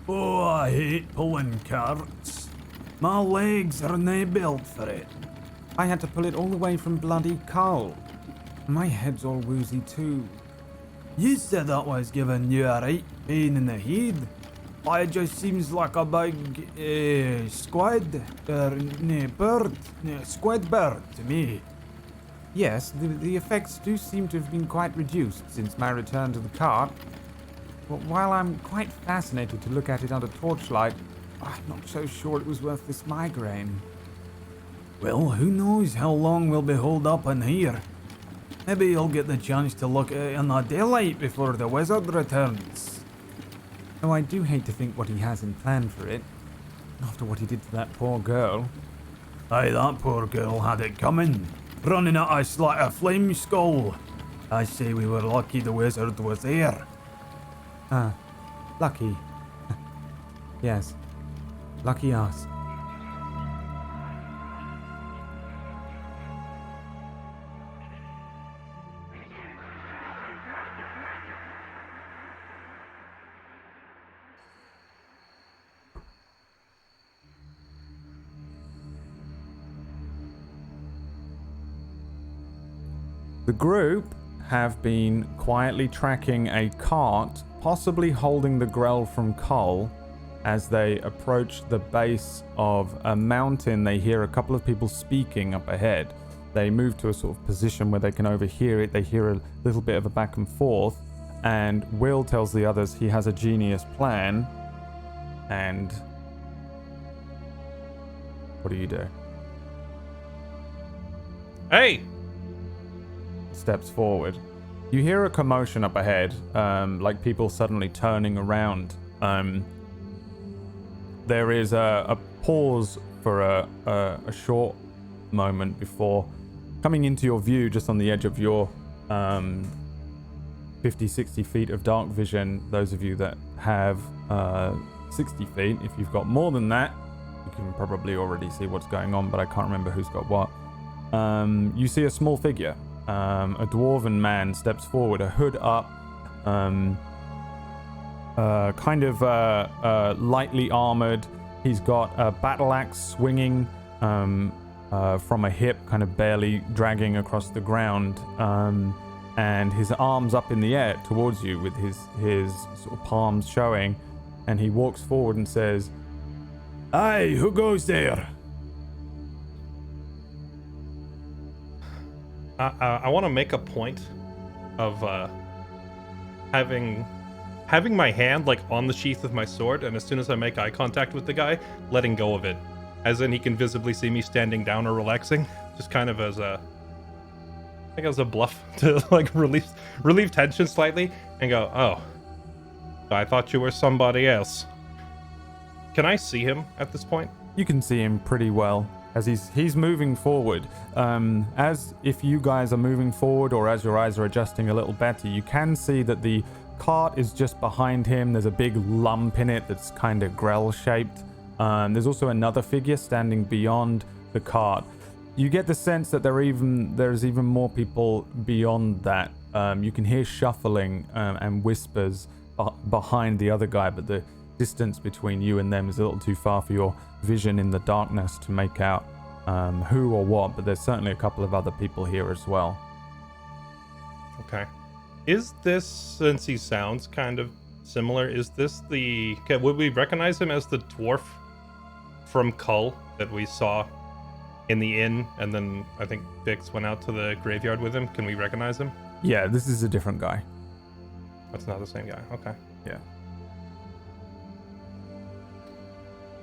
Oh, I hate pulling carts. My legs are nae built for it. I had to pull it all the way from bloody Cull. My head's all woozy too. You said that was giving you a right pain in the head. Why, it just seems like a big, squid, squid bird to me. Yes, the effects do seem to have been quite reduced since my return to the cart. But while I'm quite fascinated to look at it under torchlight, I'm not so sure it was worth this migraine. Well, who knows how long we'll be holed up in here. Maybe you'll get the chance to look at it in the daylight before the wizard returns. Oh, I do hate to think what he has in plan for it. After what he did to that poor girl. Aye, that poor girl had it coming. Running at us like a flame skull. I say we were lucky the wizard was there. Ah, lucky. Yes, lucky us. The group have been quietly tracking a cart, possibly holding the Grell from Cull. As they approach the base of a mountain, they hear a couple of people speaking up ahead. They move to a sort of position where they can overhear it. They hear a little bit of a back and forth, and Will tells the others he has a genius plan. And what do you do? Hey! Steps forward. You hear a commotion up ahead, like people suddenly turning around. There is a pause for a short moment before coming into your view, just on the edge of your 50, 60 feet of dark vision. Those of you that have 60 feet, if you've got more than that, you can probably already see what's going on, but I can't remember who's got what. You see a small figure. A dwarven man steps forward, a hood up, lightly armored. He's got a battle axe swinging from a hip, kind of barely dragging across the ground, and his arms up in the air towards you with his sort of palms showing, and he walks forward and says, Aye, who goes there? I want to make a point of having my hand like on the sheath of my sword, and as soon as I make eye contact with the guy, letting go of it, as in he can visibly see me standing down or relaxing, just kind of as a, I think as a bluff to like relieve tension slightly, and go, oh, I thought you were somebody else. Can I see him at this point? You can see him pretty well. As he's moving forward, as if you guys are moving forward or as your eyes are adjusting a little better, you can see that the cart is just behind him. There's a big lump in it that's kind of Grell shaped. There's also another figure standing beyond the cart. You get the sense that there's even more people beyond that. You can hear shuffling and whispers behind the other guy, but the distance between you and them is a little too far for your vision in the darkness to make out who or what, but there's certainly a couple of other people here as well. Okay. Is this, since he sounds kind of similar, is this the... Okay, would we recognize him as the dwarf from Cull that we saw in the inn, and then I think Bix went out to the graveyard with him? Can we recognize him? Yeah, this is a different guy. That's not the same guy. Okay. Yeah.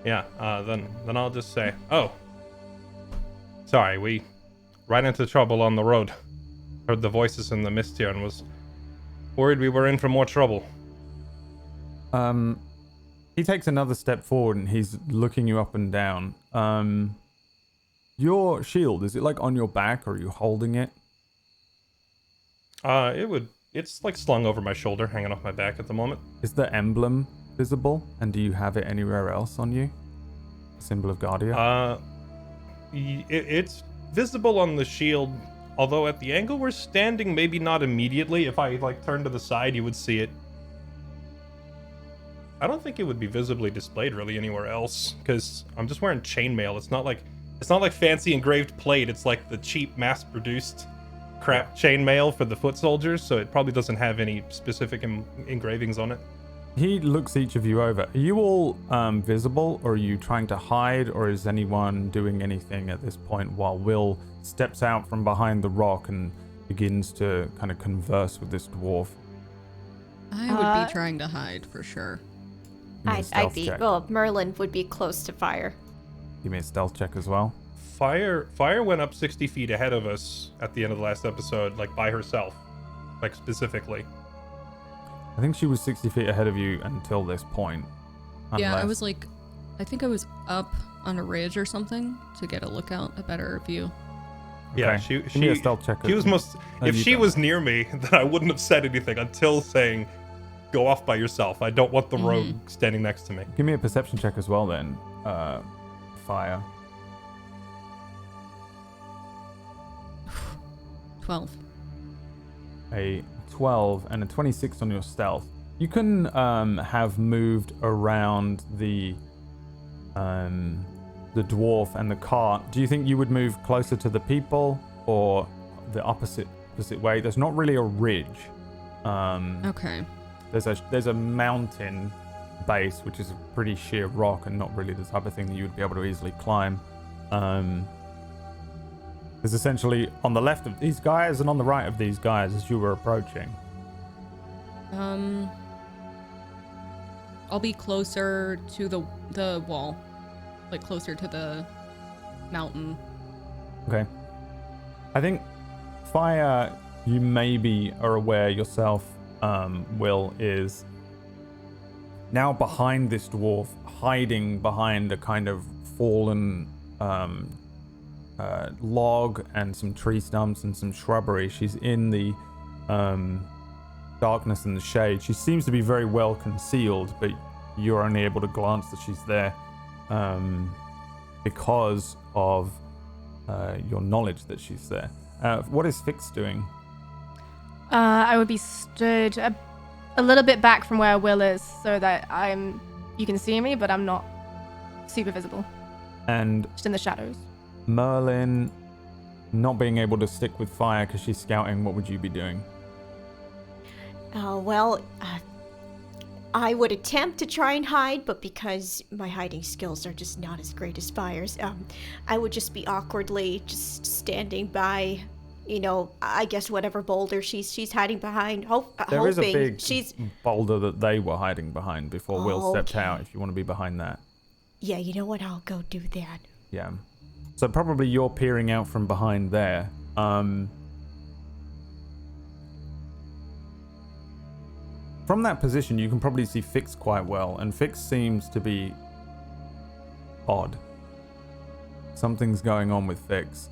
Yeah, then I'll just say, oh, sorry, we ran into trouble on the road. Heard the voices in the mist here and was worried we were in for more trouble. He takes another step forward and he's looking you up and down. Your shield, is it like on your back, or are you holding it? It's like slung over my shoulder, hanging off my back at the moment. Is the emblem visible, and do you have it anywhere else on you? Symbol of Guardia? It's visible on the shield, although at the angle we're standing, maybe not immediately. If I like turn to the side, you would see it. I don't think it would be visibly displayed really anywhere else, because I'm just wearing chainmail. It's not like fancy engraved plate. It's like the cheap mass-produced crap chainmail for the foot soldiers, so it probably doesn't have any specific engravings on it. He looks each of you over. Are you all visible, or are you trying to hide, or is anyone doing anything at this point while Will steps out from behind the rock and begins to kind of converse with this dwarf? I would be trying to hide for sure. Give me a I'd stealth be, check. well, Merlin would be close to fire. Give me a stealth check as well. Fire went up 60 feet ahead of us at the end of the last episode, like by herself, like specifically. I think she was 60 feet ahead of you until this point. Yeah, I unless- was like, I think I was up on a ridge or something to get a better view. Yeah, Okay. she Give me a stealth check. She was most. Oh, If you she go. was near me, then I wouldn't have said anything until saying, "Go off by yourself." I don't want the rogue standing next to me. Give me a perception check as well then. Fire. 12. A 12 and a 26 on your stealth. You can have moved around the dwarf and the cart. Do you think you would move closer to the people or the opposite way? There's not really a ridge. Okay. There's a mountain base which is a pretty sheer rock and not really the type of thing that you would be able to easily climb. There's essentially on the left of these guys and on the right of these guys as you were approaching. I'll be closer to the wall, like closer to the mountain. Okay. I think Fire, you maybe are aware yourself, Will, is now behind this dwarf, hiding behind a kind of fallen log and some tree stumps and some shrubbery. She's in the darkness and the shade. She seems to be very well concealed, but you're only able to glance that she's there because of your knowledge that she's there. What is Fix doing? I would be stood a little bit back from where Will is so that you can see me, but I'm not super visible. And Just in the shadows. Merlin, not being able to stick with Fire because she's scouting, what would you be doing? I would attempt to try and hide, but because my hiding skills are just not as great as Fire's, I would just be awkwardly just standing by, I guess whatever boulder she's hiding behind. There is a hoping big she's. boulder that they were hiding behind before Will stepped Okay. out, if you want to be behind that. Yeah, you know what? I'll go do that. Yeah. So probably you're peering out from behind there. From that position, you can probably see Fix quite well, and Fix seems to be odd. Something's going on with Fix.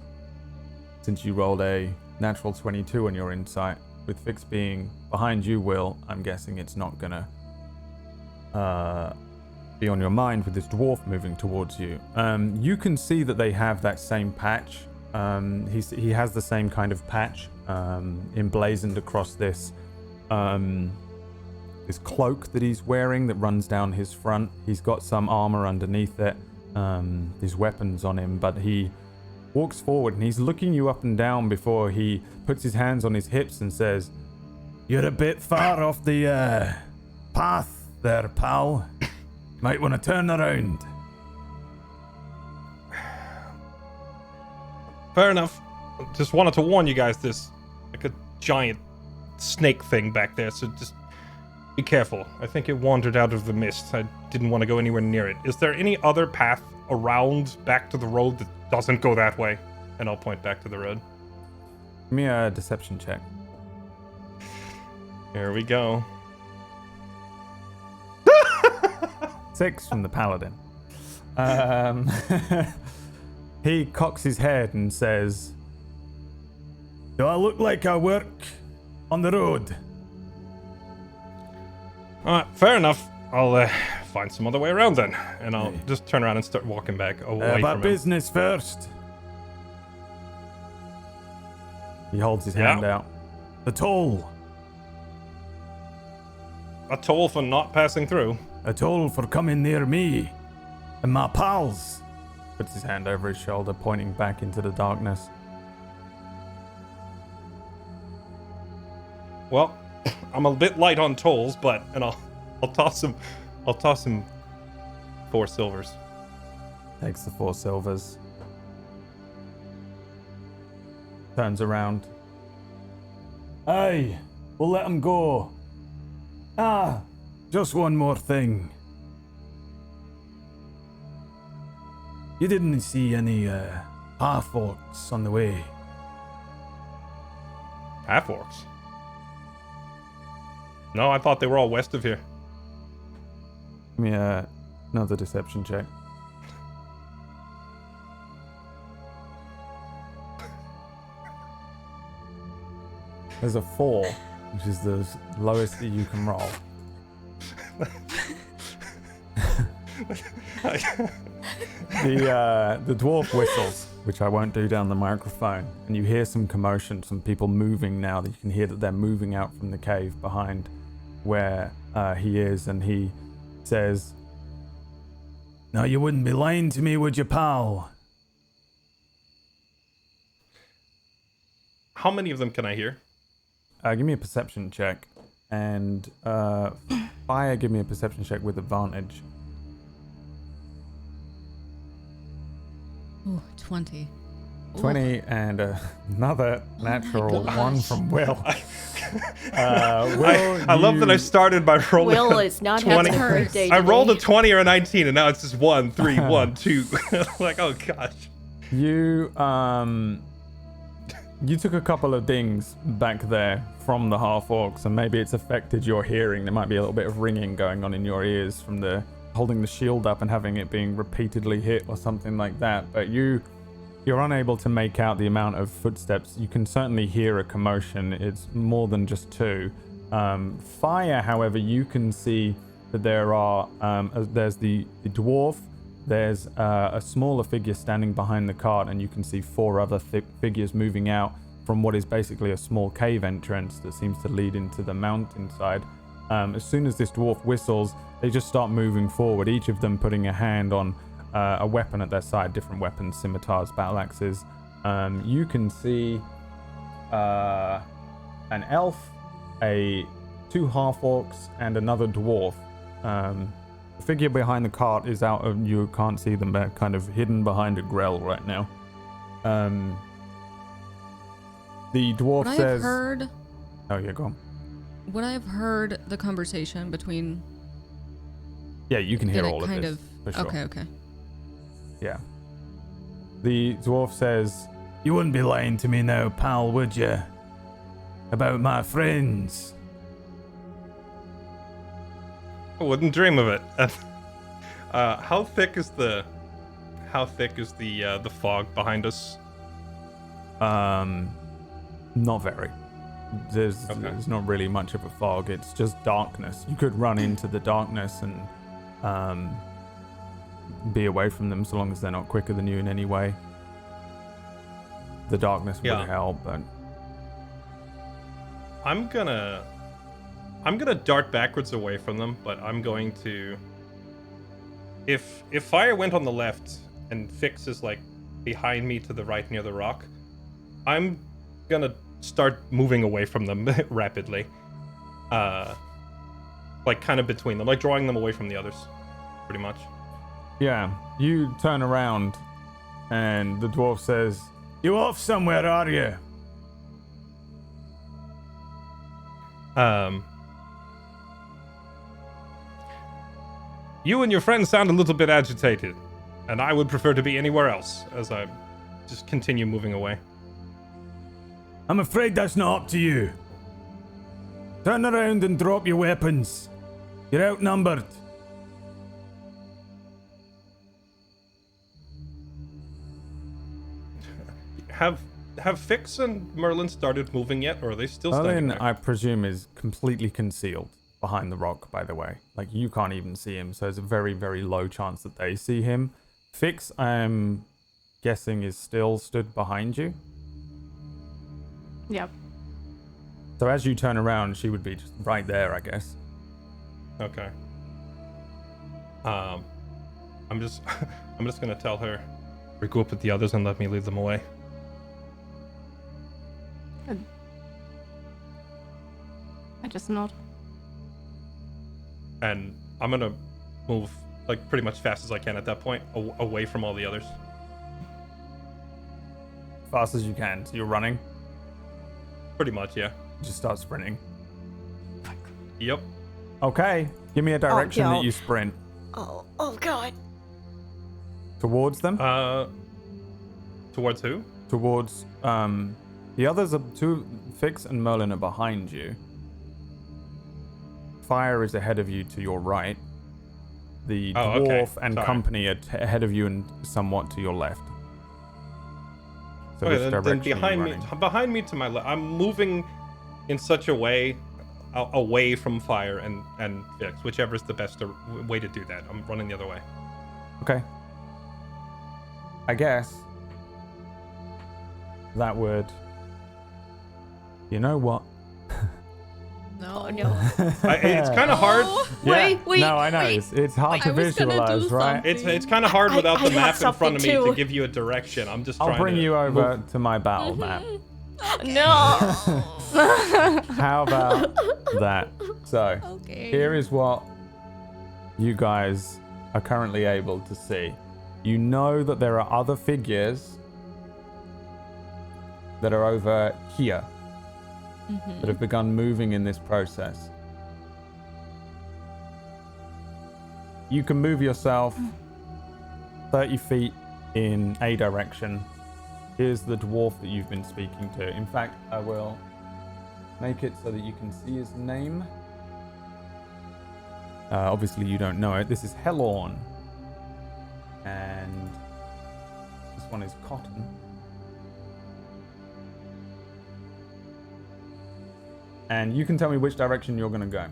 Since you rolled a natural 22 on your insight, with Fix being behind you, Will, I'm guessing it's not gonna be on your mind with this dwarf moving towards you. You can see that they have that same patch. He has the same kind of patch emblazoned across this cloak that he's wearing that runs down his front. He's got some armor underneath it, his weapons on him, but he walks forward and he's looking you up and down before he puts his hands on his hips and says, "You're a bit far off the path there, pal. Might want to turn around." Fair enough. Just wanted to warn you guys, there's like a giant snake thing back there, so just be careful. I think it wandered out of the mist. I didn't want to go anywhere near it. Is there any other path around back to the road that doesn't go that way? And I'll point back to the road. Give me a deception check. Here we go. 6 from the paladin. He cocks his head and says, "Do I look like I work on the road?" Alright, fair enough. I'll find some other way around then. And I'll just turn around and start walking back away About from him. business first. He holds his hand out. "The toll." A toll for not passing through. a toll for coming near me and my pals. Puts his hand over his shoulder, pointing back into the darkness. Well, I'm a bit light on tolls, but I'll toss him 4 silvers. Takes the 4 silvers. Turns around. Aye, we'll let him go. Ah, just one more thing. You didn't see any half-orcs on the way? Half-orcs? No, I thought they were all west of here. Give me another deception check. There's a 4, which is the lowest that you can roll. The dwarf whistles, which I won't do down the microphone, and you hear some commotion, some people moving now. That you can hear that they're moving out from the cave behind where he is, and he says, "Now you wouldn't be lying to me, would you, pal?" How many of them can I hear? give me a perception check, and Fire, give me a perception check with advantage. Ooh, 20. 20 and another natural gosh. 1 from Will. I love that I started by rolling. Will is not 20. having a great day I rolled a today. 20 or a 19, and now it's just 1, 3, 1, 2. Like, oh gosh. You took a couple of dings back there from the half-orcs, and maybe it's affected your hearing. There might be a little bit of ringing going on in your ears from the holding the shield up and having it being repeatedly hit or something like that. But you're unable to make out the amount of footsteps. You can certainly hear a commotion. It's more than just 2. Fire, however, you can see that there are there's the dwarf. There's a smaller figure standing behind the cart, and you can see 4 other figures moving out from what is basically a small cave entrance that seems to lead into the mountainside. As soon as this dwarf whistles, they just start moving forward, each of them putting a hand on a weapon at their side, different weapons, scimitars, battle axes. You can see an elf, 2 half-orcs, and another dwarf. The figure behind the cart is out of, you can't see them, they're kind of hidden behind a grell right now. The dwarf Would I says... have heard... Oh, yeah, go on. Would I have heard the conversation between... Yeah, you can hear Did it all of kind this, for sure. Okay. Yeah. The dwarf says, You wouldn't be lying to me now, pal, would you? About my friends. I wouldn't dream of it. How thick is the fog behind us? not very. There's not really much of a fog. It's just darkness. You could run into the darkness and be away from them so long as they're not quicker than you in any way. The darkness would help, but I'm gonna dart backwards away from them, but I'm going to, if fire went on the left and Fix is like behind me to the right near the rock, I'm gonna start moving away from them rapidly, like kind of between them, like drawing them away from the others, pretty much. Yeah, you turn around and the dwarf says, You off somewhere, are you? You and your friends sound a little bit agitated, and I would prefer to be anywhere else, as I just continue moving away. I'm afraid that's not up to you. Turn around and drop your weapons. You're outnumbered. Have Fix and Merlin started moving yet, or are they still standing Merlin, there? I presume, is completely concealed behind the rock, by the way. Like, you can't even see him, so there's a very, very low chance that they see him. Fix, I'm guessing, is still stood behind you. Yep. So as you turn around, she would be just right there, I guess. Okay. I'm just gonna tell her, regroup with the others and let me lead them away. I just nod. And I'm gonna move like pretty much fast as I can at that point, away from all the others. Fast as you can. So you're running. Pretty much, yeah. Just start sprinting. Yep. Okay. Give me a direction no. that you sprint. Oh God. Towards them? Towards who? Towards the others are Fix and Merlin are behind you. Fire is ahead of you to your right. The dwarf and company are ahead of you and somewhat to your left. So Okay, which then direction are you behind me to my left. I'm moving in such a way away from Fire and Fix, whichever is the best way to do that. I'm running the other way. Okay. I guess that would. You know what? No. Oh no. It's kind of hard. Yeah. Wait, no, I know. wait. It's hard to I was gonna visualize, do right? It's kind of hard without I the map have in front of me something to too. give you a direction. I'm just I'll trying bring to you over to my battle map. No. How about that? So, Okay. here is what you guys are currently able to see. You know that there are other figures that are over here that have begun moving in this process. You can move yourself 30 feet in a direction. Here's the dwarf that you've been speaking to. In fact, I will make it so that you can see his name. Obviously, you don't know it. This is Helorn. And this one is Cotton. And you can tell me which direction you're going to go.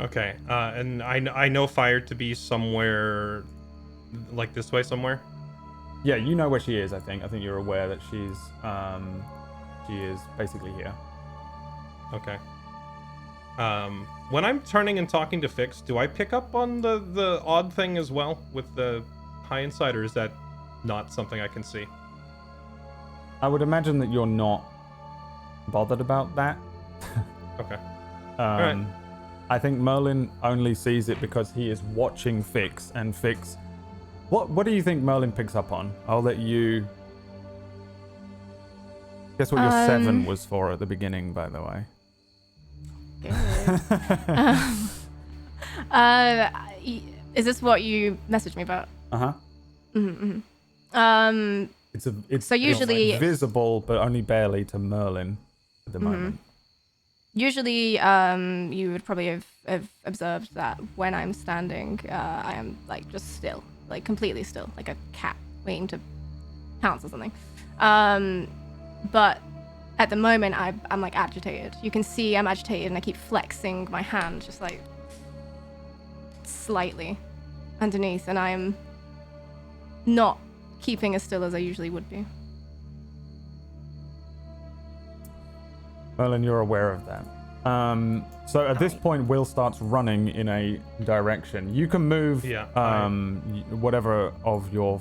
Okay, and I know Fire to be somewhere like this way somewhere. Yeah, you know where she is, I think. I think you're aware that she is basically here. Okay. When I'm turning and talking to Fix, do I pick up on the odd thing as well with the high inside, or is that not something I can see? I would imagine that you're not bothered about that. Okay. Alright. I think Merlin only sees it because he is watching Fix, and Fix... What do you think Merlin picks up on? I'll let you... Guess what your 7 was for at the beginning, by the way. Is this what you messaged me about? Uh-huh. It's So usually- it's visible, but only barely to Merlin at the moment. Usually, you would probably have observed that when I'm standing, I am like just still, like completely still, like a cat waiting to pounce or something. But at the moment, I'm like agitated. You can see I'm agitated, and I keep flexing my hand just like slightly underneath, and I am not keeping as still as I usually would be. Merlin, you're aware of that. So at this point, Will starts running in a direction. You can move whatever of your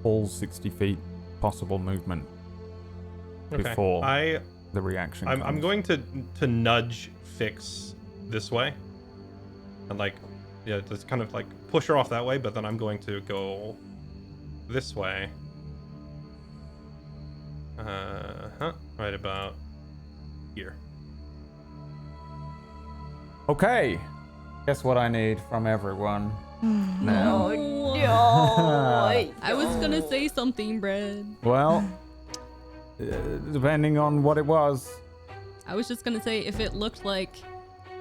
full 60 feet possible movement before the reaction comes. I'm going to nudge Fix this way, and just kind of like push her off that way. But then I'm going to go this way. Right about here. Okay. Guess what I need from everyone now? No. I was gonna say something, Brad. Well, depending on what it was. I was just gonna say if it looked like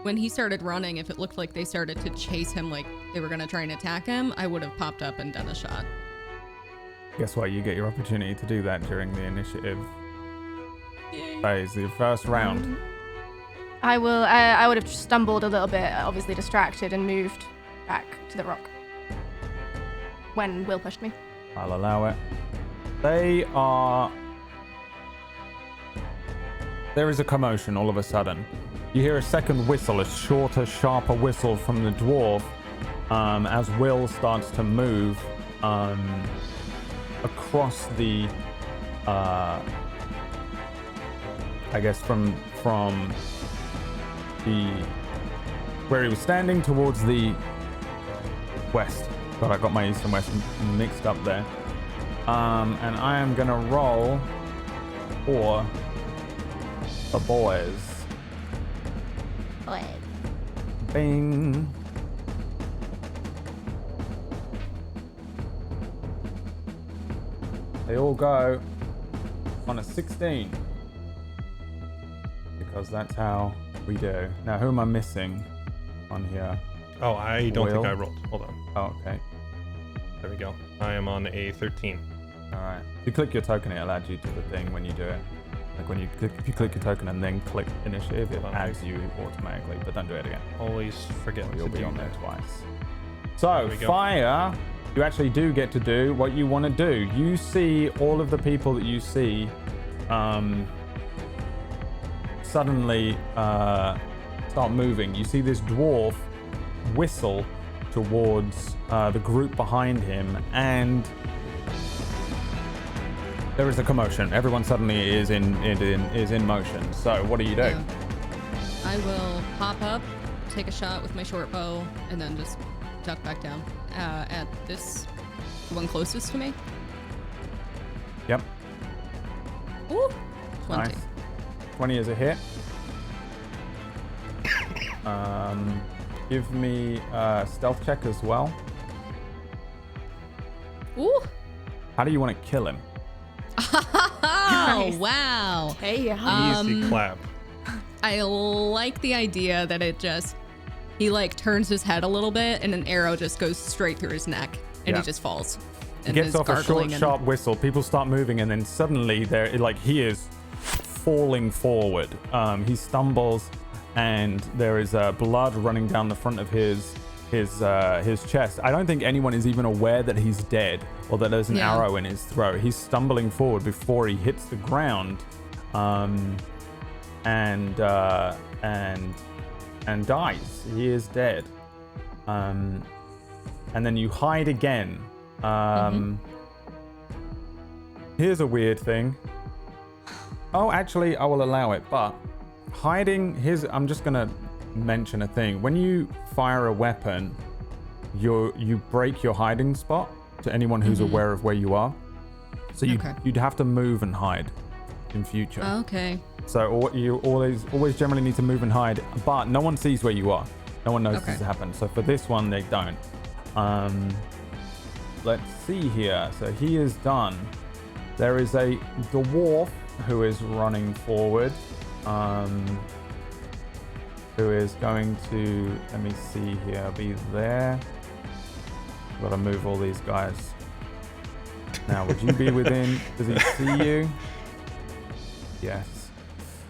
when he started running, if it looked like they started to chase him, like they were gonna try and attack him, I would have popped up and done a shot. Guess what? You get your opportunity to do that during the initiative phase, the first round. I would have stumbled a little bit, obviously distracted, and moved back to the rock when Will pushed me. I'll allow it. There is a commotion all of a sudden. You hear a second whistle, a shorter, sharper whistle from the dwarf, as Will starts to move across the, I guess from the where he was standing towards the west. God, I got my east and west mixed up there. And I am gonna roll for the boys. Bing. They all go on a 16. Because that's how we do. Now, who am I missing on here? Oh, I don't think Will? I rolled. Hold on. Oh, okay. There we go. I am on a 13. All right. If you click your token, it allows you to the thing when you do it. Like when you click, if you click your token and then click initiative, it adds you automatically. But don't do it again. Always forget Or to you'll be do on there that. twice. So we go. fire, you actually do get to do what you want to do. You see all of the people that you see suddenly start moving. You see this dwarf whistle towards the group behind him, and there is a commotion. Everyone suddenly is in motion. So what do you do? Yeah. I will pop up, take a shot with my short bow, and then just duck back down at this one closest to me. Yep. Ooh, 20. Nice. 20 is a hit. Give me a stealth check as well. Ooh. How do you want to kill him? Oh, wow. Hey, Easy clap. I like the idea that he like turns his head a little bit and an arrow just goes straight through his neck and Yeah. he just falls. He and gets is off a short, gargling and- sharp whistle. People start moving, and then suddenly he is falling forward. He stumbles, and there is blood running down the front of his chest. I don't think anyone is even aware that he's dead or that there's an Yeah. arrow in his throat. He's stumbling forward before he hits the ground, and dies. He is dead. And then you hide again. Here's a weird thing. Oh, actually, I will allow it, but hiding I'm just gonna mention a thing. When you fire a weapon, you break your hiding spot to anyone who's aware of where you are. So you'd have to move and hide in future. Okay. So you always generally need to move and hide, but no one sees where you are. No one knows Okay. this has happened. So for this one, they don't. Let's see here. So he is done. There is a dwarf who is running forward. Who is going to, let me see here, be there. Gotta move all these guys. Now, would you be within, does he see you? Yes.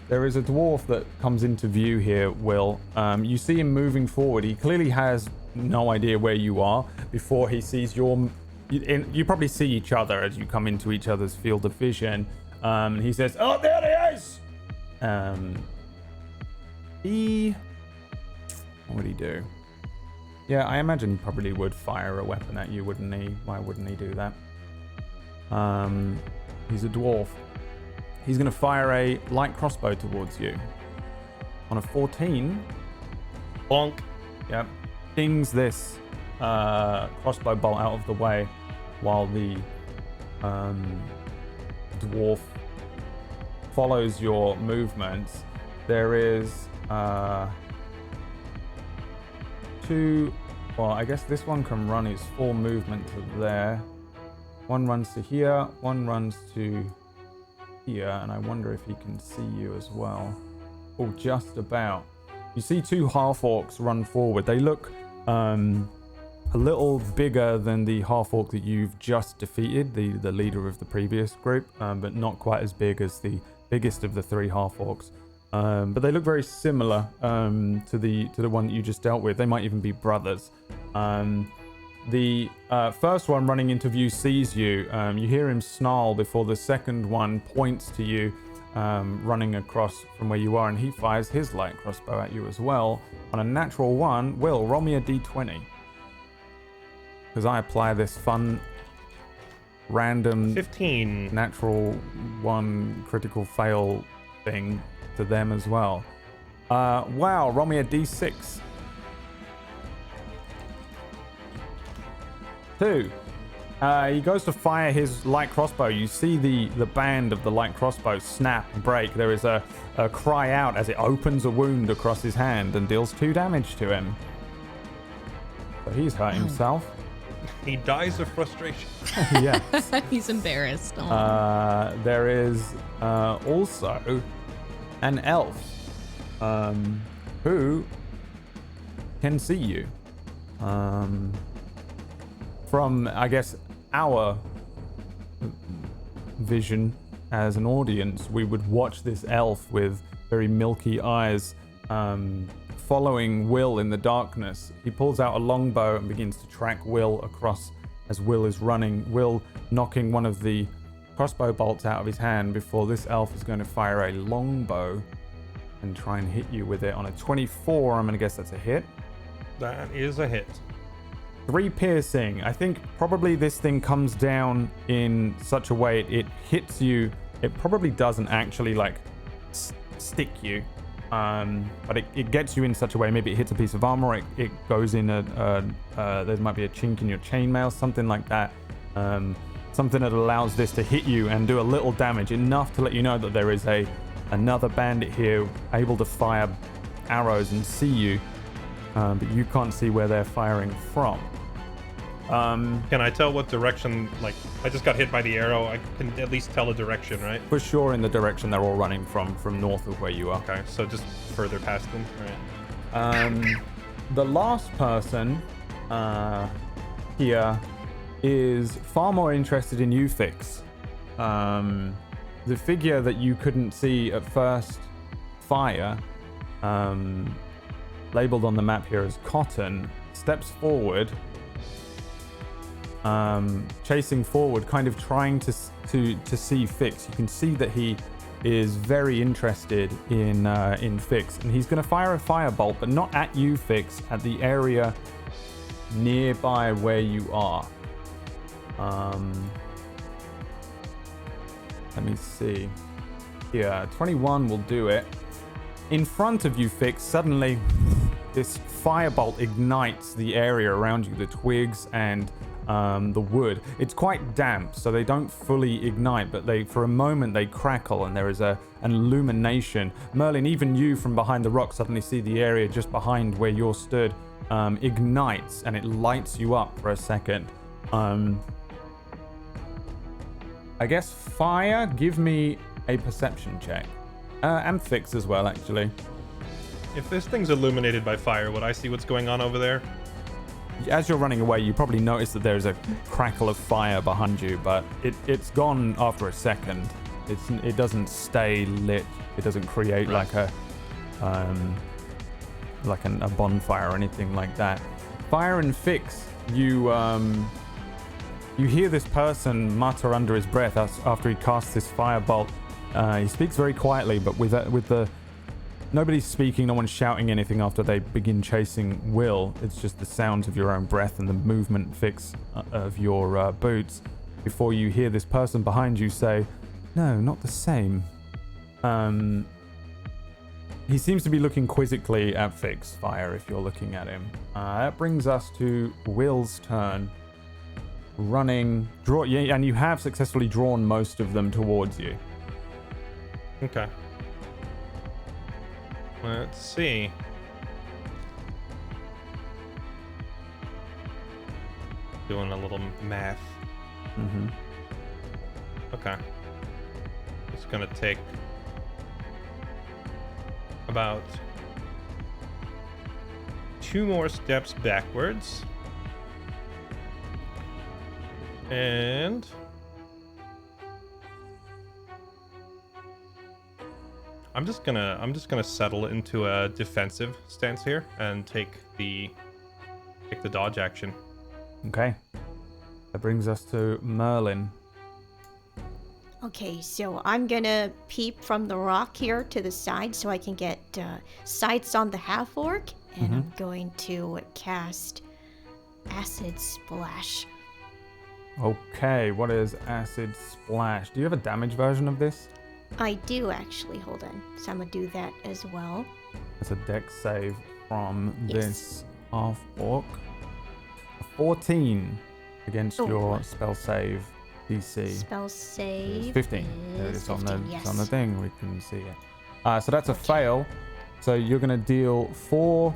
There is a dwarf that comes into view here, Will. You see him moving forward. He clearly has no idea where you are before he sees you probably see each other as you come into each other's field of vision. He says, "Oh, there he is!" What would he do? Yeah, I imagine he probably would fire a weapon at you, wouldn't he? Why wouldn't he do that? He's a dwarf. He's going to fire a light crossbow towards you. On a 14. Bonk. Yep. Dings this crossbow bolt out of the way while the dwarf follows your movements. There is two. Well, I guess this one can run his full movement to there. One runs to here, one runs to here, and I wonder if he can see you as well. Oh, just about. You see two half-orcs run forward. They look a little bigger than the half-orc that you've just defeated, the leader of the previous group, but not quite as big as the biggest of the three half-orcs. But they look very similar to the one that you just dealt with. They might even be brothers. The first one running into view sees you. You hear him snarl before the second one points to you, running across from where you are, and he fires his light crossbow at you as well. On a natural one, Will, roll me a d20. because I apply this fun, random, 15. natural one critical fail thing to them as well. Wow, roll me a d6. 2. He goes to fire his light crossbow. You see the band of the light crossbow snap and break. There is a cry out as it opens a wound across his hand and deals 2 damage to him. So he's hurt himself. He dies of frustration. Yeah. He's embarrassed. Aw. There is also an elf who can see you. From, I guess, our vision as an audience, we would watch this elf with very milky eyes following Will in the darkness. He pulls out a longbow and begins to track Will across as Will is running. Will knocking one of the crossbow bolts out of his hand before this elf is going to fire a longbow and try and hit you with it on a 24. I'm going to guess that's a hit. That is a hit. 3 piercing. I think probably this thing comes down in such a way it hits you. It probably doesn't actually like stick you, but it gets you in such a way. Maybe it hits a piece of armor. It goes in there might be a chink in your chainmail, something like that. Something that allows this to hit you and do a little damage, enough to let you know that there is another bandit here able to fire arrows and see you, but you can't see where they're firing from. Can I tell what direction? Like, I just got hit by the arrow. I can at least tell a direction, right? For sure, in the direction they're all running from north of where you are. Okay, so just further past them. Right. The last person here is far more interested in you, Fix. The figure that you couldn't see at first fire, labeled on the map here as Cotton, steps forward, chasing forward, kind of trying to see Fix. You can see that he is very interested in Fix, and he's going to fire a firebolt, but not at you, Fix, at the area nearby where you are. Let me see. Yeah, 21 will do it. In front of you, Fix, suddenly this firebolt ignites the area around you, the twigs and the wood. It's quite damp, so they don't fully ignite, but for a moment they crackle, and there is an illumination. Merlin, even you from behind the rock suddenly see the area just behind where you're stood ignites, and it lights you up for a second. I guess Fire, give me a perception check. And Fix as well, actually. If this thing's illuminated by fire, would I see what's going on over there? As you're running away, you probably notice that there's a crackle of fire behind you, but it's gone after a second. It doesn't stay lit. It doesn't create like a bonfire or anything like that. Fire and Fix, you hear this person mutter under his breath after he casts this firebolt. He speaks very quietly, but with the nobody's speaking, no one's shouting anything after they begin chasing Will. It's just the sounds of your own breath and the movement, Fix, of your boots, before you hear this person behind you say, "No, not the same." He seems to be looking quizzically at Fix, Fire, if you're looking at him. That brings us to Will's turn. And you have successfully drawn most of them towards you. Okay. Let's see. Doing a little math. Mm-hmm. Okay. It's gonna take about 2 more steps backwards. And I'm just gonna settle into a defensive stance here and take the dodge action. Okay. That brings us to Merlin. Okay, so I'm gonna peep from the rock here to the side so I can get sights on the half-orc, and I'm going to cast acid splash. Okay, what is acid splash? Do you have a damage version of this? I do actually. Hold on. So I'm gonna do that as well. It's a dex save from Yes. this half-orc. 14 against your spell save DC. Spell save. It's 15. There it is 15, it's on the yes. thing. We can see it. So that's a fail. So you're going to deal 4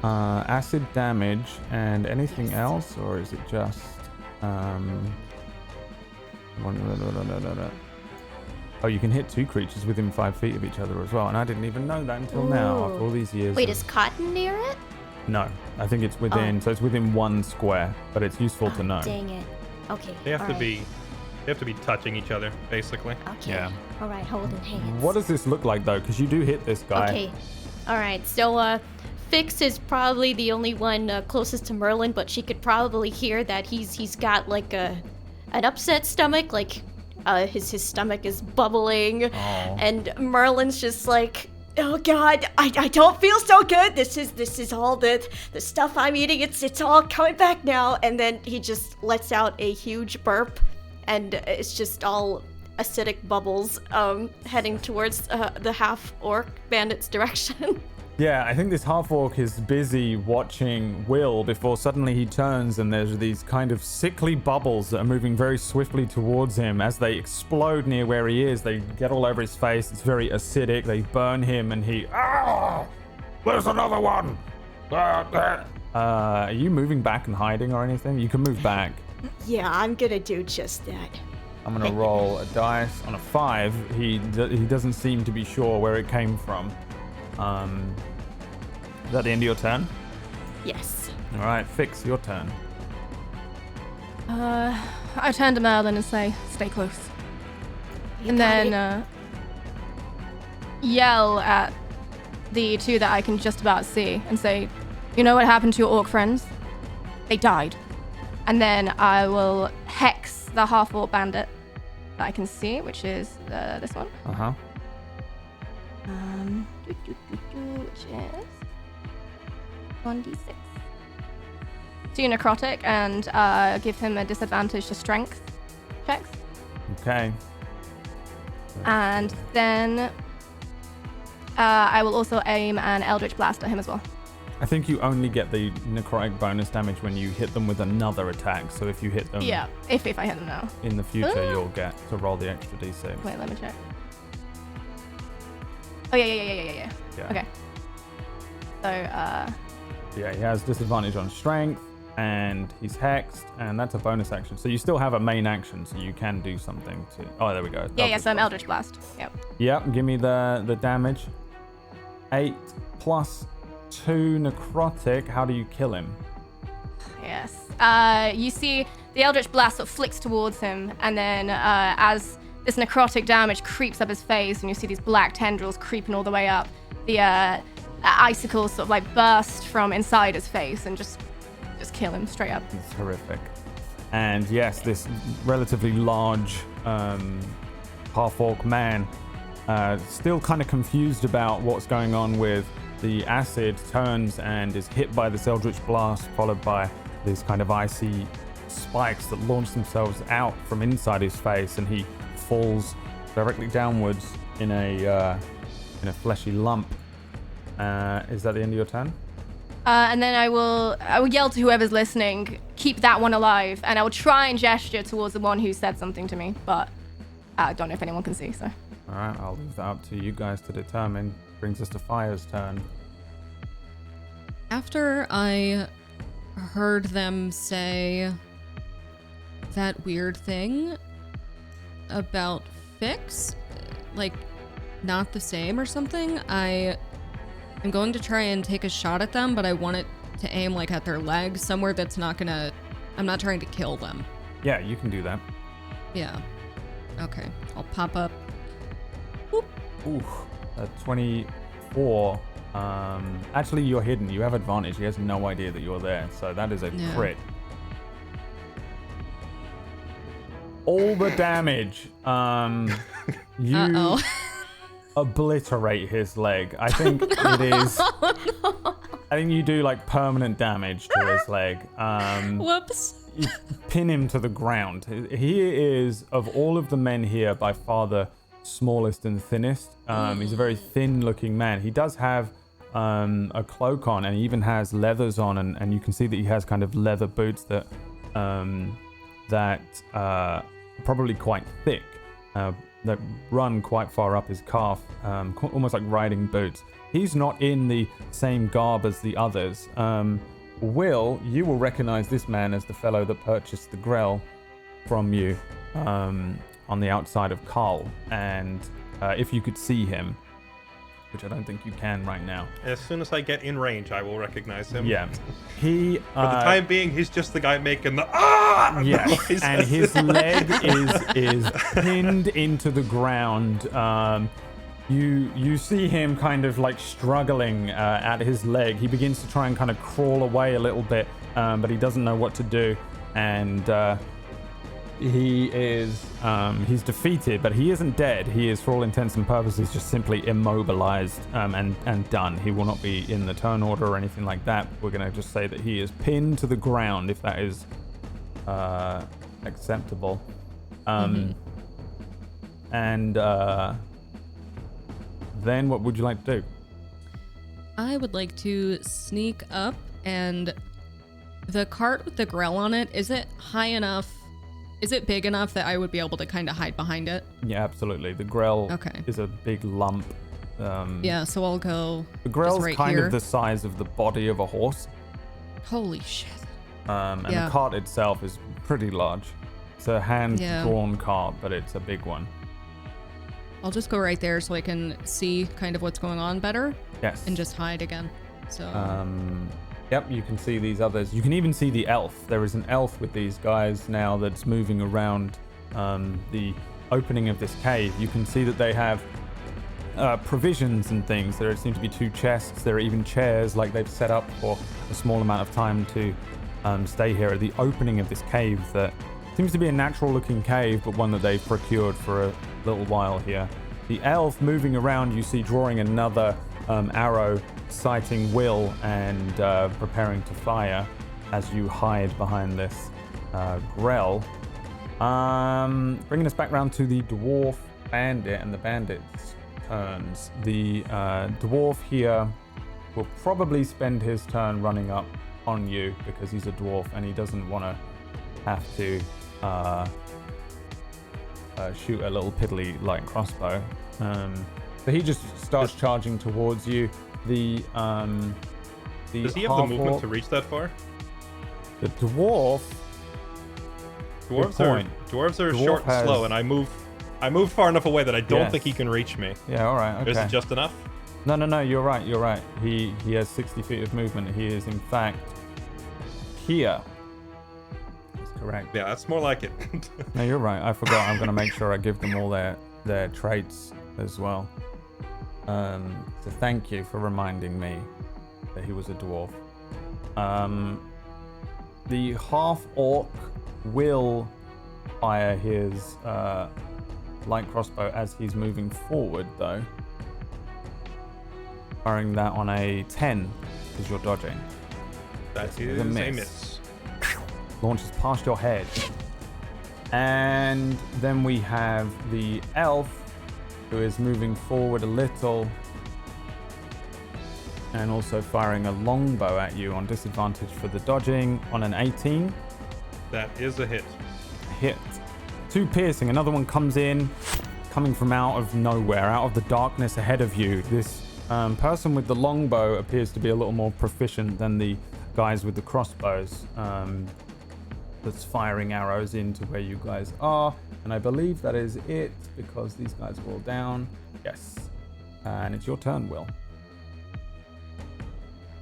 acid damage and anything Yes. else, or is it just... Oh, you can hit 2 creatures within 5 feet of each other as well. And I didn't even know that until now, after all these years. Wait, of- is cotton near it? No, I think it's within... So it's within 1 square, but it's useful to know. Dang it. Okay. They have to alright. be. They have to be touching each other, basically. Okay. Yeah. All right, holding hands. What does this look like, though? Because you do hit this guy. Okay. All right. So, Fix is probably the only one closest to Merlin, but she could probably hear that he's got like an upset stomach, like his stomach is bubbling, and Merlin's just like, oh God, I don't feel so good. This is all the stuff I'm eating. It's all coming back now. And then he just lets out a huge burp, and it's just all acidic bubbles heading towards the half-orc bandit's direction. Yeah, I think this half-orc is busy watching Will before suddenly he turns and there's these kind of sickly bubbles that are moving very swiftly towards him. As they explode near where he is, they get all over his face. It's very acidic. They burn him and he... Ah! There's another one! Are you moving back and hiding or anything? You can move back. Yeah, I'm gonna do just that. I'm going to roll a dice. On a 5, he doesn't seem to be sure where it came from. Is that the end of your turn? Yes. All right, Fix, your turn. I turn to Merlin and say, stay close. And then yell at the 2 that I can just about see and say, you know what happened to your orc friends? They died. And then I will hex the half-orc bandit that I can see, which is this one. Uh-huh. Which is 1d6. 2 necrotic and give him a disadvantage to strength checks. Okay. And then I will also aim an Eldritch Blast at him as well. I think you only get the necrotic bonus damage when you hit them with another attack. So if you hit them Yeah, if I hit him now. in the future, Ah. you'll get to roll the extra d6. Wait, let me check. Oh, yeah. Yeah. Okay. So, Yeah, he has disadvantage on strength, and he's hexed, and that's a bonus action. So you still have a main action, so you can do something to... Oh, there we go. yeah, so I'm Eldritch Blast. Yep. Yep, give me the damage. 8 plus 2 necrotic. How do you kill him? Yes. You see the Eldritch Blast sort of flicks towards him, and then as this necrotic damage creeps up his face, and you see these black tendrils creeping all the way up, the icicles sort of like burst from inside his face and just kill him straight up. It's horrific. And yes, this relatively large half-orc man, still kind of confused about what's going on with the acid, turns and is hit by this Eldritch Blast, followed by these kind of icy spikes that launch themselves out from inside his face, and he falls directly downwards in a fleshy lump. Is that the end of your turn? And then I will yell to whoever's listening, keep that one alive, and I will try and gesture towards the one who said something to me, but I don't know if anyone can see, so. All right, I'll leave that up to you guys to determine. Brings us to Fire's turn. After I heard them say that weird thing about Fix, like not the same or something, I'm going to try and take a shot at them, but I want it to aim like at their legs, somewhere that's not gonna... I'm not trying to kill them. Yeah, you can do that. Yeah. Okay. I'll pop up. Ooh, 24. Actually, you're hidden. You have advantage. He has no idea that you're there, so that is a Yeah. crit. All the damage. You Uh-oh. obliterate his leg. I think it is I think you do like permanent damage to his leg. Whoops. You pin him to the ground. He is, of all of the men here, by far the smallest and thinnest. He's a very thin-looking man. He does have a cloak on, and he even has leathers on, and you can see that he has kind of leather boots that are probably quite thick, that run quite far up his calf, almost like riding boots. He's not in the same garb as the others. Will, you will recognize this man as the fellow that purchased the Grell from you on the outside of Carl. And if you could see him, which I don't think you can right now. As soon as I get in range, I will recognize him. Yeah. He... For the time being, he's just the guy making the yes, noises. and his leg is pinned into the ground. You see him kind of like struggling at his leg. He begins to try and kind of crawl away a little bit, but he doesn't know what to do. And he's defeated, but he isn't dead. He is, for all intents and purposes, just simply immobilized and done. He will not be in the turn order or anything like that. We're going to just say that he is pinned to the ground, if that is acceptable. And then what would you like to do? I would like to sneak up, and the cart with the Grell on it, is it high enough? Is it big enough that I would be able to kind of hide behind it? Yeah, absolutely. The Grell is a big lump. Yeah, so I'll go. The Grell's right kind here. of the size of the body of a horse. Holy shit. And the cart itself is pretty large. It's a hand-drawn cart, but it's a big one. I'll just go right there so I can see kind of what's going on better. Yes. And just hide again. So. Yep, you can see these others. You can even see the elf. There is an elf with these guys now that's moving around the opening of this cave. You can see that they have provisions and things. There seem to be 2 chests. There are even chairs like they've set up for a small amount of time to stay here at the opening of this cave that seems to be a natural looking cave, but one that they've procured for a little while here. The elf moving around, you see drawing another arrow, sighting Will and preparing to fire as you hide behind this Grell. Bringing us back round to the Dwarf Bandit and the Bandit's turns. The Dwarf here will probably spend his turn running up on you because he's a dwarf and he doesn't want to have to shoot a little piddly light crossbow. So he just starts charging towards you. Does he have the movement to reach that far? The dwarf. Dwarves are short and slow, and I move far enough away that I don't think he can reach me. Yeah, all right. Okay. Is it just enough? No. You're right. He has 60 feet of movement. He is in fact here. That's correct. Yeah, that's more like it. No, you're right. I forgot. I'm going to make sure I give them all their traits as well. So thank you for reminding me that he was a dwarf. The half-orc will fire his light crossbow as he's moving forward, though. Firing that on a 10 because you're dodging. That is a miss. Launches past your head. And then we have the elf, who is moving forward a little and also firing a longbow at you on disadvantage for the dodging on an 18. That is a hit. Hit. 2 piercing. Another one comes in, coming from out of nowhere, out of the darkness ahead of you. This person with the longbow appears to be a little more proficient than the guys with the crossbows. That's firing arrows into where you guys are. And I believe that is it because these guys are all down. Yes. And it's your turn, Will.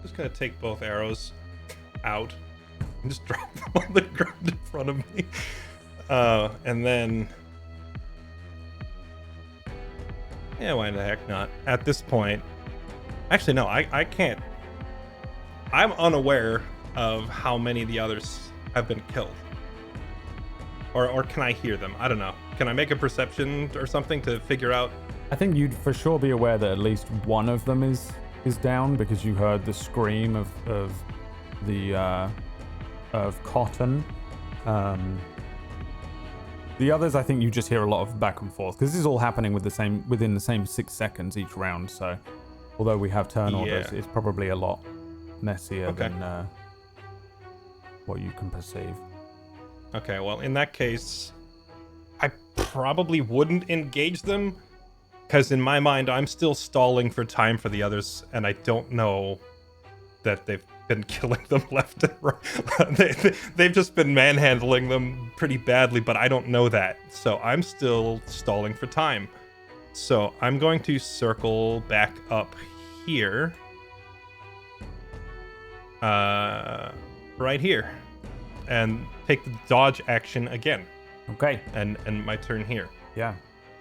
Just gonna take both arrows out and just drop them on the ground in front of me. And then... yeah, why the heck not? At this point... Actually, no, I can't. I'm unaware of how many of the others have been killed. Or can I hear them? I don't know. Can I make a perception or something to figure out? I think you'd for sure be aware that at least one of them is is down because you heard the scream of Cotton. The others, I think you just hear a lot of back and forth because this is all happening within the same 6 seconds each round. So, although we have turn orders, it's probably a lot messier than what you can perceive. Okay, well, in that case, I probably wouldn't engage them because in my mind, I'm still stalling for time for the others, and I don't know that they've been killing them left and right. They've just been manhandling them pretty badly, but I don't know that. So I'm still stalling for time. So I'm going to circle back up here. Right here. And take the dodge action again. Okay. And my turn here. Yeah.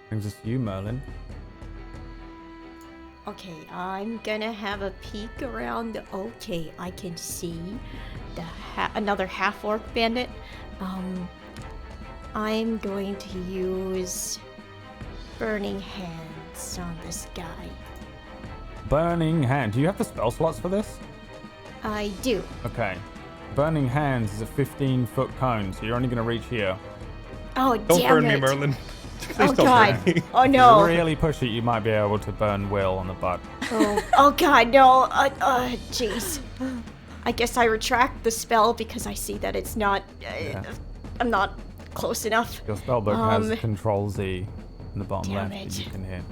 Brings us to you, Merlin. Okay, I'm gonna have a peek around. Okay, I can see another half-orc bandit. I'm going to use Burning Hands on this guy. Burning Hand. Do you have the spell slots for this? I do. Okay. Burning Hands is a 15-foot cone, so you're only going to reach here. Oh, don't damn burn it. me, Merlin. Please Oh, don't God. burn me. Oh, If no. you really push it, you might be able to burn Will on the butt. Oh, God, no. Jeez. I guess I retract the spell because I see that it's not... I'm not close enough. Your spellbook has Control Z in the bottom Damn left it. that you can hit.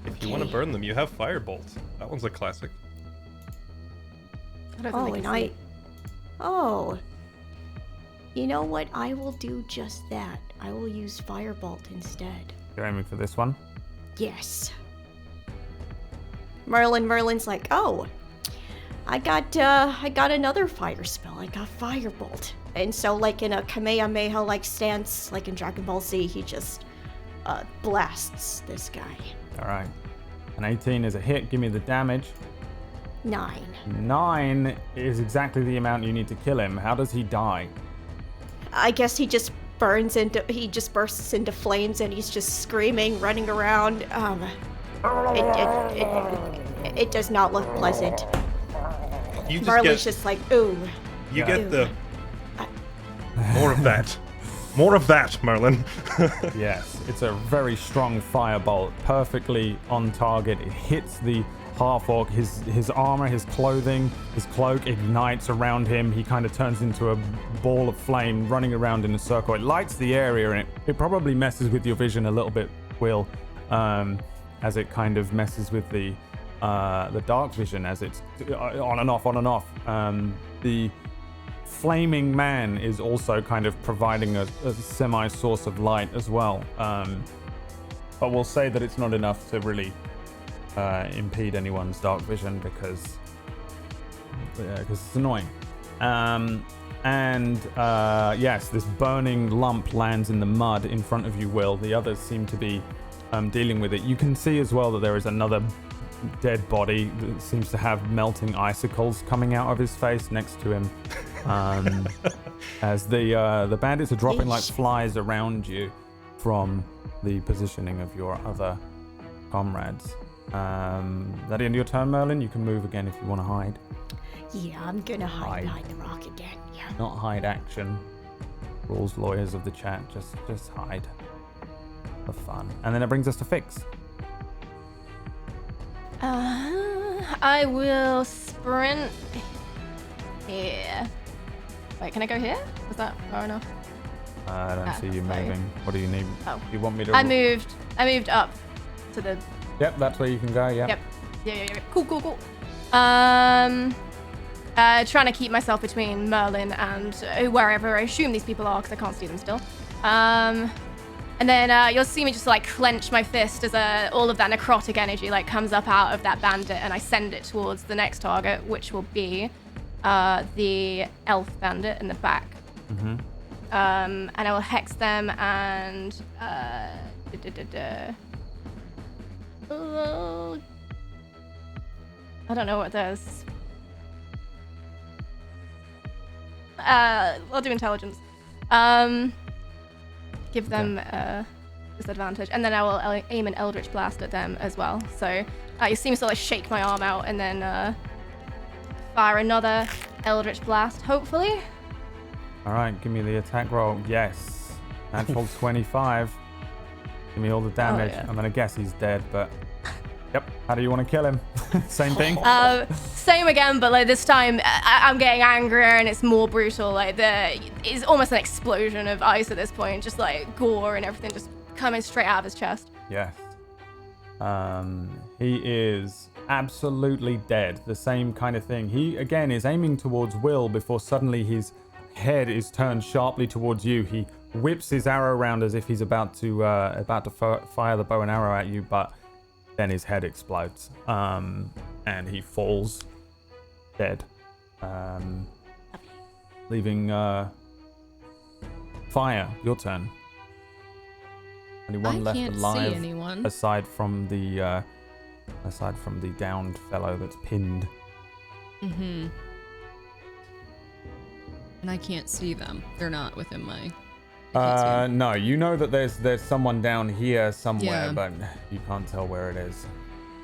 If you want to burn them, you have Firebolt. That one's a classic. I don't Oh, think and they can see. Oh. You know what? I will do just that. I will use Firebolt instead. You're aiming for this one? Yes. Merlin's like, oh, I got another fire spell. I got Firebolt. And so, like in a Kamehameha-like stance, like in Dragon Ball Z, he just blasts this guy. All right. An 18 is a hit. Give me the damage. 9. 9 is exactly the amount you need to kill him. How does he die? I guess he just bursts into flames and he's just screaming, running around. It does not look pleasant. You just Marley's just like, ooh. You Yeah. get the... More of that. More of that, Merlin. Yes, it's a very strong firebolt, perfectly on target. It hits the half-orc. His armor, his clothing, his cloak ignites around him. He kind of turns into a ball of flame running around in a circle. It lights the area, and it probably messes with your vision a little bit, Will, as it kind of messes with the dark vision as it's on and off. The flaming man is also kind of providing a semi-source of light as well. But we'll say that it's not enough to really impede anyone's dark vision because it's annoying. Yes, this burning lump lands in the mud in front of you, Will. The others seem to be dealing with it. You can see as well that there is another dead body that seems to have melting icicles coming out of his face next to him. As the bandits are dropping like flies around you from the positioning of your other comrades. That the end of your turn, Merlin? You can move again if you want to hide. Yeah, I'm gonna hide behind the rock again. Yeah. Not hide action. Rules lawyers of the chat, just hide. For fun. And then it brings us to Fix. I will sprint here. Wait, can I go here? Was that far enough? I don't see you sorry. moving. What do you need? Oh. You want me to... I moved up to the... Yep, that's where you can go, yeah. Yep. Yeah. Cool. Trying to keep myself between Merlin and wherever I assume these people are, because I can't see them still. And then you'll see me just like clench my fist as all of that necrotic energy like comes up out of that bandit, and I send it towards the next target, which will be the elf bandit in the back. Mm-hmm. And I will hex them and I don't know what it does. I'll do intelligence. Give them disadvantage, and then I will aim an Eldritch Blast at them as well. So you see me sort of shake my arm out and then fire another Eldritch Blast, hopefully. All right, give me the attack roll. Yes, natural 25. Give me all the damage. yeah. I'm gonna guess he's dead, but yep. How do you want to kill him? Same thing. Same again, but like this time I'm getting angrier and it's more brutal. Like it's almost an explosion of ice at this point, just like gore and everything just coming straight out of his chest. Yes. He is absolutely dead. The same kind of thing. He again is aiming towards Will before suddenly his head is turned sharply towards you. He whips his arrow around as if he's about to fire the bow and arrow at you, but then his head explodes, and he falls dead, leaving Fire. Your turn. Only one left can't alive, see anyone. aside from the downed fellow that's pinned. Mm-hmm. And I can't see them. They're not within my... I can't see them. No, you know that there's someone down here somewhere, Yeah. but you can't tell where it is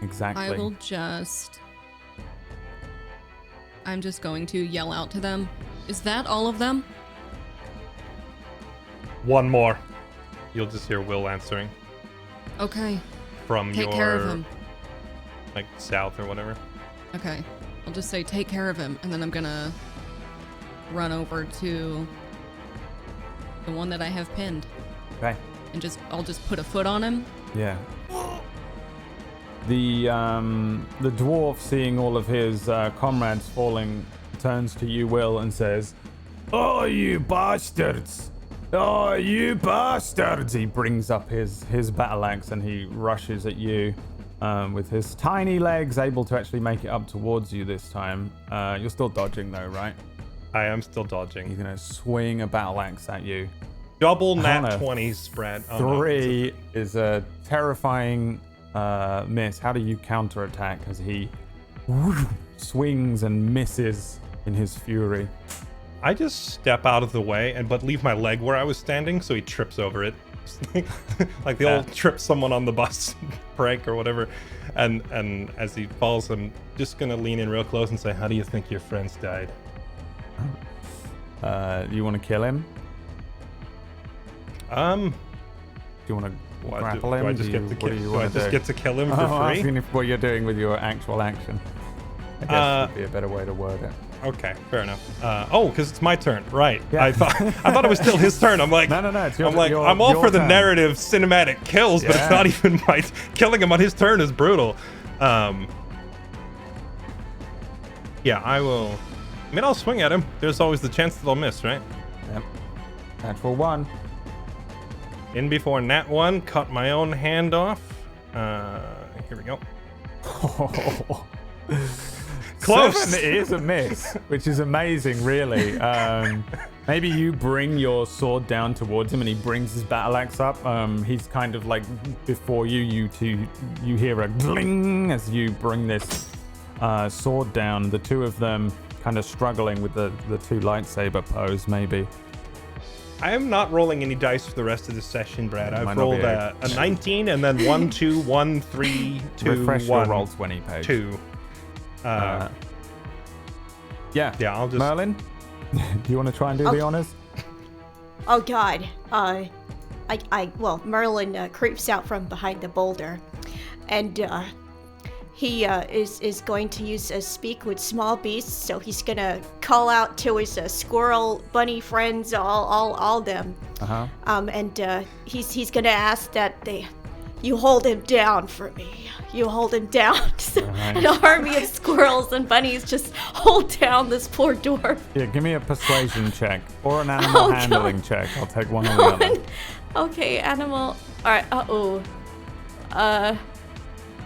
exactly. I will just... I'm just going to yell out to them. Is that all of them? One more. You'll just hear Will answering Okay. from Take your care of him. like south or whatever. Okay. I'll just say take care of him, and then I'm gonna run over to the one that I have pinned. Okay. And I'll just put a foot on him. Yeah. The dwarf, seeing all of his comrades falling, turns to you, Will, and says, "Oh, you bastards! Oh, you bastards!" He brings up his battle axe and he rushes at you with his tiny legs, able to actually make it up towards you this time. You're still dodging though, right? I am still dodging. He's gonna swing a battle axe at you. Double nat Hannah, 20 spread. Oh, no. 3 is a terrifying miss. How do you counterattack as he swings and misses in his fury? I just step out of the way but leave my leg where I was standing so he trips over it. Like the old trip someone on the bus prank or whatever. And as he falls, I'm just gonna lean in real close and say, "How do you think your friends died?" You want to kill him? Do you want to grapple him? Do I just get to What do you do I want to just do? get to kill him for I'm free? asking if what you're doing with your actual action. I guess would be a better way to word it. Okay, fair enough. Because it's my turn, right? Yeah. I thought it was still his turn. I'm like, No, it's your, I'm like, your, I'm all your for the turn. narrative cinematic kills, but it's Yeah. not even my killing him on his turn is brutal. Yeah, I will. I mean, I'll swing at him. There's always the chance that I'll miss, right? Yep. Natural 1. In before nat 1, cut my own hand off. Here we go. Close. 7 is a miss, which is amazing, really. Maybe you bring your sword down towards him and he brings his battle axe up. He's kind of like before you. You hear a gling as you bring this sword down. The two of them kind of struggling with the two lightsaber pose, maybe. I am not rolling any dice for the rest of this session, Brad. I've Might not rolled be a 19 and then 1, 2, 1, 3, 2, Refresh 1, your roll 20 page. 2. Yeah. Yeah, I'll just... Merlin, do you want to try and do the honors? Oh God. Merlin creeps out from behind the boulder, and he is going to use speak with small beasts. So he's gonna call out to his squirrel bunny friends, all them. And he's gonna ask that you hold him down for me. You hold him down. So an army of squirrels and bunnies just hold down this poor dwarf. Yeah, give me a persuasion check or an animal handling check. I'll take one or the other. Okay, animal. All right.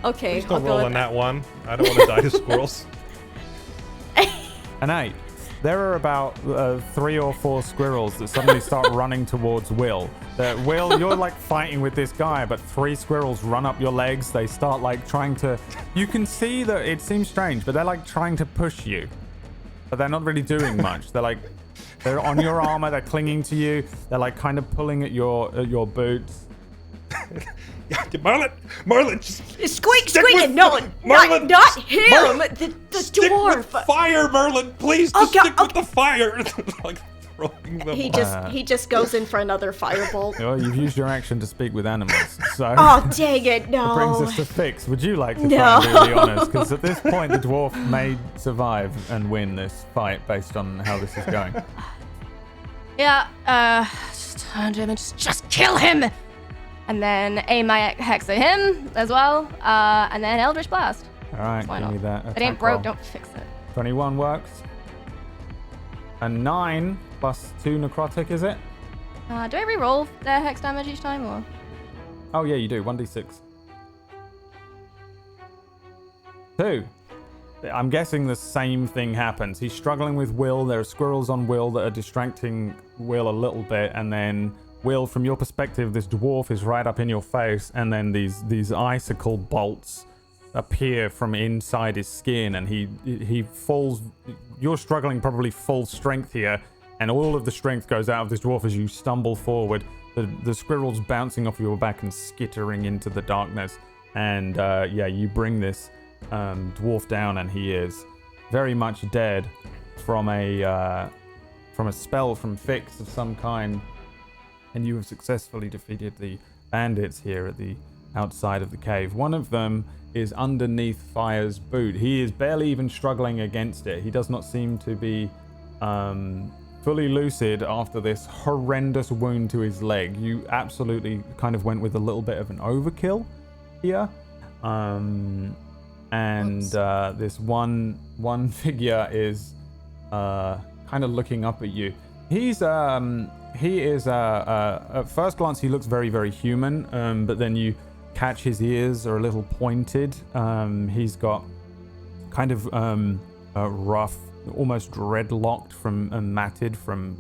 Okay. Please don't roll on that one. I don't want to die to squirrels. An 8. There are about 3 or 4 squirrels that suddenly start running towards Will. Will, you're like fighting with this guy, but 3 squirrels run up your legs. They start like trying to... You can see that it seems strange, but they're like trying to push you. But they're not really doing much. They're on your armor. They're clinging to you. They're like kind of pulling at your boots. Marlin, just Squeak, stick squeak, with- no, Marlin, not him, Marlin, the stick dwarf. with fire, Merlin, please, Oh, just God, stick with the fire. Like throwing them. He just goes in for another firebolt. Well, you've used your action to speak with animals, so Oh, dang it, no. it brings us to Fix. Would you like to No. try and be really honest? Because at this point, the dwarf may survive and win this fight based on how this is going. Yeah, just turn to him and just kill him! And then aim my hex at him as well, and then Eldritch Blast. All right, Why give me not? that. If it ain't attack broke, roll. don't fix it. 21 works. A 9 plus 2 necrotic, is it? Do I re-roll their hex damage each time, or? Oh yeah, you do. 1d6. 2. I'm guessing the same thing happens. He's struggling with Will. There are squirrels on Will that are distracting Will a little bit, and then Will, from your perspective, this dwarf is right up in your face, and then these icicle bolts appear from inside his skin, and he falls. You're struggling probably full strength here, and all of the strength goes out of this dwarf as you stumble forward. The squirrels bouncing off your back and skittering into the darkness, and you bring this dwarf down, and he is very much dead from a spell from Fix of some kind. And you have successfully defeated the bandits here at the outside of the cave. One of them is underneath Fire's boot. He is barely even struggling against it. He does not seem to be fully lucid after this horrendous wound to his leg. You absolutely kind of went with a little bit of an overkill here. This one figure is kind of looking up at you. He is at first glance he looks very, very human, but then you catch his ears are a little pointed. He's got kind of rough, almost dreadlocked from matted from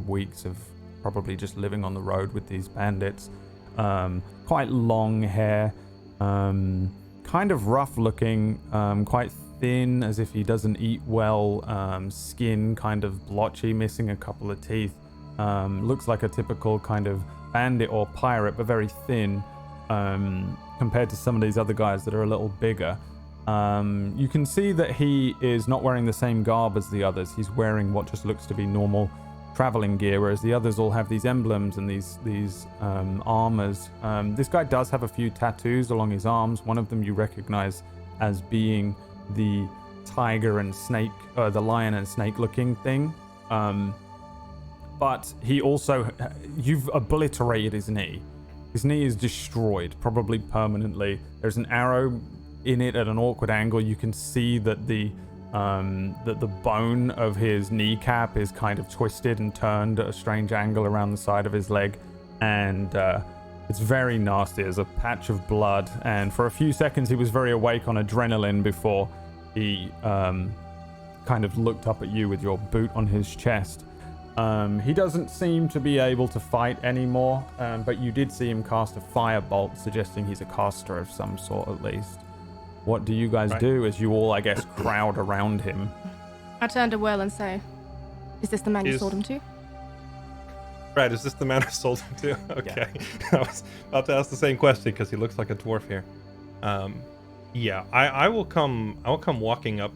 weeks of probably just living on the road with these bandits. Quite long hair, kind of rough looking, quite thin, as if he doesn't eat well. Skin kind of blotchy, missing a couple of teeth. Looks like a typical kind of bandit or pirate, but very thin compared to some of these other guys that are a little bigger. You can see that he is not wearing the same garb as the others. He's wearing what just looks to be normal traveling gear, whereas the others all have these emblems and these armors. This guy does have a few tattoos along his arms. One of them you recognize as being the tiger and snake, the lion and snake looking thing. But he also, you've obliterated his knee. His knee is destroyed, probably permanently. There's an arrow in it at an awkward angle. You can see that the bone of his kneecap is kind of twisted and turned at a strange angle around the side of his leg. And it's very nasty. There's a patch of blood. And for a few seconds, he was very awake on adrenaline before he kind of looked up at you with your boot on his chest. He doesn't seem to be able to fight anymore, but you did see him cast a firebolt, suggesting he's a caster of some sort at least. What do you guys do as you all, I guess, crowd around him? I turn to Will and say, "Is this the man you sold him to?" Right, is this the man I sold him to? Okay. Yeah. I was about to ask the same question because he looks like a dwarf here. I will come walking up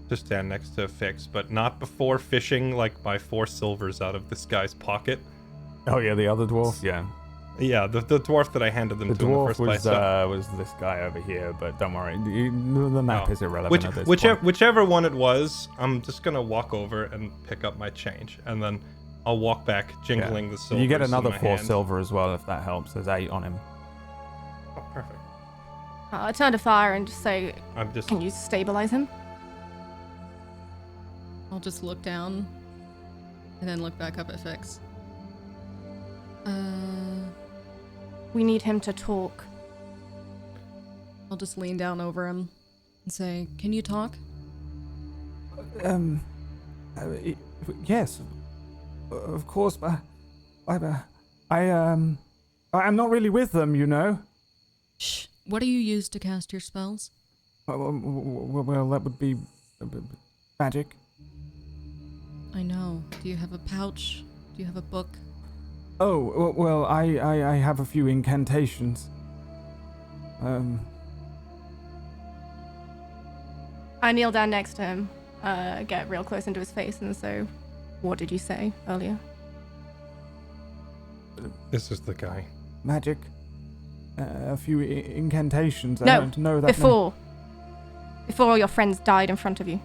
to stand next to Fix, but not before fishing like my 4 silvers out of this guy's pocket. Oh yeah, the other dwarf? Yeah. Yeah, the dwarf that I handed them The to in the dwarf first place. was this guy over here, but don't worry, the map is irrelevant at this point. Whichever one it was, I'm just gonna walk over and pick up my change, and then I'll walk back jingling the silver. You get another 4 silver as well if that helps. There's 8 on him. Oh, perfect. I turn to Fire and just say, "Can you stabilize him?" I'll just look down and then look back up at Fix. We need him to talk. I'll just lean down over him and say, "Can you talk?" Yes, of course, but I'm not really with them, you know. Shh. What do you use to cast your spells? Well, that would be magic. I know. Do you have a pouch? Do you have a book? Oh, well, I have a few incantations. I kneel down next to him, get real close into his face, and so, what did you say earlier? This is the guy. Magic. A few incantations. I No, don't know that. before all your friends died in front of you.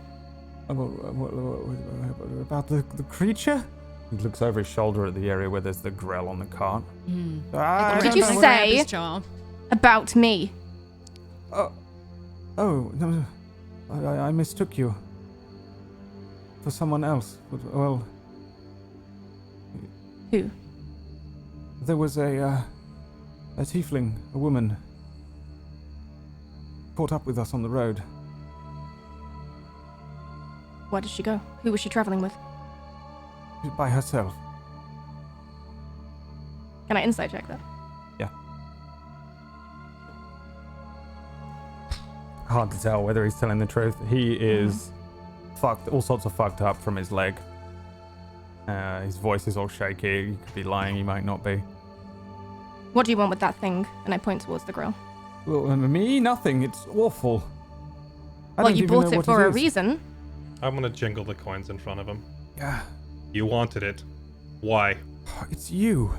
About the creature? He looks over his shoulder at the area where there's the grell on the cart. I Did don't you know. say about me? Oh, no, I mistook you for someone else. Well, Who? there was a tiefling, a woman, caught up with us on the road. Where did she go? Who was she traveling with? By herself. Can I insight check that? Yeah. Hard to tell whether he's telling the truth. He is fucked, all sorts of fucked up from his leg. His voice is all shaky. He could be lying, he might not be. What do you want with that thing? And I point towards the grill. Well, me? Nothing. It's awful. Well, you bought it for a reason. I'm gonna jingle the coins in front of him. Yeah. You wanted it. Why? It's you.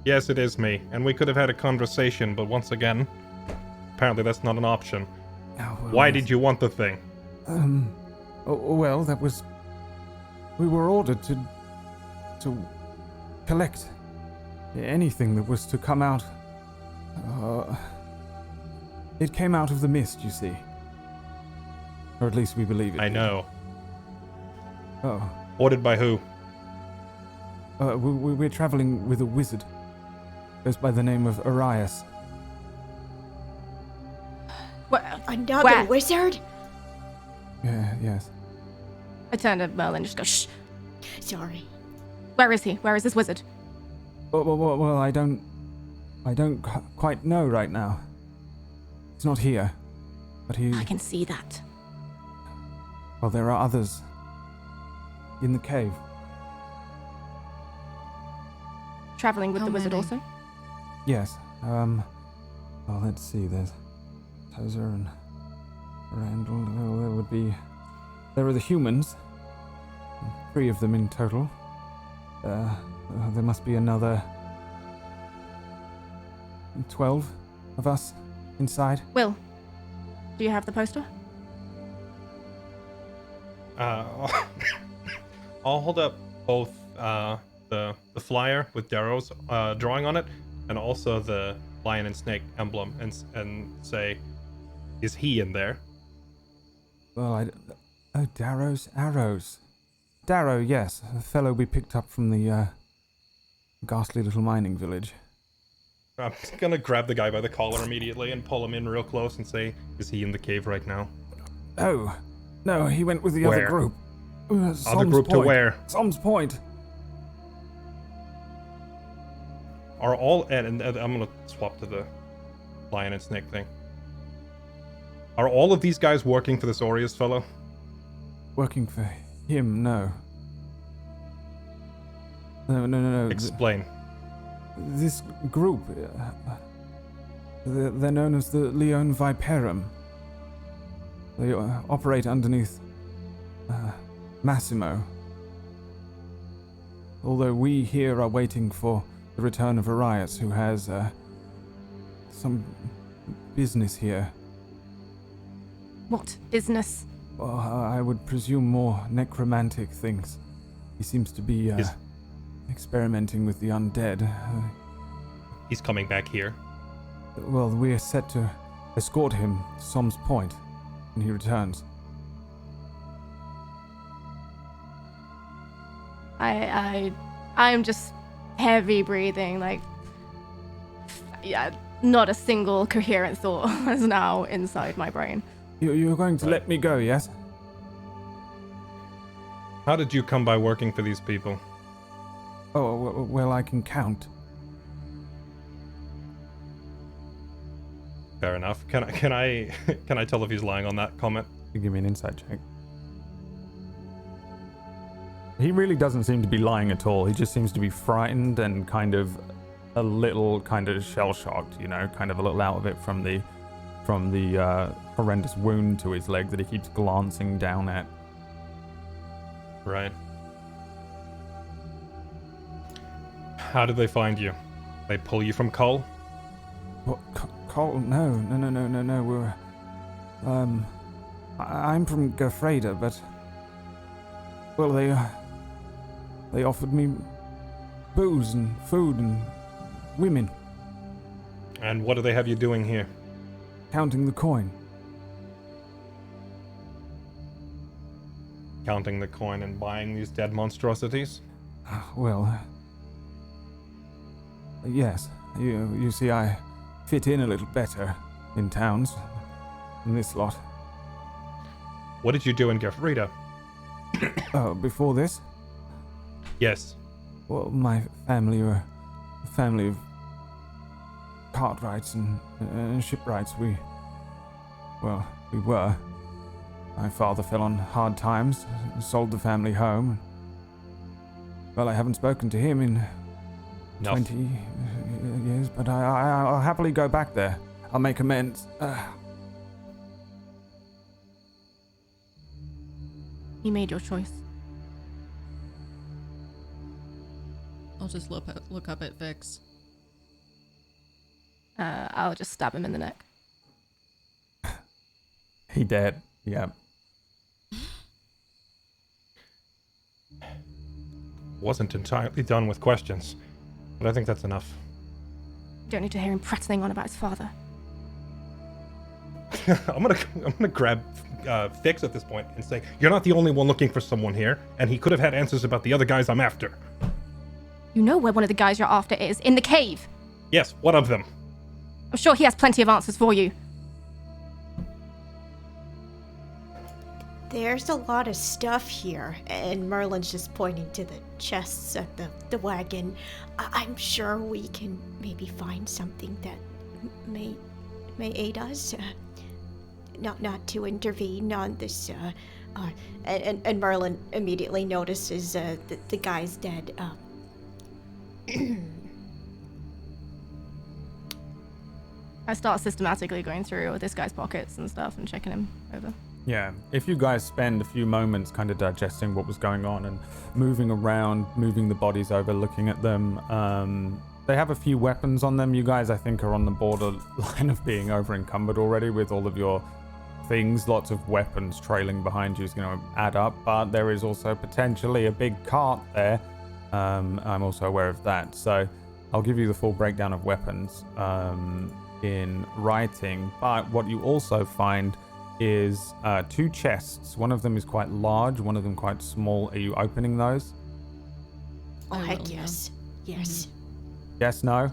Yes, it is me, and we could have had a conversation, but once again, apparently that's not an option. Oh, well, Why did you want the thing? Well, that was... We were ordered to collect anything that was to come out. It came out of the mist, you see. Or at least we believe it. I know. Oh. Ordered by who? We're traveling with a wizard. Goes by the name of Arias. Another Where? wizard? Yeah, yes. I turn to Merlin and just go, shh. Sorry. Where is he? Where is this wizard? Well, I don't quite know right now. He's not here, but he... I can see that. Well, there are others in the cave. Traveling with How the wizard many? also? Yes. Well, let's see. There's Tozer and Randall. Well, there are the humans. 3 of them in total. There must be another 12 of us inside. Will, do you have the poster? I'll hold up both the flyer with Darrow's drawing on it, and also the lion and snake emblem, and say, "Is he in there?" Well, Darrow's arrows. Darrow, yes, a fellow we picked up from the ghastly little mining village. I'm gonna grab the guy by the collar immediately and pull him in real close and say, "Is he in the cave right now?" Oh, no, he went with the Where? other group. Other Som's group to Point. where? Som's Point. Are all and I'm gonna swap to the lion and snake thing. Are all of these guys working for this Aureus fellow? Working for him, no. No. Explain. This group, they're known as the Leon Viperum. They operate underneath Massimo. Although we here are waiting for the return of Arias, who has some business here. What business? Well, I would presume more necromantic things. He seems to be experimenting with the undead. He's coming back here. Well, we are set to escort him to Som's Point when he returns. I'm just heavy breathing, like, yeah, not a single coherent thought is now inside my brain. You're going to let me go, yes? How did you come by working for these people? Oh, well, I can count. Fair enough. Can I can I tell if he's lying on that comment? You give me an insight check. He really doesn't seem to be lying at all. He just seems to be frightened and kind of a little kind of shell-shocked, you know, kind of a little out of it from the horrendous wound to his leg that he keeps glancing down at. Right. How did they find you? They pull you from Cull? What? Cole? No. We're... I'm from Gafreda, but... Well, they offered me booze and food and women. And what do they have you doing here? Counting the coin. Counting the coin and buying these dead monstrosities? Well... Yes. You see, I fit in a little better in towns than this lot. What did you do in Gafrida? Before this? Yes. Well, my family were a family of cartwrights and shipwrights. We were. My father fell on hard times, sold the family home. Well, I haven't spoken to him in 20 years, but I'll happily go back there. I'll make amends. You made your choice. I'll just look up at Vix. I'll just stab him in the neck. He dead. Yeah. Wasn't entirely done with questions, but I think that's enough. You don't need to hear him prattling on about his father. I'm gonna grab Fix at this point and say, you're not the only one looking for someone here, and he could have had answers about the other guys I'm after. You know where one of the guys you're after is, in the cave. Yes, one of them. I'm sure he has plenty of answers for you. There's a lot of stuff here, and Merlin's just pointing to the chests at the wagon. I'm sure we can maybe find something that may aid us. Not to intervene on this. And Merlin immediately notices the guy's dead. I start systematically going through this guy's pockets and stuff and checking him over. Yeah, if you guys spend a few moments kind of digesting what was going on and moving around, moving the bodies over, looking at them, they have a few weapons on them. You guys, I think, are on the borderline of being over encumbered already with all of your things. Lots of weapons trailing behind you is going to add up, but there is also potentially a big cart there. I'm also aware of that. So I'll give you the full breakdown of weapons in writing, but what you also find is two chests. One of them is quite large, one of them quite small. Are you opening those? Oh, I heck will, yes. Yes. Yes, no?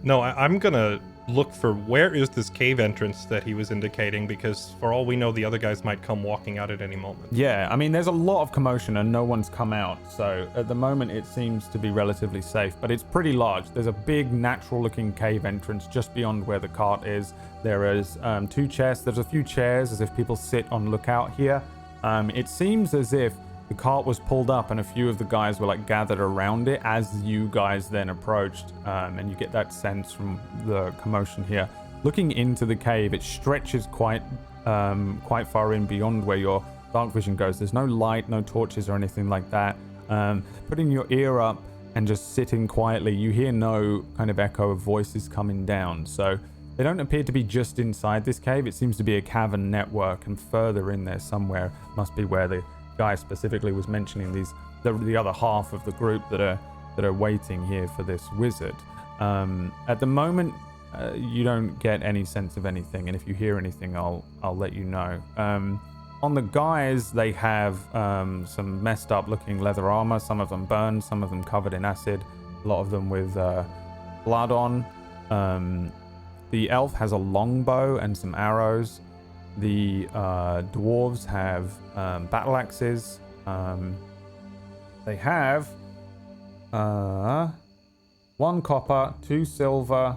No, I'm gonna look for where is this cave entrance that he was indicating, because for all we know, the other guys might come walking out at any moment. Yeah, I mean, there's a lot of commotion and no one's come out. So at the moment, it seems to be relatively safe, but it's pretty large. There's a big natural looking cave entrance just beyond where the cart is. There is two chests. There's a few chairs as if people sit on lookout here. It seems as if the cart was pulled up and a few of the guys were like gathered around it as you guys then approached, and you get that sense from the commotion here. Looking into the cave, it stretches quite far in beyond where your dark vision goes. There's no light, no torches or anything like that. Putting your ear up and just sitting quietly, you hear no kind of echo of voices coming down. So they don't appear to be just inside this cave. It seems to be a cavern network, and further in there somewhere must be where the guy specifically was mentioning the other half of the group that are waiting here for this wizard. At the moment, you don't get any sense of anything, and if you hear anything, I'll let you know. On the guys, they have some messed up looking leather armor, some of them burned, some of them covered in acid, a lot of them with blood on. The elf has a longbow and some arrows. The dwarves have battle axes. They have 1 copper, 2 silver,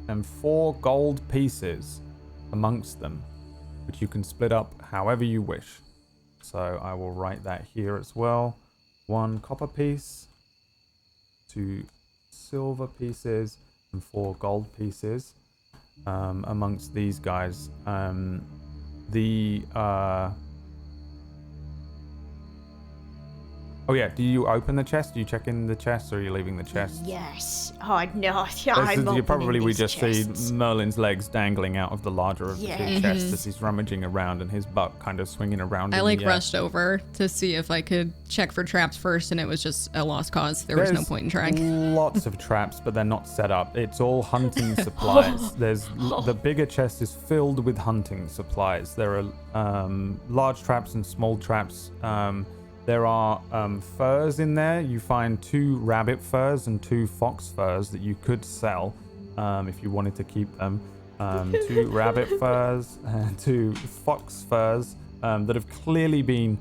and 4 gold pieces amongst them, which you can split up however you wish. So I will write that here as well. 1 copper piece, 2 silver pieces and 4 gold pieces amongst these guys. Oh yeah, do you open the chest? Do you check in the chest, or are you leaving the chest? Yes. Oh no, We just see Merlin's legs dangling out of the larger of the two chests as he's rummaging around, and his butt kind of swinging around. I rushed over to see if I could check for traps first, and it was just a lost cause. There's no point in trying. Lots of traps, but they're not set up. It's all hunting supplies. The bigger chest is filled with hunting supplies. There are large traps and small traps. There are furs in there. You find 2 rabbit furs and 2 fox furs that you could sell if you wanted to keep them. 2 rabbit furs and 2 fox furs that have clearly been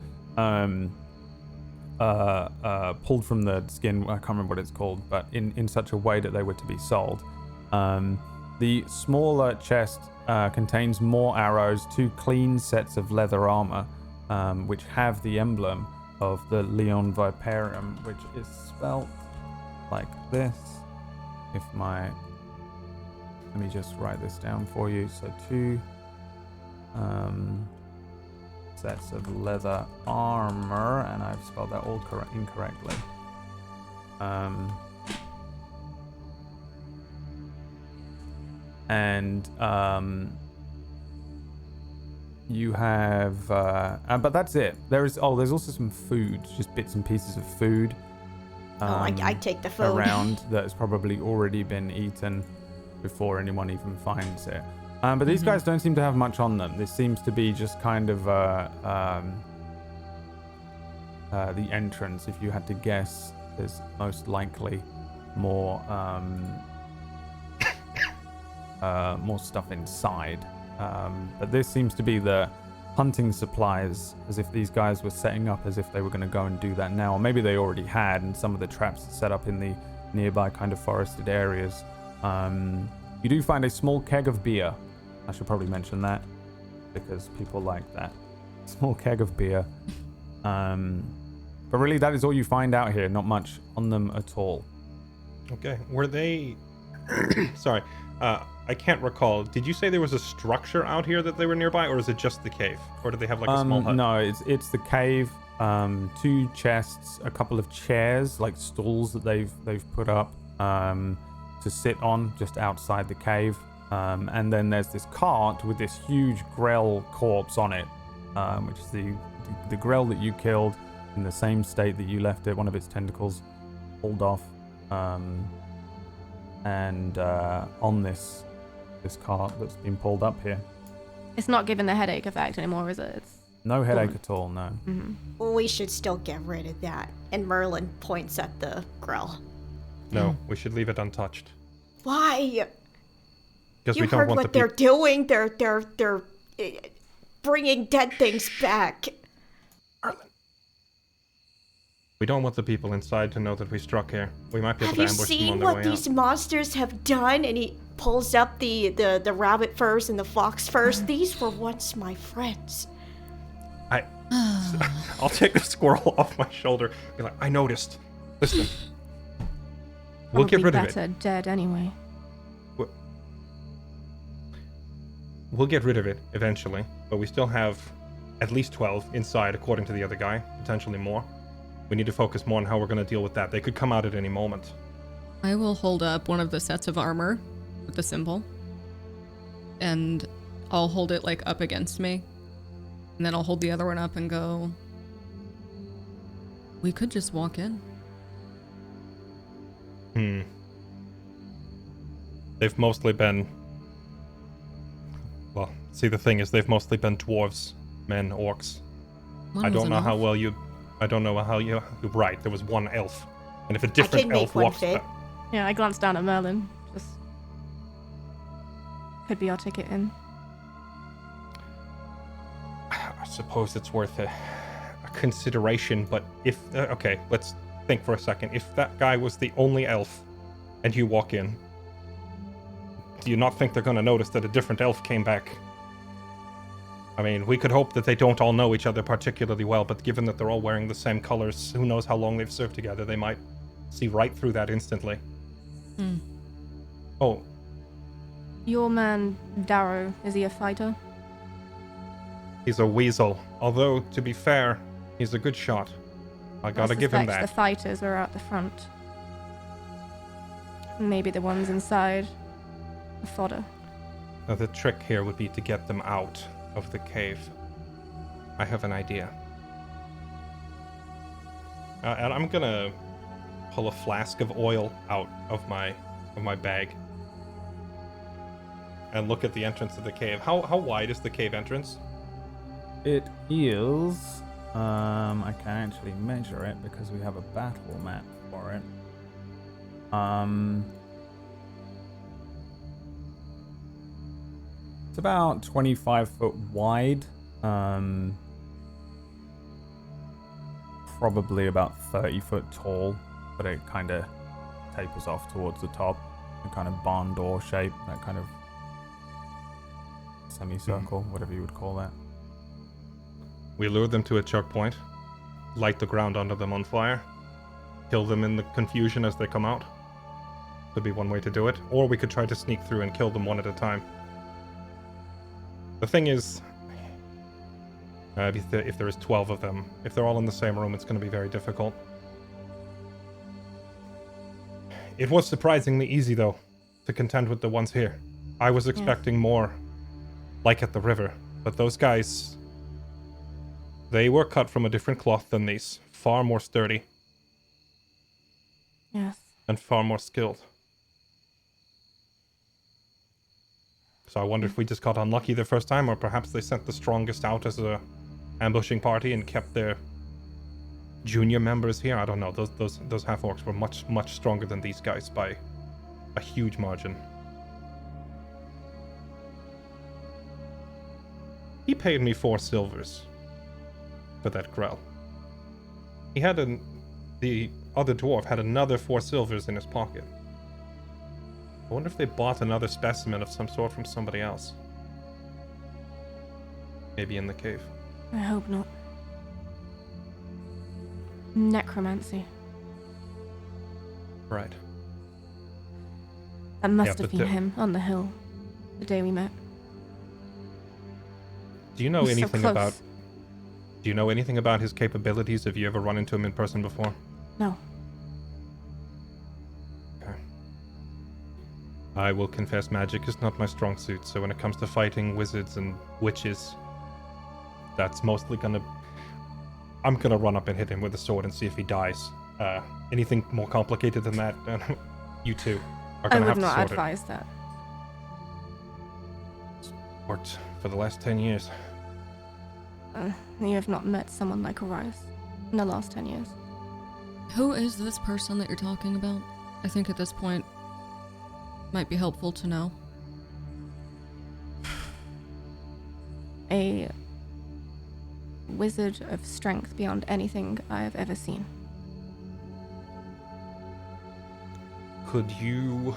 pulled from the skin. I can't remember what it's called, but in such a way that they were to be sold. The smaller chest contains more arrows, 2 clean sets of leather armor, which have the emblem of the Leon Viperium, which is spelt like this. Let me just write this down for you. So 2 sets of leather armor, and I've spelled that all incorrectly. You have, but that's it. There's also some food, just bits and pieces of food. I take the food around that has probably already been eaten before anyone even finds it. But these guys don't seem to have much on them. This seems to be just kind of the entrance. If you had to guess, there's most likely more more stuff inside. But this seems to be the hunting supplies, as if these guys were setting up as if they were going to go and do that now. Or maybe they already had, and some of the traps are set up in the nearby kind of forested areas. You do find a small keg of beer. I should probably mention that, because people like that. Small keg of beer. But really, that is all you find out here. Not much on them at all. Okay. Were they... Sorry. I can't recall. Did you say there was a structure out here that they were nearby, or is it just the cave? Or do they have like a small hut? No, it's the cave. 2 chests, a couple of chairs, like stools that they've put up to sit on just outside the cave. And then there's this cart with this huge Grell corpse on it, which is the Grell that you killed in the same state that you left it. One of its tentacles pulled off. And on this cart that's been pulled up here. It's not giving the headache effect anymore, is it? It's no headache at all, no. We should still get rid of that. And Merlin points at the Grell. No, we should leave it untouched. Why? Because You we don't heard want what they're doing. They're bringing dead things back. We don't want the people inside to know that we struck here. We might be able Have to you ambush them on seen their what way these out. monsters have done? And he pulls up the rabbit furs and the fox furs. These were once my friends. I'll take the squirrel off my shoulder. Be like, I noticed. Listen. We'll get rid of it. Better dead anyway. We'll get rid of it eventually, but we still have at least 12 inside, according to the other guy, potentially more. We need to focus more on how we're going to deal with that. They could come out at any moment. I will hold up one of the sets of armor with the symbol, and I'll hold it like up against me, and then I'll hold the other one up and go, we could just walk in. They've mostly been... Well, see, the thing is, they've mostly been dwarves, men, orcs. I don't know how well you... I don't know how you're right. There was one elf. And if a different elf walks... Yeah, I glanced down at Merlin. Just... Could be our ticket in. I suppose it's worth a consideration, but if... okay, let's think for a second. If that guy was the only elf and you walk in, do you not think they're going to notice that a different elf came back? I mean, we could hope that they don't all know each other particularly well, but given that they're all wearing the same colors, who knows how long they've served together, they might see right through that instantly. Oh, Your man, Darrow, is he a fighter? he's a weasel. Although, to be fair, he's a good shot. I gotta give him suspect that. the fighters are out the front. Maybe the ones inside are fodder. Now, the trick here would be to get them out of the cave. I have an idea. And I'm gonna pull a flask of oil out of my bag and look at the entrance of the cave. How wide is the cave entrance? It is. I can actually measure it because we have a battle map for it. It's about 25 foot wide. Probably about 30 foot tall, but it kind of tapers off towards the top. A kind of barn door shape, that kind of semicircle, whatever you would call that. We lure them to a choke point, light the ground under them on fire, kill them in the confusion as they come out. Could be one way to do it. Or we could try to sneak through and kill them one at a time. The thing is, if there is 12 of them, if they're all in the same room, it's going to be very difficult. It was surprisingly easy, though, to contend with the ones here. I was expecting more, like at the river, but those guys, they were cut from a different cloth than these. Far more sturdy. Yes. And far more skilled. So I wonder if we just got unlucky the first time, or perhaps they sent the strongest out as a ambushing party and kept their junior members here. I don't know. Those half-orcs were much stronger than these guys by a huge margin. He paid me 4 silvers for that grell. He had the other dwarf had another 4 silvers in his pocket. I wonder if they bought another specimen of some sort from somebody else. Maybe in the cave. I hope not. Necromancy. Right. That must Yeah, have but been him on the hill the day we met. Do you know He's so anything close. about... Do you know anything about his capabilities? Have you ever run into him in person before? No. Okay. I will confess magic is not my strong suit, so when it comes to fighting wizards and witches, that's mostly gonna... I'm gonna run up and hit him with a sword and see if he dies. Anything more complicated than that, you two are I gonna have would to not sort advise that. it. Worked for the last 10 years. You have not met someone like Orias in the last 10 years. Who is this person that you're talking about? I think at this point might be helpful to know. A wizard of strength beyond anything I have ever seen. Could you,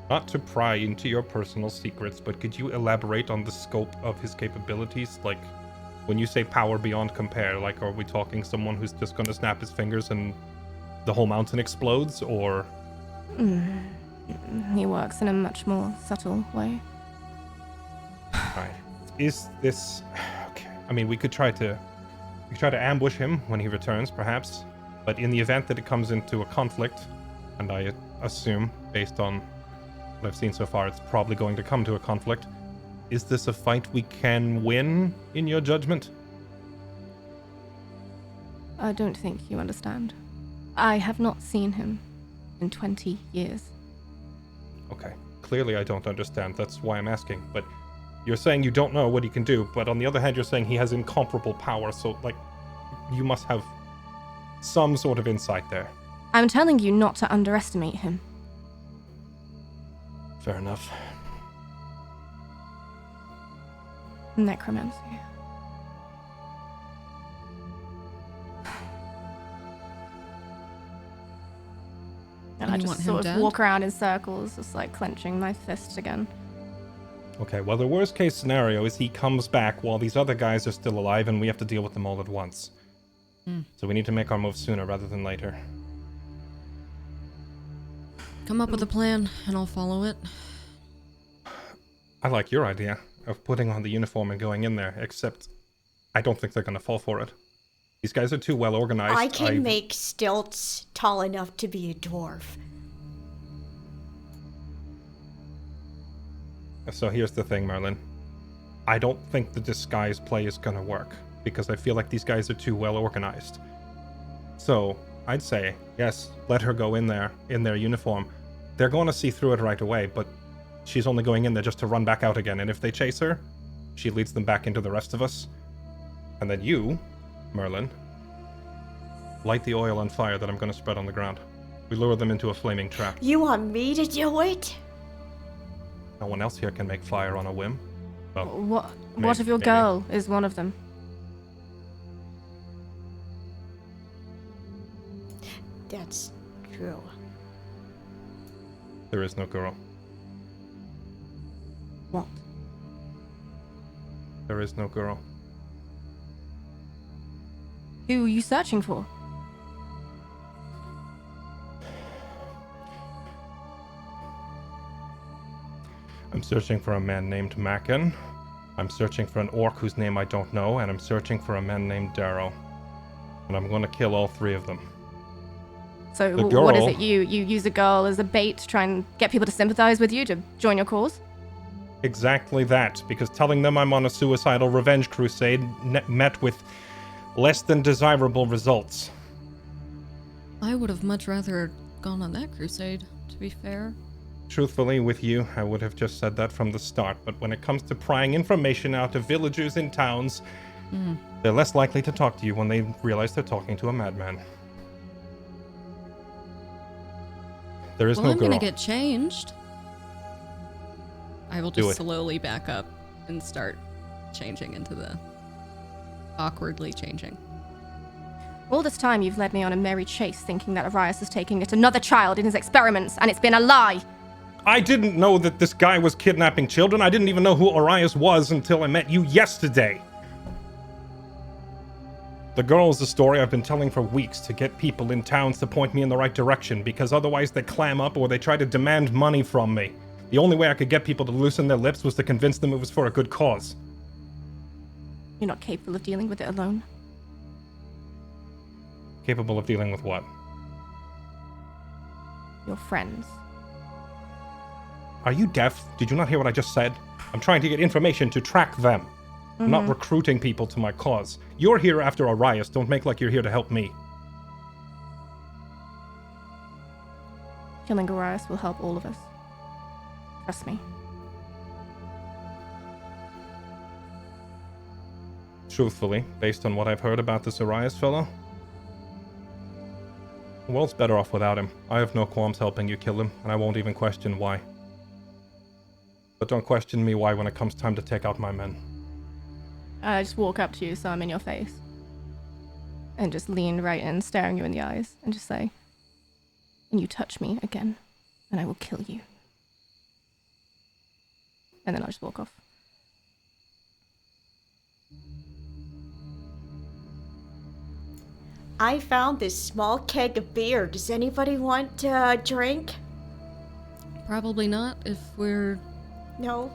not to pry into your personal secrets, but could you elaborate on the scope of his capabilities? Like, when you say power beyond compare, like, are we talking someone who's just gonna snap his fingers and the whole mountain explodes, or? He works in a much more subtle way. Right. Is this... Okay. I mean, we could try to ambush him when he returns, perhaps. But in the event that it comes into a conflict, and I assume, based on what I've seen so far, it's probably going to come to a conflict. Is this a fight we can win, in your judgment? I don't think you understand. I have not seen him in 20 years. Okay. Clearly I don't understand. That's why I'm asking. But you're saying you don't know what he can do, but on the other hand, you're saying he has incomparable power, so, like, you must have some sort of insight there. I'm telling you not to underestimate him. Fair enough. Necromancy. And I you just want him sort of dead? walk around in circles, just like clenching my fist again. Okay, well, the worst case scenario is he comes back while these other guys are still alive and we have to deal with them all at once. So we need to make our move sooner rather than later. Come up with a plan, and I'll follow it. I like your idea of putting on the uniform and going in there, except I don't think they're going to fall for it. These guys are too well organized. I can make stilts tall enough to be a dwarf. So here's the thing, Merlin. I don't think the disguise play is going to work, because I feel like these guys are too well organized. So I'd say, yes, let her go in there, in their uniform. They're going to see through it right away, but she's only going in there just to run back out again, and if they chase her, she leads them back into the rest of us. And then you, Merlin, light the oil on fire that I'm going to spread on the ground. We lure them into a flaming trap. You want me to do it? No one else here can make fire on a whim. Well, What if your girl is one of them? That's true. There is no girl. What? There is no girl. Who are you searching for? I'm searching for a man named Macken. I'm searching for an orc whose name I don't know, and I'm searching for a man named Darrow. And I'm going to kill all three of them. So The what is girl- it? You use a girl as a bait to try and get people to sympathize with you, to join your cause? Exactly that, because telling them I'm on a suicidal revenge crusade met with less than desirable results. I would have much rather gone on that crusade, to be fair. Truthfully, with you, I would have just said that from the start, but when it comes to prying information out of villagers in towns, they're less likely to talk to you when they realize they're talking to a madman. There is Well, no I'm girl. gonna get changed. I will Do just it. slowly back up and start changing into the awkwardly changing. All this time you've led me on a merry chase thinking that Arias is taking yet another child in his experiments, and it's been a lie! I didn't know that this guy was kidnapping children. I didn't even know who Arias was until I met you yesterday. The girl is a story I've been telling for weeks to get people in towns to point me in the right direction, because otherwise they clam up or they try to demand money from me. The only way I could get people to loosen their lips was to convince them it was for a good cause. You're not capable of dealing with it alone. Capable of dealing with what? Your friends. Are you deaf? Did you not hear what I just said? I'm trying to get information to track them. I'm not recruiting people to my cause. You're here after Arias. Don't make like you're here to help me. Killing Arias will help all of us. Trust me. Truthfully, based on what I've heard about this Arias fellow, the world's better off without him. I have no qualms helping you kill him, and I won't even question why. But don't question me why when it comes time to take out my men. I just walk up to you so I'm in your face. And just lean right in, staring you in the eyes, and just say, and you touch me again, and I will kill you. And then I'll just walk off. I found this small keg of beer. Does anybody want a drink? Probably not if we're No?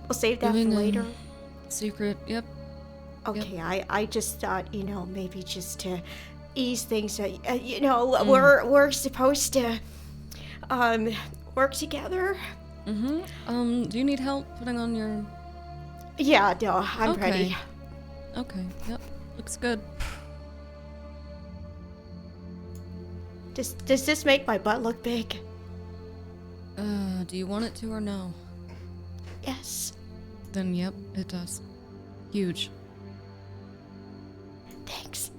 We'll save that for doing later. a secret. Yep. Okay, I just thought, maybe just to ease things, we're supposed to, work together. Mm-hmm. Do you need help putting on your... Yeah, no, I'm Okay. ready. Okay, yep. Looks good. Does this make my butt look big? Do you want it to or no? Yes. Then yep, it does. Huge. Thanks.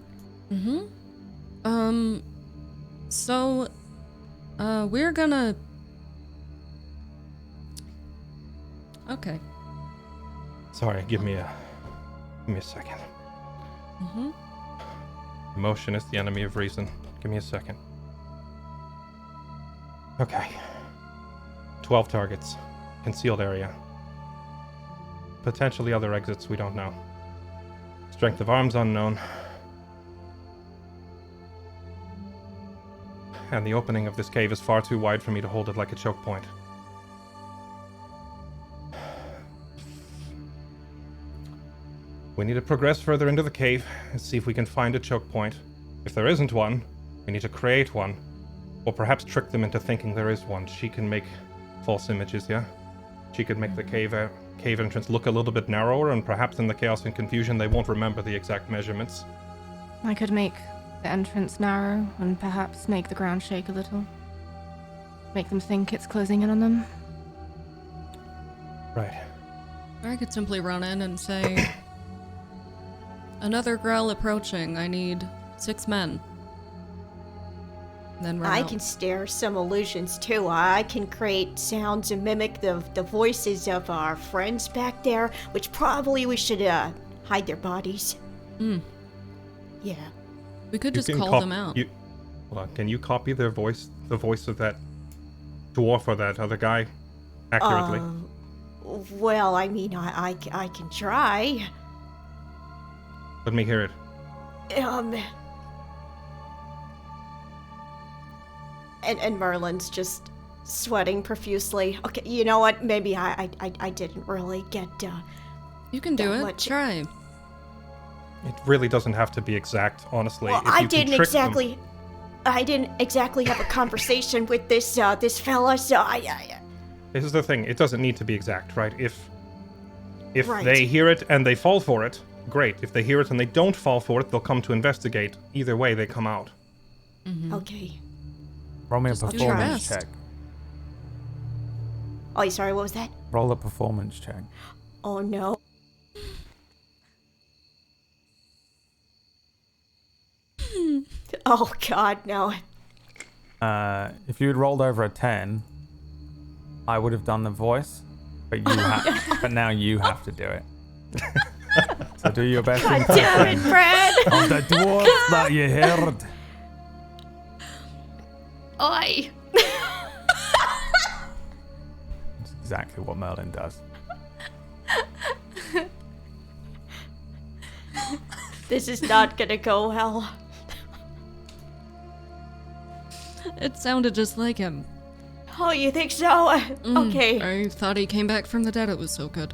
Mm-hmm. So, we're gonna... Okay. Sorry, give me a second. Mm-hmm. Emotion is the enemy of reason. Give me a second. Okay. 12 targets. Concealed area. Potentially other exits we don't know. Strength of arms unknown. and the opening of this cave is far too wide for me to hold it like a choke point. We need to progress further into the cave and see if we can find a choke point. If there isn't one, we need to create one. Or perhaps trick them into thinking there is one. She can make false images, yeah? She could make the cave entrance look a little bit narrower, and perhaps in the chaos and confusion they won't remember the exact measurements. I could make the entrance narrow and perhaps make the ground shake a little. Make them think it's closing in on them. Right. Or I could simply run in and say, another growl approaching. I need 6 men. And then run I out. can stare some illusions too. I can create sounds and mimic the voices of our friends back there, which probably we should hide their bodies. Yeah. We could You just can call them out. Hold on. Can you copy their voice, the voice of that dwarf or that other guy, accurately? Well, I mean, I can try. Let me hear it. And Merlin's just sweating profusely. Okay, you know what? Maybe I didn't really get You can do that it. much. Try. It really doesn't have to be exact, honestly. Well, If you I can didn't trick them- exactly have a conversation with this fella, so I This is the thing. It doesn't need to be exact, right? If Right. they hear it and they fall for it, great. If they hear it and they don't fall for it, they'll come to investigate. Either way, they come out. Okay. Roll me a do your performance best. check. Oh, sorry, what was that? Roll a performance check. Oh no. Oh God, no. If you had rolled over a 10, I would have done the voice, but but now you have to do it. So do your best God damn it, Brad! of the dwarf that you heard. Oi! That's exactly what Merlin does. This is not gonna go well. It sounded just like him. Oh, you think so? Okay. I thought he came back from the dead. It was so good.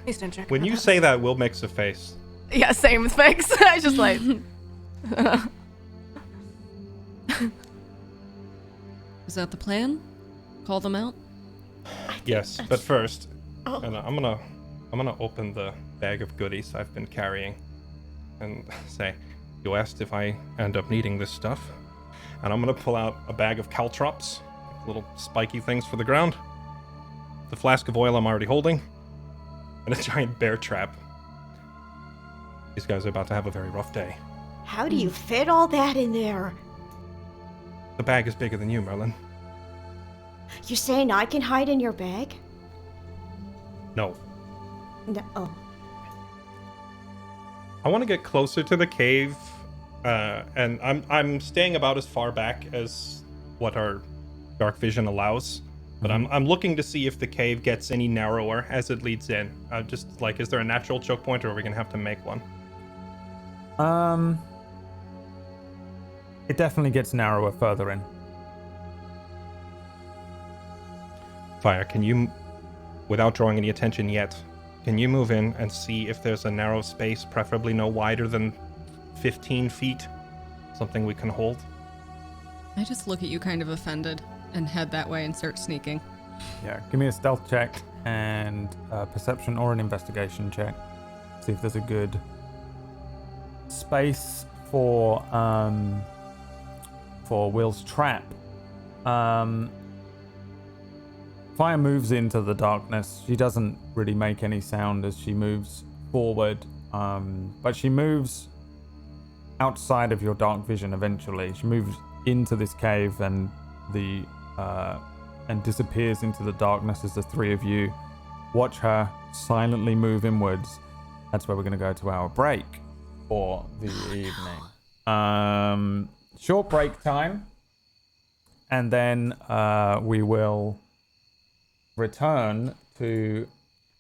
Please don't check. When you say that, Will makes a face. Yeah, same with Fix. I just like. Is that the plan? Call them out? Yes, but first, and I'm gonna open the bag of goodies I've been carrying, and say, "You asked if I end up needing this stuff," and I'm gonna pull out a bag of caltrops, little spiky things for the ground, the flask of oil I'm already holding, and a giant bear trap. These guys are about to have a very rough day. How do you fit all that in there? The bag is bigger than you, Merlin. You saying I can hide in your bag? No. No. Oh. I want to get closer to the cave, and I'm staying about as far back as what our dark vision allows. But I'm looking to see if the cave gets any narrower as it leads in. Just like, is there a natural choke point, or are we gonna have to make one? It definitely gets narrower further in. Fire, can you, without drawing any attention yet, can you move in and see if there's a narrow space, preferably no wider than 15 feet? Something we can hold? I just look at you kind of offended and head that way and start sneaking. Yeah, give me a stealth check and a perception or an investigation check. See if there's a good space for Will's trap. Fire moves into the darkness. She doesn't really make any sound as she moves forward, but she moves outside of your dark vision eventually. She moves into this cave and disappears into the darkness as the three of you watch her silently move inwards. That's where we're going to go to our break for the evening. Short break time, and then we will return to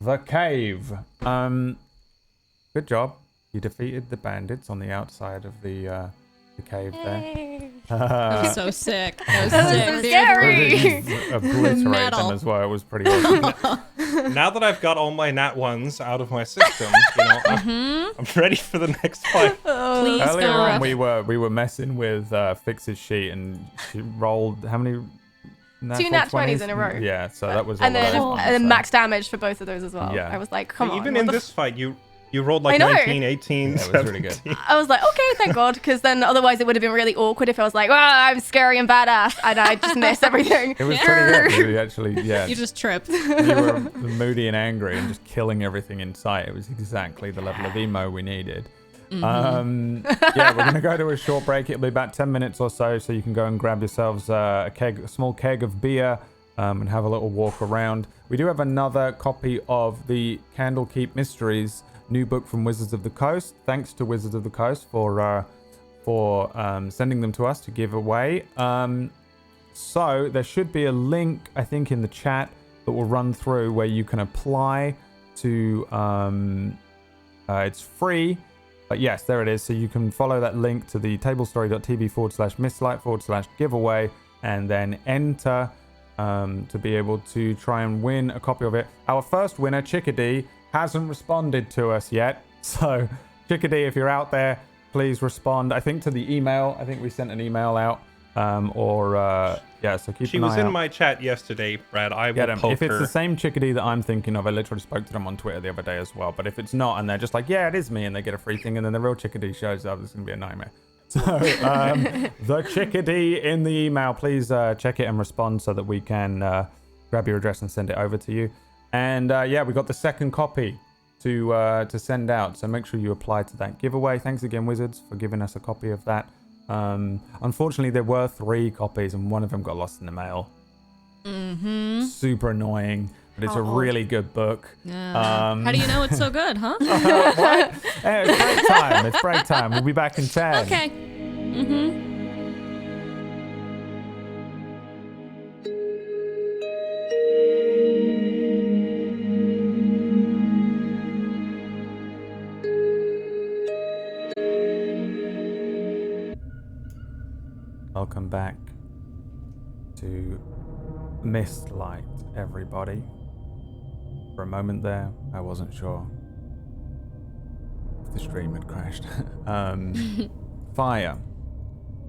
the cave. Good job. You defeated the bandits on the outside of the cave there. Yay. That was so sick. That was That was sick. so dude. scary. Obliterate Metal. them as well. It was pretty awesome. Now that I've got all my nat ones out of my system, I'm ready for the next fight. Please Earlier go. on, we were messing with Fix's sheet, and she rolled how many? Two nat 20s in a row. Yeah, so that was And all then, those ones, and then so- max damage for both of those as well. Yeah. I was like, come on. Even what in the this fight, you rolled like I know. 19, 18, Yeah, it was really good. 17. I was like, okay, thank God, because then otherwise it would have been really awkward if I was like, well, I'm scary and badass, and I just miss everything. It was pretty good. We actually, yeah. You just tripped. You were moody and angry and just killing everything in sight. It was exactly the level of emo we needed. Yeah, we're gonna go to a short break. It'll be about 10 minutes or so you can go and grab yourselves a small keg of beer and have a little walk around. We do have another copy of the Candlekeep Mysteries, new book from Wizards of the Coast. Thanks to Wizards of the Coast for sending them to us to give away. So there should be a link, I think, in the chat that will run through where you can apply to. It's free. But yes, there it is. So you can follow that link to the tablestory.tv/Mistlight/giveaway and then enter to be able to try and win a copy of it. Our first winner, Chickadee, hasn't responded to us yet. So Chickadee, if you're out there, please respond. I think to the email. I think we sent an email out. So keep She an was eye in out. my chat yesterday, Brad. I will Get 'em. poke If it's her. the same Chickadee that I'm thinking of, I literally spoke to them on Twitter the other day as well. But if it's not, and they're just like, yeah, it is me, and they get a free thing, and then the real Chickadee shows up, it's going to be a nightmare. So the Chickadee in the email, please check it and respond so that we can grab your address and send it over to you. And we got the second copy to send out. So make sure you apply to that giveaway. Thanks again, Wizards, for giving us a copy of that. Unfortunately, there were 3 copies and one of them got lost in the mail. Super annoying, but it's a really good book. How do you know it's so good, huh? What? Hey, it's break time. It's break time. We'll be back in 10. Okay. Welcome back to Mistlight, everybody. For a moment there, I wasn't sure if the stream had crashed. Fire.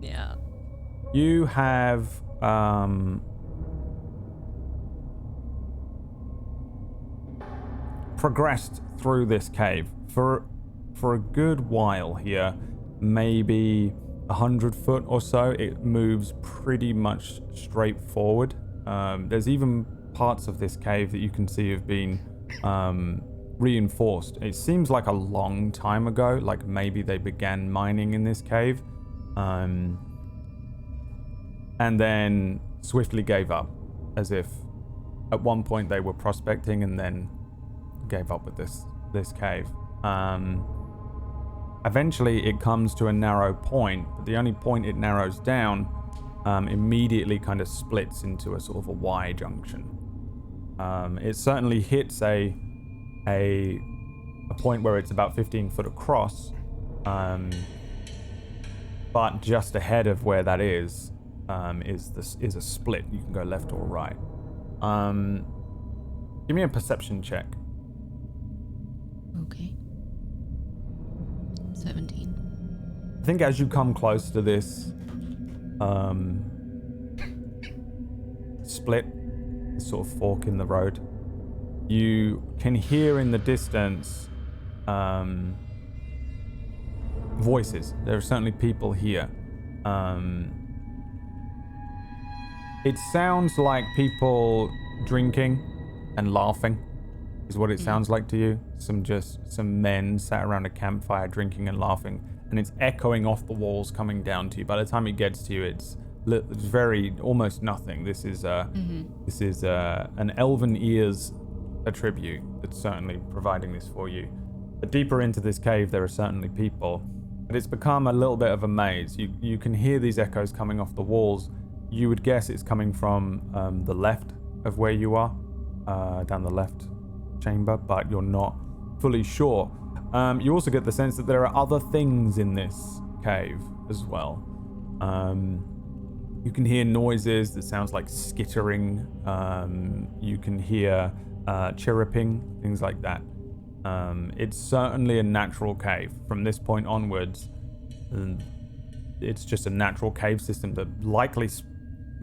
Yeah. You have progressed through this cave for a good while here, maybe 100 foot or so. It moves pretty much straight forward. There's even parts of this cave that you can see have been reinforced. It seems like a long time ago, like maybe they began mining in this cave and then swiftly gave up, as if at one point they were prospecting and then gave up with this cave. Eventually it comes to a narrow point, but the only point it narrows down immediately kind of splits into a sort of a Y junction. It certainly hits a point where it's about 15 foot across, but just ahead of where that is a split. You can go left or right. Give me a perception check. Okay. 17. I think as you come close to this split, this sort of fork in the road, you can hear in the distance voices. There are certainly people here. It sounds like people drinking and laughing is what it sounds like to you. Some men sat around a campfire drinking and laughing, and it's echoing off the walls coming down to you. By the time it gets to you, it's very almost nothing. This is an elven ears attribute that's certainly providing this for you. But deeper into this cave, there are certainly people, but it's become a little bit of a maze. You can hear these echoes coming off the walls. You would guess it's coming from the left of where you are, down the left chamber, but you're not fully sure. You also get the sense that there are other things in this cave as well. You can hear noises that sounds like skittering. You can hear chirruping, things like that. It's certainly a natural cave. From this point onwards, it's just a natural cave system that likely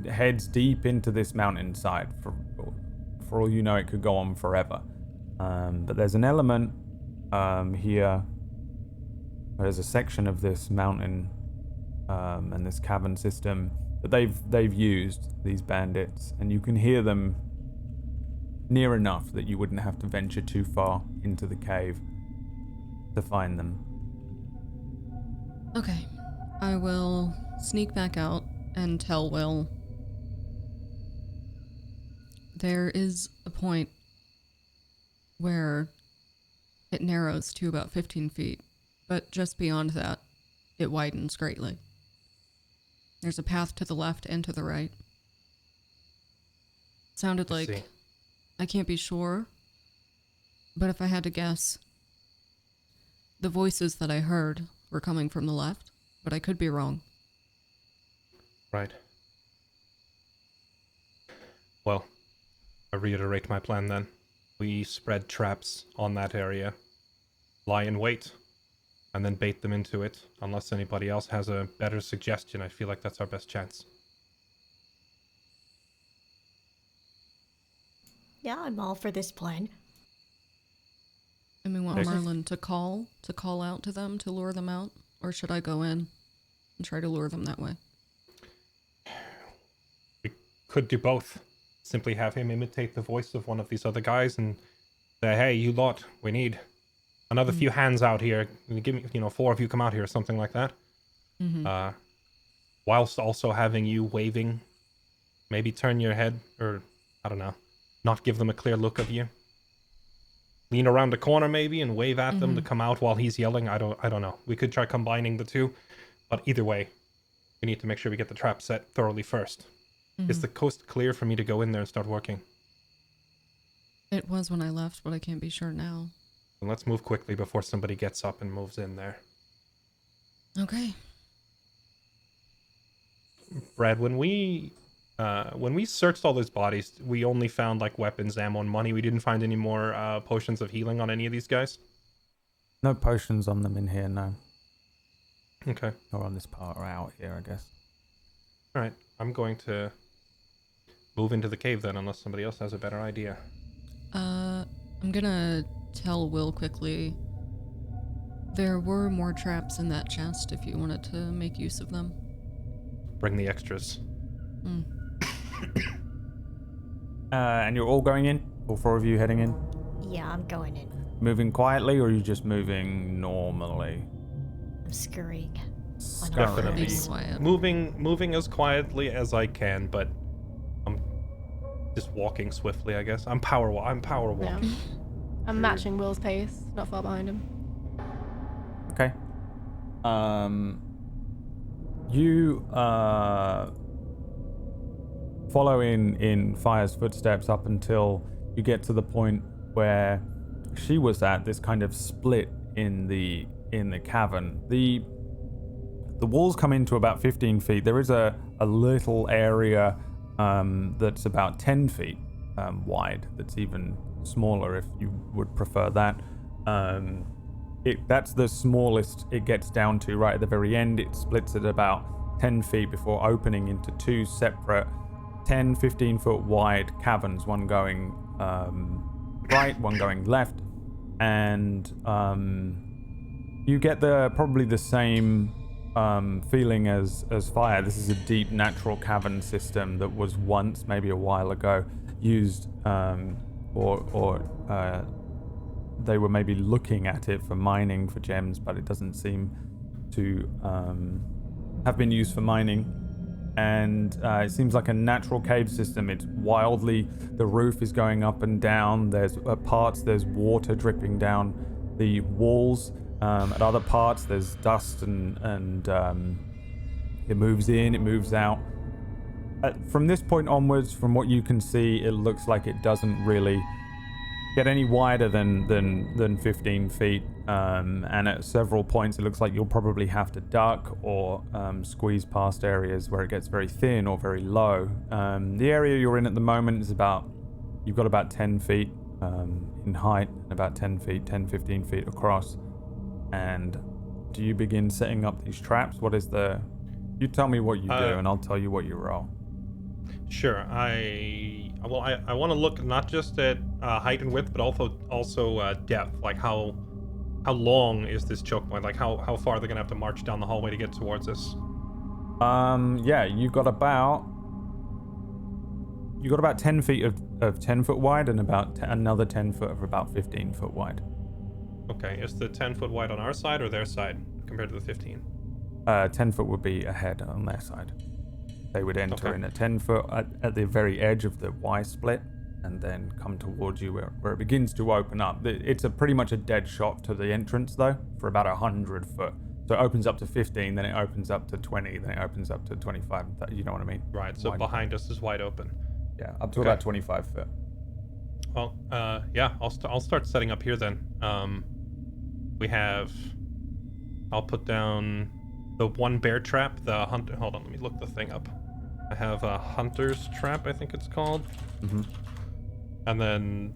heads deep into this mountainside. For all you know, it could go on forever. But there's an element here. There's a section of this mountain and this cavern system that they've used, these bandits, and you can hear them near enough that you wouldn't have to venture too far into the cave to find them. Okay. I will sneak back out and tell Will. There is a point where it narrows to about 15 feet, but just beyond that, it widens greatly. There's a path to the left and to the right. Sounded like, I can't be sure, but if I had to guess, the voices that I heard were coming from the left, but I could be wrong. Right. Well, I reiterate my plan then. We spread traps on that area, lie in wait, and then bait them into it. Unless anybody else has a better suggestion, I feel like that's our best chance. Yeah, I'm all for this plan. And we want Okay. Merlin to call out to them, to lure them out? Or should I go in and try to lure them that way? We could do both. Simply have him imitate the voice of one of these other guys and say, hey, you lot, we need another few hands out here. Give me, 4 of you come out here, or something like that. Mm-hmm. Whilst also having you waving, maybe turn your head, or, I don't know, not give them a clear look of you. Lean around the corner maybe and wave at them to come out while he's yelling. I don't know. We could try combining the two, but either way, we need to make sure we get the trap set thoroughly first. Is the coast clear for me to go in there and start working? It was when I left, but I can't be sure now. And let's move quickly before somebody gets up and moves in there. Okay. Brad, when we searched all those bodies, we only found like weapons, ammo, and money. We didn't find any more potions of healing on any of these guys. No potions on them in here, no. Okay. Or on this part or out here, I guess. All right. I'm going to move into the cave then, unless somebody else has a better idea. I'm gonna tell Will quickly. There were more traps in that chest if you wanted to make use of them. Bring the extras. And you're all going in? All 4 of you heading in? Yeah, I'm going in. Moving quietly, or are you just moving normally? I'm scurrying. Definitely Be quiet. moving as quietly as I can, but I'm just walking swiftly, I guess. I'm power walking. Yeah. I'm matching Will's pace, not far behind him. Okay. You follow in Fire's footsteps up until you get to the point where she was at, this kind of split in the cavern. The walls come into about 15 feet. There is a little area that's about 10 feet wide, that's even smaller if you would prefer that. That's the smallest it gets down to right at the very end. It splits at about 10 feet before opening into 2 separate 10, 15 foot wide caverns, one going right, one going left. And you get probably the same feeling as Fire. This is a deep natural cavern system that was once, maybe a while ago, used or they were maybe looking at it for mining for gems, but it doesn't seem to have been used for mining. And it seems like a natural cave system. It's wildly, the roof is going up and down. There's there's water dripping down the walls. At other parts, there's dust and it moves in, it moves out. From this point onwards, from what you can see, it looks like it doesn't really get any wider than 15 feet. And at several points, it looks like you'll probably have to duck or squeeze past areas where it gets very thin or very low. The area you're in at the moment is you've got about 10 feet in height, and about 10 feet, 15 feet across. And do you begin setting up these traps? You tell me what you do, and I'll tell you what you roll. Sure. I want to look not just at height and width, but also depth. Like how long is this choke point? Like how far they're gonna have to march down the hallway to get towards us? Yeah, you got about 10 feet of 10 foot wide, and about another 10 foot of about 15 foot wide. Okay, is the 10 foot wide on our side or their side compared to the 15? 10 foot would be ahead on their side. They would enter in a 10 foot at the very edge of the Y split, and then come towards you where it begins to open up. It's pretty much a dead shot to the entrance, though, for about 100 foot. So it opens up to 15, then it opens up to 20, then it opens up to 25. You know what I mean? Right, so behind us is wide open. Yeah, up to about 25 foot. Well, yeah, I'll start setting up here then. I'll put down the one bear trap, the hunter. Hold on, let me look the thing up. I have a hunter's trap, I think it's called. Mm-hmm. And then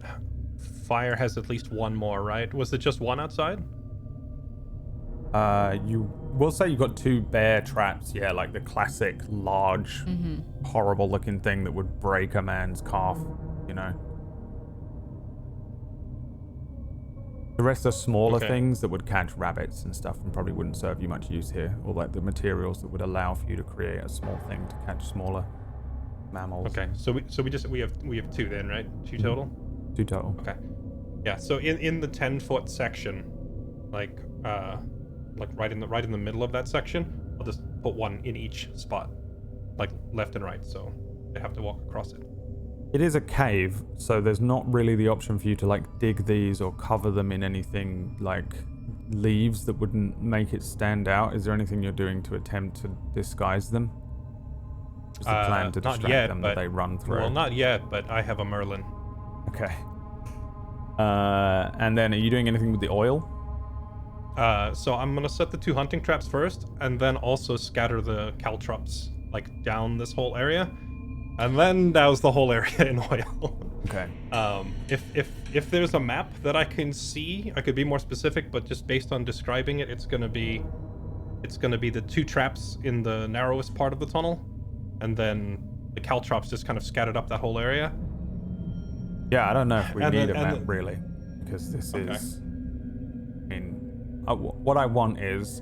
fire has at least one more, right? Was it just one outside? We'll say you got 2 bear traps, yeah, like the classic large, horrible looking thing that would break a man's calf, you know. The rest are smaller things that would catch rabbits and stuff, and probably wouldn't serve you much use here, or like the materials that would allow for you to create a small thing to catch smaller mammals. Okay, so we have 2 then, right? 2 total? 2 total. Okay. Yeah, so in the 10-foot section, like right in the middle of that section, I'll just put 1 in each spot, like left and right, so they have to walk across it. It is a cave, so there's not really the option for you to like dig these or cover them in anything like leaves that wouldn't make it stand out. Is there anything you're doing to attempt to disguise them? Is the plan to distract them that they run through? Well, not yet, but I have a Merlin. Okay. And then are you doing anything with the oil? So I'm gonna set the 2 hunting traps first, and then also scatter the caltrops like down this whole area, and then douse the whole area in oil. Okay. If there's a map that I can see, I could be more specific, but just based on describing it, it's gonna be the 2 traps in the narrowest part of the tunnel, and then the caltrops just kind of scattered up that whole area. Yeah, I don't know if we need a map really, because this is. I mean, what I want is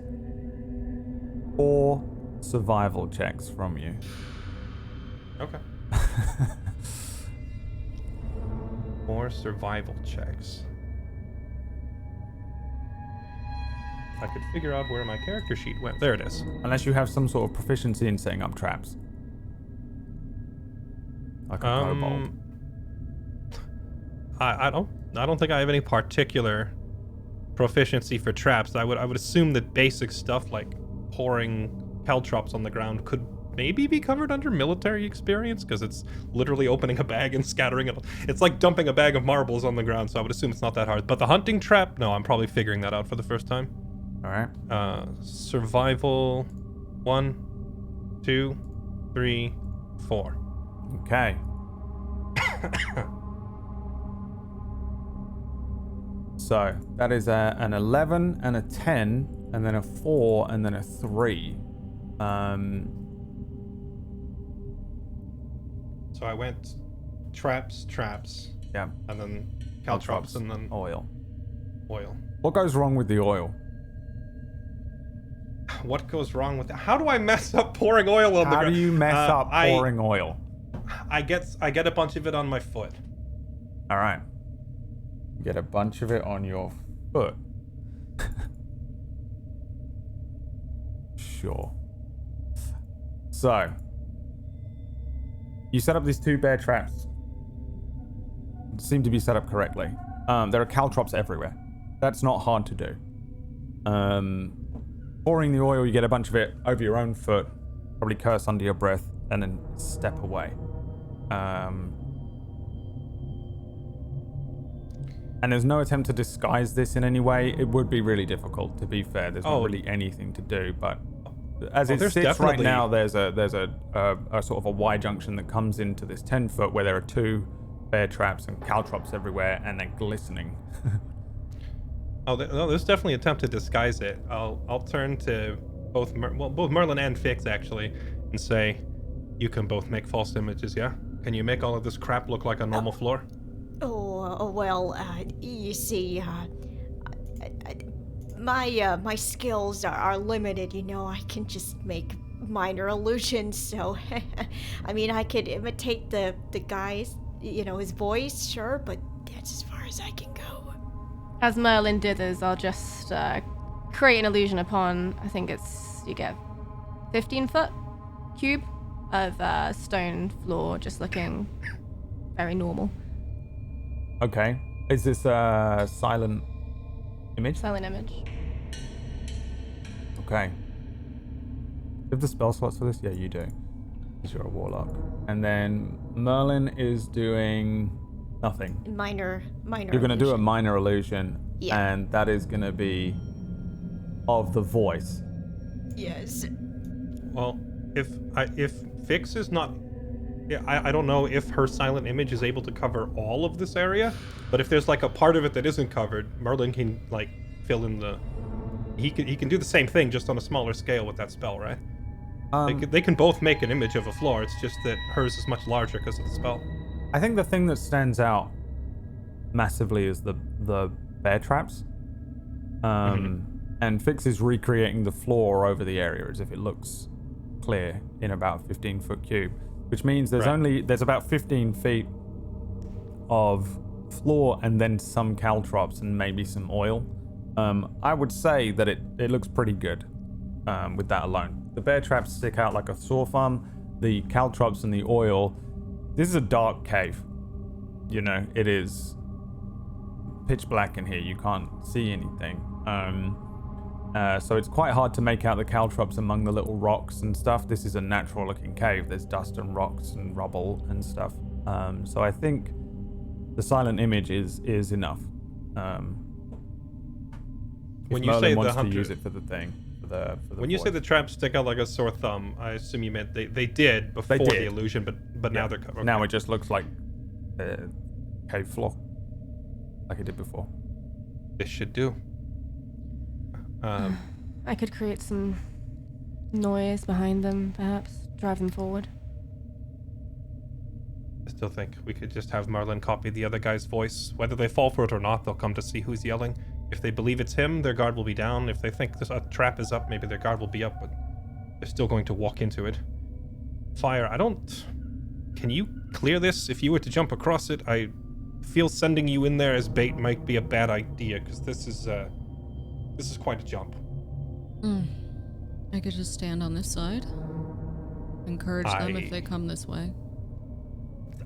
4 survival checks from you. Okay. 4 survival checks. If I could figure out where my character sheet went. There it is. Unless you have some sort of proficiency in setting up traps. Like a kobold. I don't think I have any particular proficiency for traps. I would assume that basic stuff like pouring caltrops on the ground could maybe be covered under military experience, because it's literally opening a bag and scattering it. It's like dumping a bag of marbles on the ground, so I would assume it's not that hard. But the hunting trap, no, I'm probably figuring that out for the first time. All right. Survival 1, 2, 3, 4. Okay. So that is an 11 and a 10, and then a 4, and then a 3. So I went traps, Yeah. and then caltrops, and then oil. Oil. What goes wrong with the oil? What goes wrong with that? How do I mess up pouring oil on the ground? How do you mess up pouring oil? I get a bunch of it on my foot. All right. Get a bunch of it on your foot. Sure. So, you set up these 2 bear traps. Seem to be set up correctly. There are caltrops everywhere. That's not hard to do. Pouring the oil, you get a bunch of it over your own foot. Probably curse under your breath, and then step away. And there's no attempt to disguise this in any way. It would be really difficult, to be fair. There's not really anything to do, but as it sits right now, there's a sort of a Y junction that comes into this 10 foot where there are 2 bear traps and caltrops everywhere, and they're glistening. There's definitely an attempt to disguise it. I'll turn to both Merlin and Fix actually, and say, you can both make false images, yeah? Can you make all of this crap look like a normal floor? Well, you see, my skills are limited, you know. I can just make minor illusions, so I mean, I could imitate the guy's, you know, his voice, sure, but that's as far as I can go. As Merlin dithers, I'll just create an illusion upon, I think you get 15-foot cube of stone floor, just looking very normal. Okay. Is this a silent image? Silent image. Okay. Do you have the spell slots for this? Yeah, you do. Because you're a warlock. And then Merlin is doing nothing. Minor You're going to do a minor illusion. Yeah. And that is going to be of the voice. Yes. Well, if Fix is not... Yeah, I don't know if her silent image is able to cover all of this area, but if there's like a part of it that isn't covered, Merlin can like fill in the... He can do the same thing, just on a smaller scale with that spell, right? They can both make an image of a floor. It's just that hers is much larger because of the spell. I think the thing that stands out massively is the bear traps. And Fix is recreating the floor over the area as if it looks clear in about 15-foot cube, which means there's about 15 feet of floor and then some caltrops and maybe some oil. I would say that it looks pretty good with that alone. The bear traps stick out like a sore thumb. The caltrops and the oil. This is a dark cave. You know, it is pitch black in here. You can't see anything. So it's quite hard to make out the caltrops among the little rocks and stuff. This is a natural looking cave. There's dust and rocks and rubble and stuff. So I think the silent image is enough. When you Merlin say wants the hunter, to use it for the thing, for the when you say the traps stick out like a sore thumb, I assume you meant they did before the illusion, but now they're covered. Now it just looks like a cave floor, like it did before. This should do. I could create some noise behind them, perhaps drive them forward. I still think we could just have Merlin copy the other guy's voice. Whether they fall for it or not, they'll come to see who's yelling. If they believe it's him, their guard will be down. If they think a trap is up, maybe their guard will be up, but they're still going to walk into it. Fire, can you clear this? If you were to jump across it, I feel sending you in there as bait might be a bad idea, because this is quite a jump. I could just stand on this side. Encourage them if they come this way.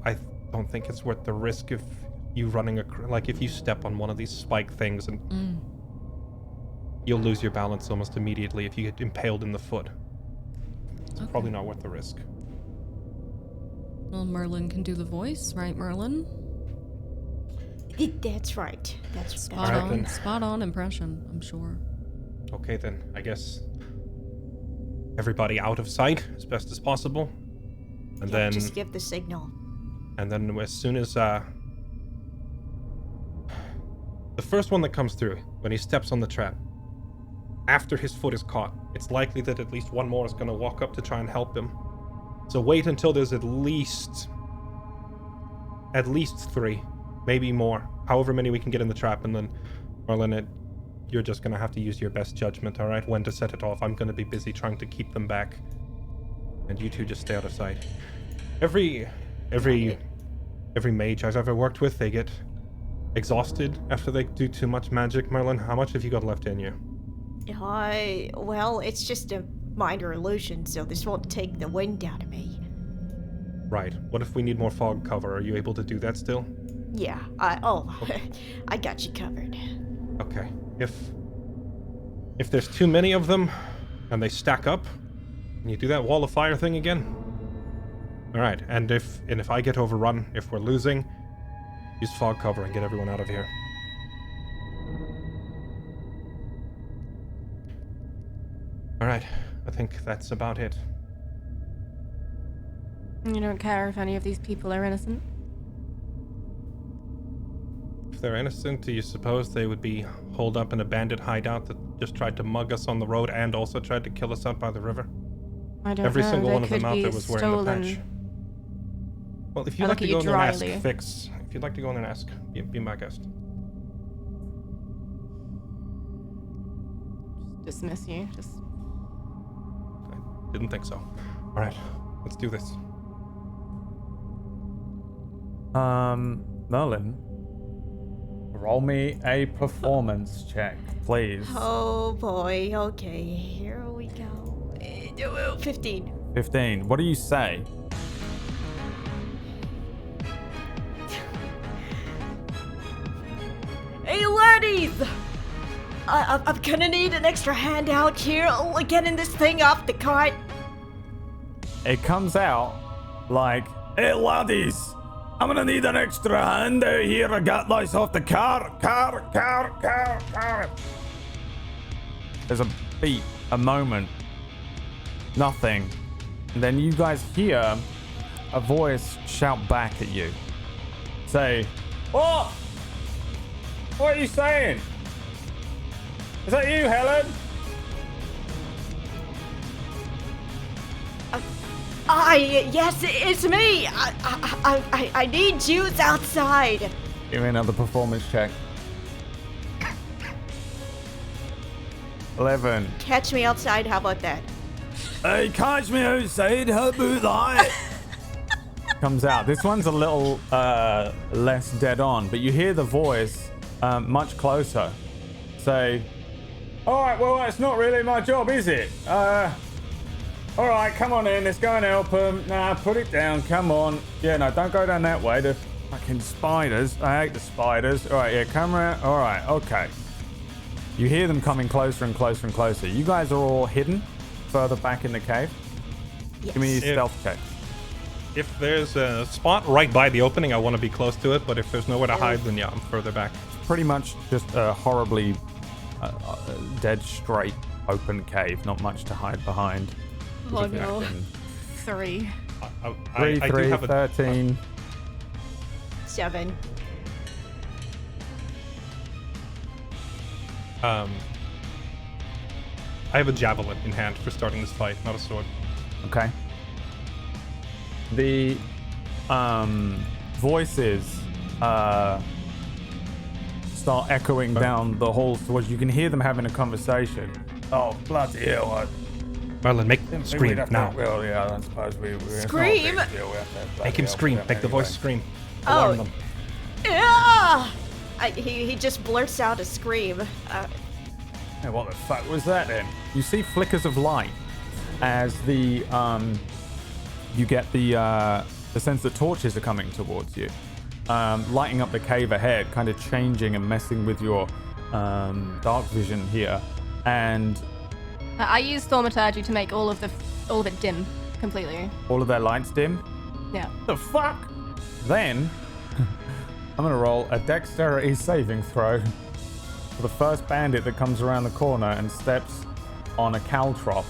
I don't think it's worth the risk of you running if you step on one of these spike things and you'll lose your balance almost immediately if you get impaled in the foot. It's probably not worth the risk. Well, Merlin can do the voice, right, Merlin? That's right. That's spot on impression, I'm sure. Okay, then I guess everybody out of sight as best as possible, and then just give the signal. And then as soon as the first one that comes through, when he steps on the trap, after his foot is caught, it's likely that at least one more is going to walk up to try and help him. So wait until there's at least 3, maybe more, however many we can get in the trap, and then Merlin, you're just going to have to use your best judgment, all right, when to set it off. I'm going to be busy trying to keep them back, and you two just stay out of sight. Every mage I've ever worked with, they get exhausted after they do too much magic. Merlin, how much have you got left in you? Well, it's just a minor illusion, so this won't take the wind out of me. Right. What if we need more fog cover? Are you able to do that still? Yeah. I got you covered. Okay. If there's too many of them and they stack up, can you do that wall of fire thing again? All right. And if I get overrun, if we're losing, use fog cover and get everyone out of here. right. I think that's about it. You don't care if any of these people are innocent? If they're innocent, do you suppose they would be holed up in a bandit hideout that just tried to mug us on the road and also tried to kill us out by the river? I don't Every know. single They one of them could out be there was wearing the patch. stolen. Well, if you'd I like look to at go you in there and ask dryly. Fix, if you'd like to go in there and ask, be my guest. Dismiss you. Just I didn't think so. All right, let's do this. Merlin, roll me a performance check, please. Oh boy. Okay, here we go. 15. 15. What do you say? Hey, ladies! I'm gonna need an extra hand out here, getting this thing off the cart. It comes out like, hey laddies, I'm gonna need an extra hand out here. I got this off the car. There's a beat, a moment, nothing. And then you guys hear a voice shout back at you. Say, what? What are you saying? Is that you, Helen? Yes, it's me. I need Jews outside. Give me another performance check. 11. Catch me outside. How about that? Hey, catch me outside. How about that? Comes out. This one's a little less dead on, but you hear the voice much closer. Say, all right, well, it's not really my job, is it? All right, come on in. Let's go and help them. Nah, put it down. Come on. Yeah, no, don't go down that way. The fucking spiders. I hate the spiders. All right, yeah, come around. All right, okay. You hear them coming closer and closer and closer. You guys are all hidden further back in the cave. Yes. Give me a stealth check. If there's a spot right by the opening, I want to be close to it. But if there's nowhere to hide, then yeah, I'm further back. Pretty much just a horribly dead straight open cave. Not much to hide behind. Oh no. 3. I do 3, have 13. 7. I have a javelin in hand for starting this fight, not a sword. Okay. The voices start echoing down the halls towards you. You can hear them having a conversation. Oh, bloody hell. Merlin, make him scream now. Well, yeah, I suppose we Scream? Make him scream. Make the voice scream. Oh. Alarm them. Yeah! He just blurts out a scream. Hey, what the fuck was that then? You see flickers of light as the you get the sense that torches are coming towards you, lighting up the cave ahead, kind of changing and messing with your dark vision here. And I use thaumaturgy to make all of it dim completely. all of their lights dim. Yeah. The fuck? Then I'm gonna roll a dexterity saving throw for the first bandit that comes around the corner and steps on a caltrop.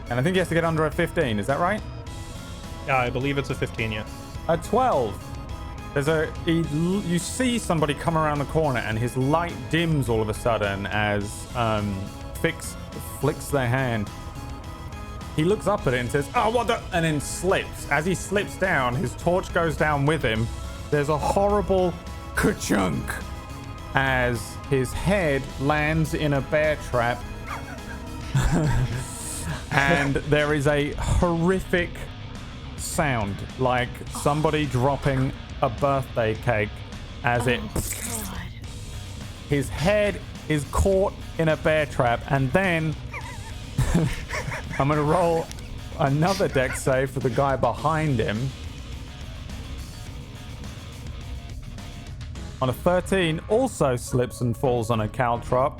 And I think he has to get under a 15, is that right? Yeah, I believe it's a 15, yeah. A 12. You see somebody come around the corner and his light dims all of a sudden as Fix flicks their hand. He looks up at it and says, oh, what the? And then slips. As he slips down, his torch goes down with him. There's a horrible ka-chunk as his head lands in a bear trap. And there is a horrific sound, like somebody dropping a birthday cake as it... God. His head is caught in a bear trap, and then I'm going to roll another dex save for the guy behind him. On a 13, also slips and falls on a caltrop.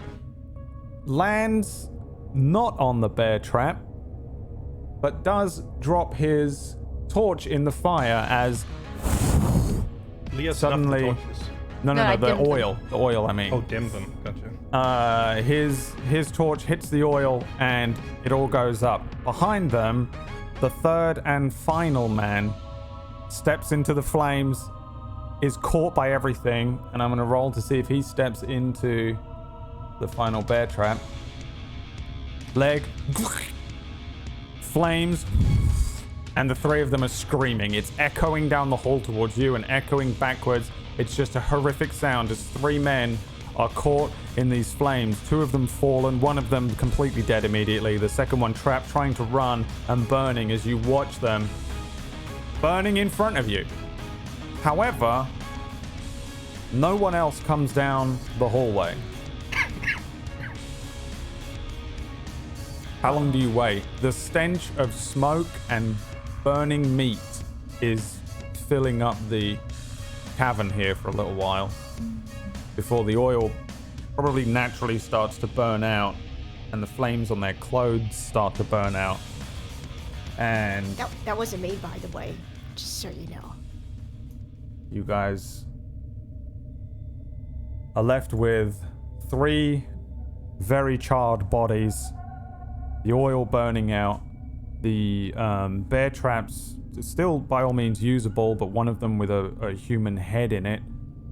Lands not on the bear trap, but does drop his torch in the fire as Leah suddenly... snuffed the torches. No, I the dimmed them. oil. The oil, I mean. Oh, dim them. Gotcha. His torch hits the oil and it all goes up. Behind them, the third and final man steps into the flames, is caught by everything, and I'm going to roll to see if he steps into the final bear trap. Leg, flames, and the three of them are screaming. It's echoing down the hall towards you and echoing backwards. It's just a horrific sound as three men are caught in these flames. Two of them fallen, one of them completely dead immediately. The second one trapped, trying to run and burning as you watch them burning in front of you. However, no one else comes down the hallway. How long do you wait? The stench of smoke and burning meat is filling up the cavern here for a little while before the oil probably naturally starts to burn out and the flames on their clothes start to burn out. And That wasn't me, by the way, just so you know. you guys are left with three very charred bodies, the oil burning out, the bear traps still by all means usable, but one of them with a human head in it,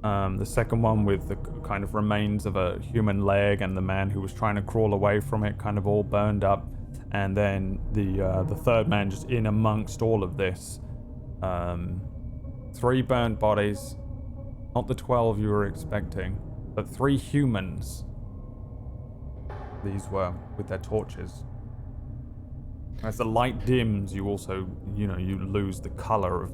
the second one with the kind of remains of a human leg, and the man who was trying to crawl away from it kind of all burned up, and then the third man just in amongst all of this. Three burnt bodies, not the 12 you were expecting, but three humans. These were with their torches. As the light dims, you also, you lose the color of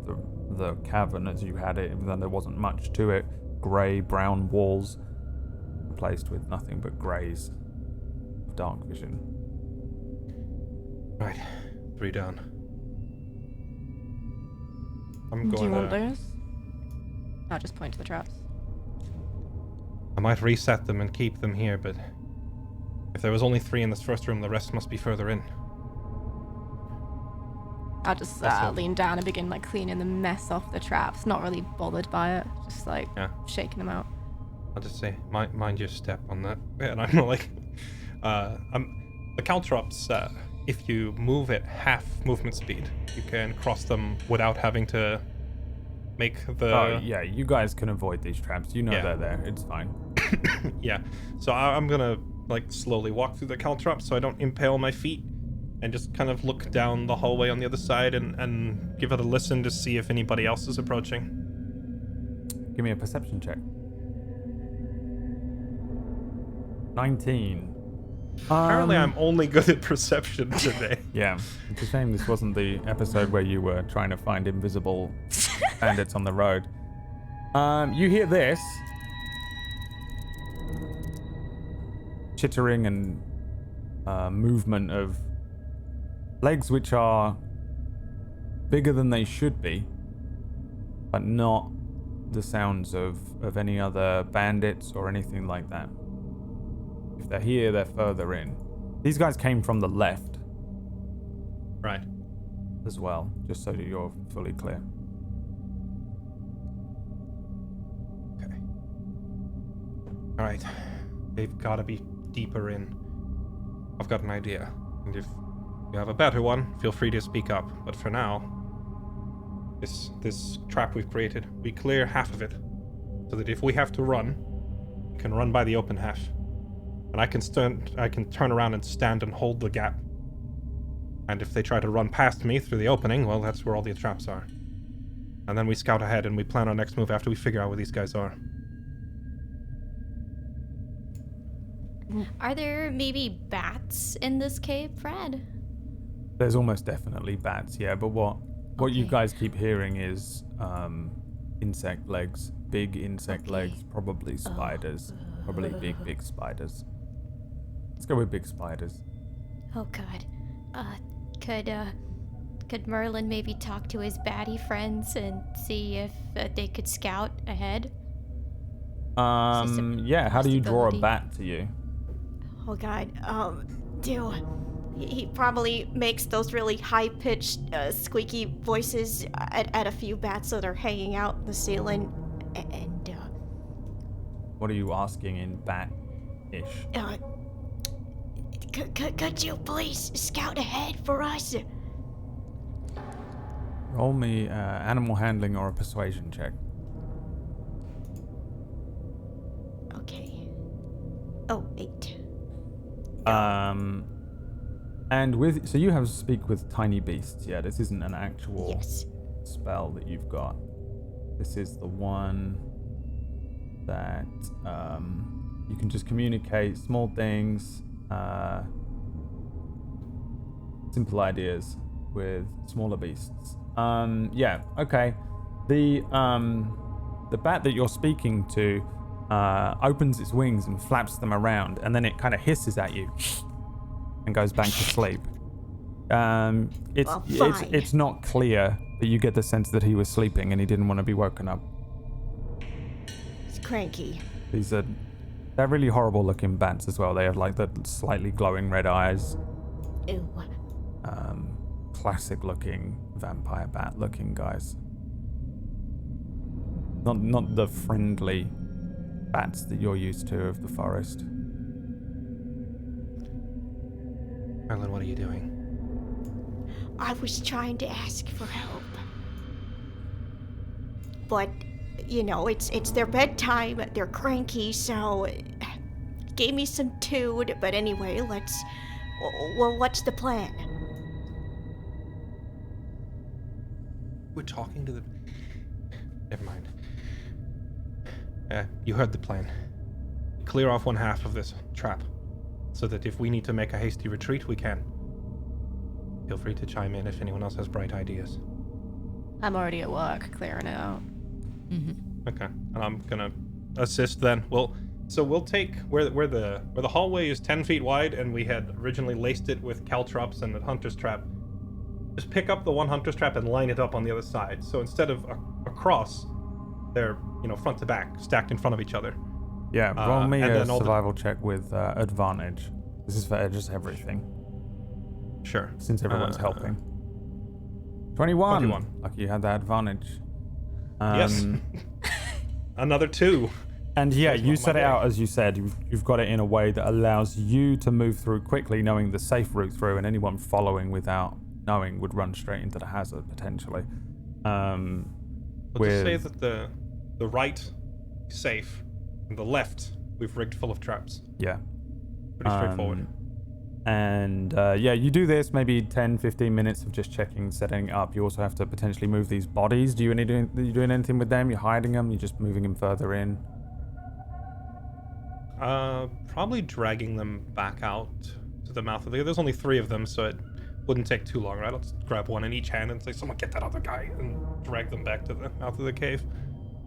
the cavern as you had it, even though there wasn't much to it. Grey, brown walls, replaced with nothing but greys of dark vision. Right, 3 down. I'm Do you going want to... those? I'll just point to the traps. I might reset them and keep them here, but if there was only 3 in this first room, the rest must be further in. I'll just Also- lean down and begin cleaning the mess off the traps. Not really bothered by it, just shaking them out. I'll just say, mind your step on that. And I'm like, the caltrops, if you move at half movement speed, you can cross them without having to make the... Oh, yeah, you guys can avoid these traps. You know Yeah. they're there. It's fine. Yeah, so I'm gonna slowly walk through the caltrops so I don't impale my feet, and just kind of look down the hallway on the other side and give it a listen to see if anybody else is approaching. Give me a perception check. 19. Apparently I'm only good at perception today. Yeah, it's a shame this wasn't the episode where you were trying to find invisible bandits on the road. You hear this chittering and movement of legs which are bigger than they should be, but not the sounds of any other bandits or anything like that. If they're here, they're further in. These guys came from the left Right. as well, just so that you're fully clear. Okay. Alright. They've gotta be deeper in. I've got an idea. And if you have a better one, feel free to speak up. But for now, this trap we've created, we clear half of it. So that if we have to run, we can run by the open half. And I can turn around and stand and hold the gap. And if they try to run past me through the opening, well, that's where all the traps are. And then we scout ahead and we plan our next move after we figure out where these guys are. Are there maybe bats in this cave, Fred? There's almost definitely bats, yeah, but what you Okay. guys keep hearing is insect legs, big insect Okay. legs, probably spiders, probably big spiders. Let's go with big spiders. Oh God. Could Merlin maybe talk to his baddie friends and see if they could scout ahead? Yeah, how do you draw a possibility? bat to you? Oh God. He probably makes those really high-pitched, squeaky voices at a few bats that are hanging out in the ceiling, and What are you asking in bat-ish? Could you please scout ahead for us? Roll me animal handling or a persuasion check. Okay. Oh, 8. And so you have speak with tiny beasts. Yeah, this isn't an actual Yes. spell that you've got. This is the one that you can just communicate small things, simple ideas with smaller beasts. Yeah, okay. The bat that you're speaking to opens its wings and flaps them around, and then it kind of hisses at you and goes back to sleep. It's not clear, but you get the sense that he was sleeping and he didn't want to be woken up. It's cranky. They're really horrible looking bats as well. They have like the slightly glowing red eyes. Ew. Classic looking vampire bat looking guys. Not the friendly bats that you're used to of the forest. Merlin, what are you doing? I was trying to ask for help. But, it's their bedtime, they're cranky, so gave me some tune. But anyway, what's the plan? We're talking to the... Never mind. You heard the plan. Clear off one half of this trap, so that if we need to make a hasty retreat, we can. Feel free to chime in if anyone else has bright ideas. I'm already at work clearing it out. Okay, and I'm gonna assist then. We'll take where the hallway is 10 feet wide, and we had originally laced it with caltrops and the hunter's trap. Just pick up the one hunter's trap and line it up on the other side. So instead of across, they're front to back, stacked in front of each other. Yeah, roll me and a then all survival check with advantage. This is for just everything, Sure. since everyone's helping. 21. 21. Lucky you had that advantage. Yes. Another 2. And yeah, Saves you my set it day. out as you said. You've got it in a way that allows you to move through quickly, knowing the safe route through, and anyone following without knowing would run straight into the hazard potentially. We'll just say that the right is safe, and the left we've rigged full of traps. Yeah. Pretty straightforward. And yeah, you do this maybe 10-15 minutes of just checking, setting up. You also have to potentially move these bodies. Are you doing anything with them? You're hiding them? You're just moving them further in? Probably dragging them back out to the mouth of the... There's only 3 of them, so it wouldn't take too long, right? I'll just grab one in each hand and say, someone get that other guy, and drag them back to the mouth of the cave.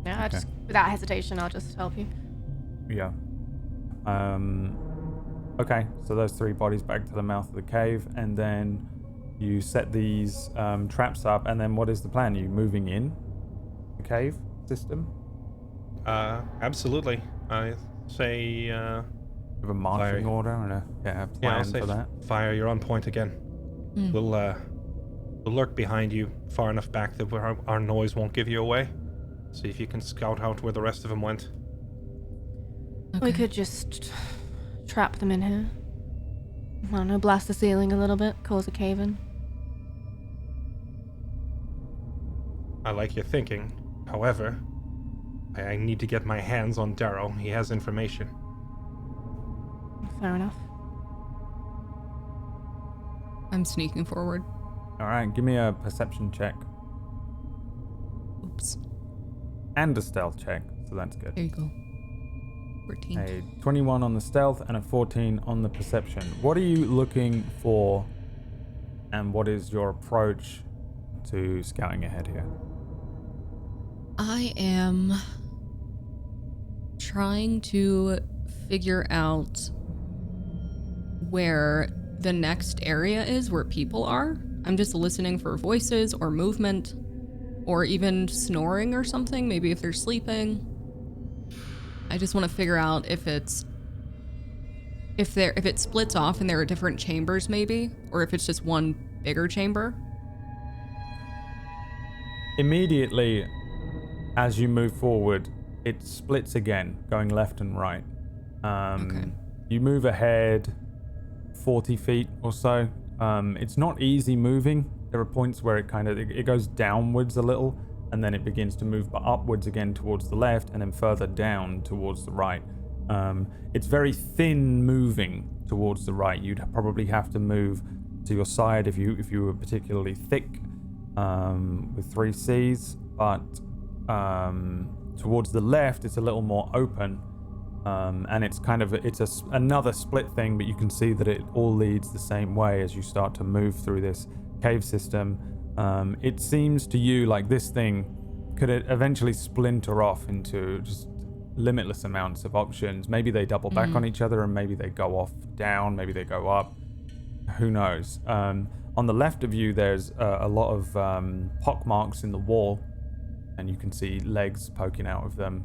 Yeah, just without hesitation, I'll just help you. Yeah. Okay, so those 3 bodies back to the mouth of the cave, and then you set these traps up, and then what is the plan? Are you moving in the cave system? Absolutely. I say, With a marching Fire. order and a I'll plan say for that? Fire, you're on point again. We'll lurk behind you far enough back that our noise won't give you away. See if you can scout out where the rest of them went. We could just trap them in here. I don't know, blast the ceiling a little bit, cause a cave-in. I like your thinking. However, I need to get my hands on Darrow. He has information. Fair enough. I'm sneaking forward. All right, give me a perception check Oops. and a stealth check, so that's good. There you go. 14. A 21 on the stealth and a 14 on the perception. What are you looking for, and what is your approach to scouting ahead here? I am trying to figure out where the next area is where people are. I'm just listening for voices or movement or even snoring or something, maybe if they're sleeping. I just want to figure out if it splits off and there are different chambers maybe, or if it's just one bigger chamber. Immediately, as you move forward, it splits again, going left and right. Okay. You move ahead 40 feet or so. It's not easy moving. There are points where it goes downwards a little, and then it begins to move upwards again towards the left, and then further down towards the right. It's very thin moving towards the right. You'd probably have to move to your side if you were particularly thick with 3 Cs, but towards the left it's a little more open, and it's another split thing, but you can see that it all leads the same way as you start to move through this cave system. It seems to you like this thing could eventually splinter off into just limitless amounts of options. Maybe they double back on each other, and maybe they go off down, maybe they go up. Who knows? On the left of you, there's a lot of pock marks in the wall, and you can see legs poking out of them.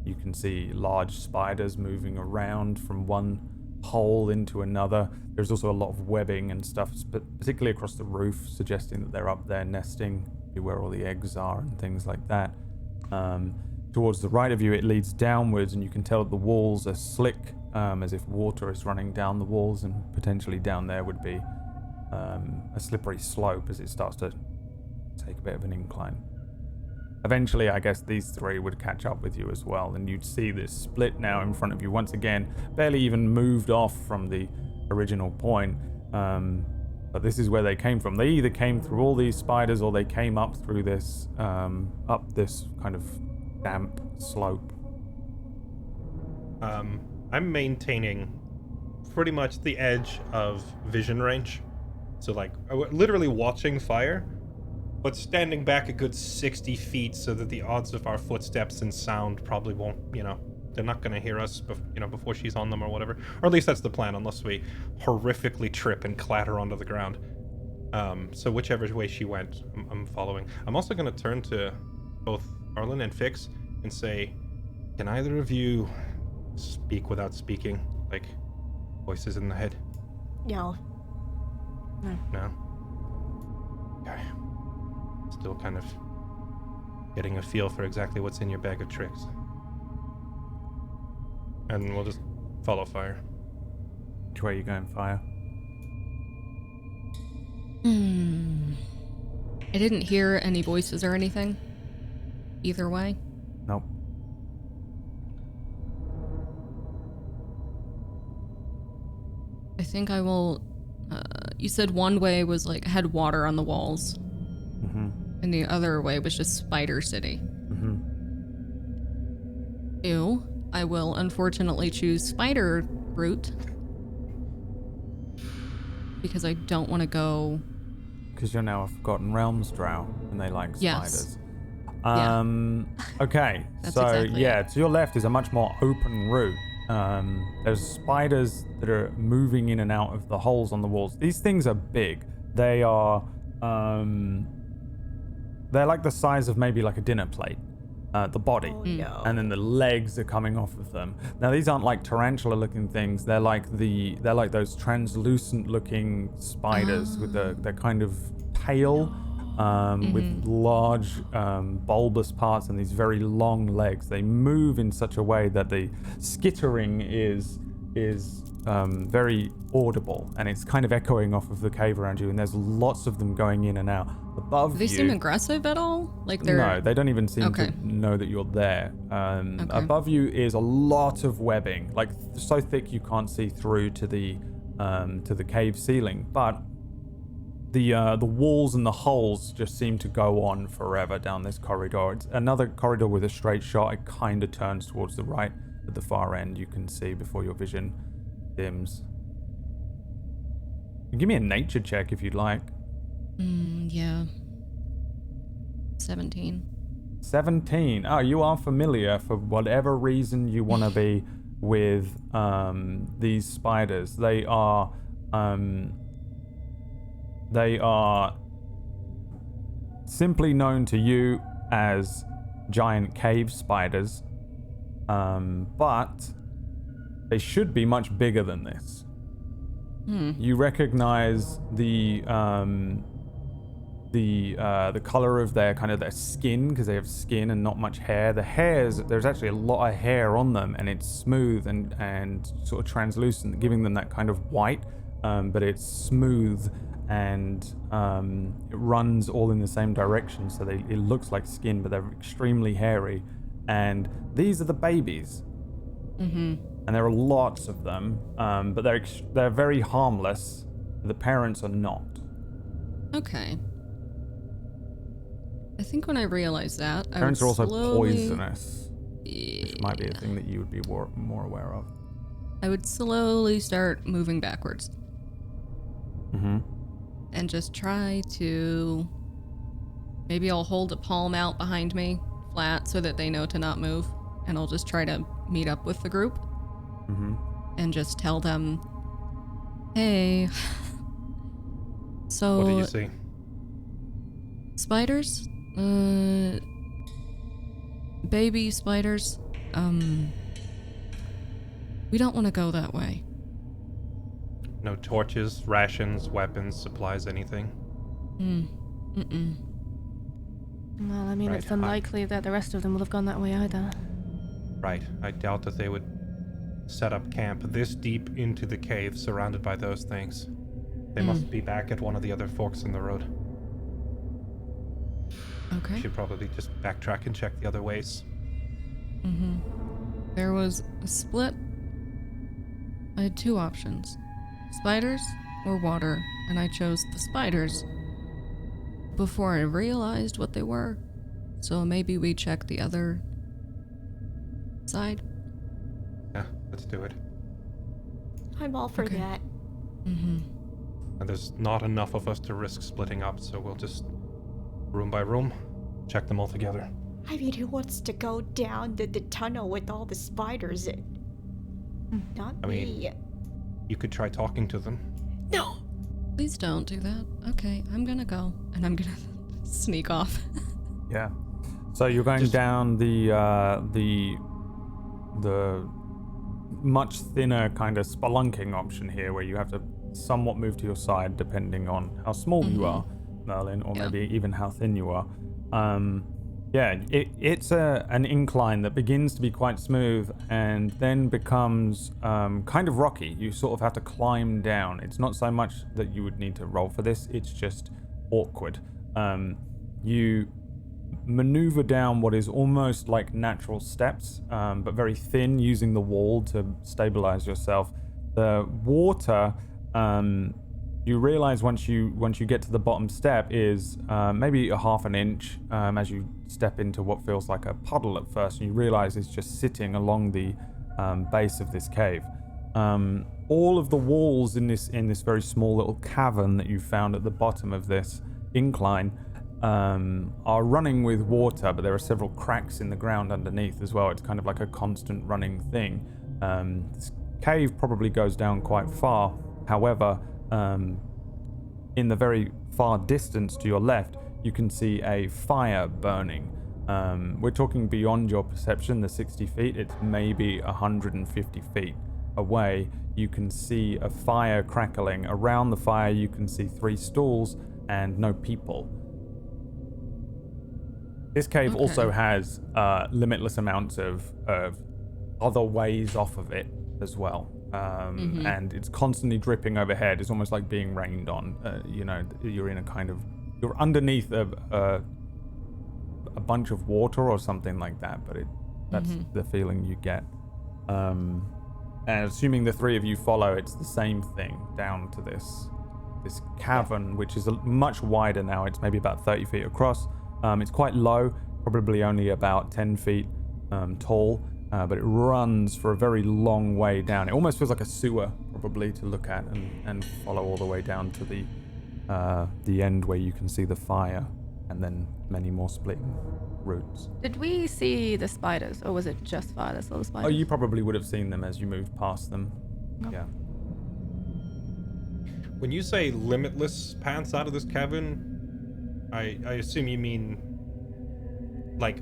You can see large spiders moving around from one hole into another. There's also a lot of webbing and stuff, particularly across the roof, suggesting that they're up there nesting, where all the eggs are and things like that. Towards the right of you, it leads downwards, and you can tell that the walls are slick, as if water is running down the walls, and potentially down there would be a slippery slope as it starts to take a bit of an incline. Eventually, I guess these 3 would catch up with you as well, and you'd see this split now in front of you once again, barely even moved off from the original point. But this is where they came from. They either came through all these spiders, or they came up through this, up this kind of damp slope. I'm maintaining pretty much the edge of vision range. So like, literally watching fire, but standing back a good 60 feet so that the odds of our footsteps and sound probably won't, they're not going to hear us, before she's on them or whatever. Or at least that's the plan, unless we horrifically trip and clatter onto the ground. So whichever way she went, I'm following. I'm also going to turn to both Arlen and Fix and say, can either of you speak without speaking? Like, voices in the head? No. No? Okay. Still kind of getting a feel for exactly what's in your bag of tricks. And we'll just follow fire. Which way are you going, Fire? I didn't hear any voices or anything. Either way. Nope. I think I will... you said one way was like had water on the walls. Mm-hmm. And the other way was just Spider City. Mm-hmm. Ew. I will unfortunately choose Spider route. Because I don't want to go... Because you're now a Forgotten Realms drow, and they like Yes. spiders. Okay, That's so exactly yeah, it. to your left is a much more open route. There's spiders that are moving in and out of the holes on the walls. These things are big. They are, they're like the size of maybe like a dinner plate. The body. Oh, no. And then the legs are coming off of them. Now these aren't like tarantula looking things. They're like those translucent looking spiders with they're kind of pale, with large bulbous parts and these very long legs. They move in such a way that the skittering is very audible, and it's kind of echoing off of the cave around you, and there's lots of them going in and out. Above Do they you, seem aggressive at all? Like they're... no, they don't even seem Okay. to know that you're there. Okay. Above you is a lot of webbing, like so thick you can't see through to the cave ceiling. But the walls and the holes just seem to go on forever down this corridor. It's another corridor with a straight shot. It kind of turns towards the right at the far end. You can see before your vision dims. Give me a nature check if you'd like. Yeah. 17. 17. Oh, you are familiar for whatever reason you want to be with these spiders. They are simply known to you as giant cave spiders, but they should be much bigger than this. You recognize the the color of their skin, because they have skin and not much hair. The hairs, there's actually a lot of hair on them, and it's smooth and sort of translucent, giving them that kind of white, but it's smooth and it runs all in the same direction, so it looks like skin, but they're extremely hairy. And these are the babies. Mm-hmm. And there are lots of them, but they're very harmless. The parents are not. Okay. I think when I realized that, I Parents would are also slowly... poisonous, which might be a thing that you would be more aware of. I would slowly start moving backwards. Mm-hmm. And just try to... Maybe I'll hold a palm out behind me, flat, so that they know to not move. And I'll just try to meet up with the group. Mm-hmm. And just tell them, hey... So... What do you see? Spiders? Baby spiders. We don't want to go that way. No torches, rations, weapons, supplies, anything? Well, I mean, Right, it's unlikely that the rest of them will have gone that way either. Right. I doubt that they would set up camp this deep into the cave surrounded by those things. They must be back at one of the other forks in the road. Okay. We should probably just backtrack and check the other ways. There was a split. I had two options. Spiders or water, and I chose the spiders before I realized what they were. So maybe we check the other side. Yeah, let's do it. I'm all for Okay. that. And there's not enough of us to risk splitting up, so we'll just, room by room, check them all together. I mean, who wants to go down the tunnel with all the spiders in? Not I mean- me. You could try talking to them. No! Please don't do that. Okay, I'm gonna go, and I'm gonna sneak off. Yeah. So you're going down the much thinner kind of spelunking option here, where you have to somewhat move to your side depending on how small you are, Merlin, or maybe even how thin you are. It's an incline that begins to be quite smooth and then becomes kind of rocky. You sort of have to climb down. It's not so much that you would need to roll for this, it's just awkward. You maneuver down what is almost like natural steps, but very thin, using the wall to stabilize yourself. The water, you realize once you get to the bottom step, is maybe a half an inch as you step into what feels like a puddle at first, and you realize it's just sitting along the base of this cave. All of the walls in this very small little cavern that you found at the bottom of this incline are running with water, but there are several cracks in the ground underneath as well. It's kind of like a constant running thing. This cave probably goes down quite far. However, in the very far distance to your left, you can see a fire burning. We're talking beyond your perception, the 60 feet. It's maybe 150 feet away. You can see a fire crackling. Around the fire, you can see 3 stools and no people. This cave also has limitless amounts of other ways off of it as well. And it's constantly dripping overhead. It's almost like being rained on. You're in a kind of... You're underneath a bunch of water or something like that, but that's the feeling you get. And assuming the 3 of you follow, it's the same thing down to this cavern, which is much wider now. It's maybe about 30 feet across. It's quite low, probably only about 10 feet tall, but it runs for a very long way down. It almost feels like a sewer, probably, to look at and follow all the way down to the end where you can see the fire, and then many more splitting routes. Did we see the spiders, or was it just fire that saw the spiders? Oh, you probably would have seen them as you moved past them. No. Yeah. When you say limitless paths out of this cavern, I assume you mean like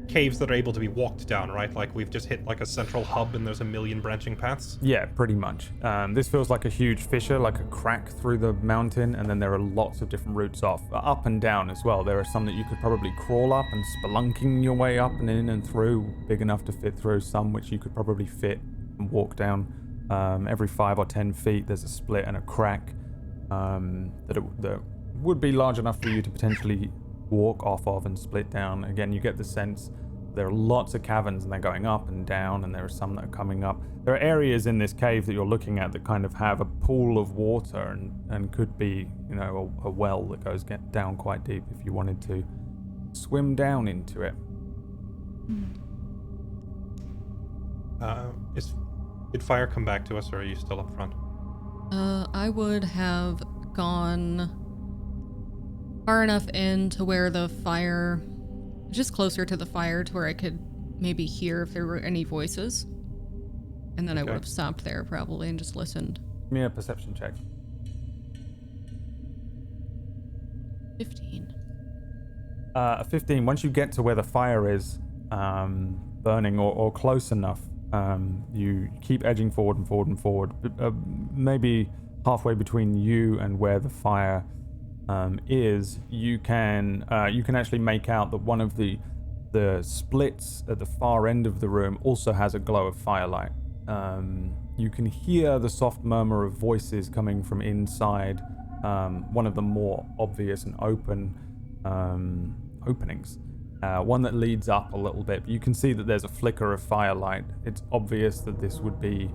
caves that are able to be walked down, right? Like we've just hit like a central hub and there's a million branching paths. Yeah, pretty much. This feels like a huge fissure, like a crack through the mountain, and then there are lots of different routes off, up and down as well. There are some that you could probably crawl up and spelunking your way up and in and through, big enough to fit through, some which you could probably fit and walk down. Every 5 or 10 feet there's a split and a crack that would be large enough for you to potentially walk off of and split down. Again, you get the sense there are lots of caverns and they're going up and down, and there are some that are coming up. There are areas in this cave that you're looking at that kind of have a pool of water and could be, you know, a well that goes down quite deep if you wanted to swim down into it. Did fire come back to us, or are you still up front? I would have gone far enough in to where the fire, just closer to the fire to where I could maybe hear if there were any voices. And then I would have stopped there probably and just listened. Give me a perception check. 15. 15. Once you get to where the fire is burning or close enough, you keep edging forward and forward and forward. Maybe halfway between you and where the fire is, you can actually make out that one of the splits at the far end of the room also has a glow of firelight. You can hear the soft murmur of voices coming from inside one of the more obvious and open openings. One that leads up a little bit. You can see that there's a flicker of firelight. It's obvious that this would be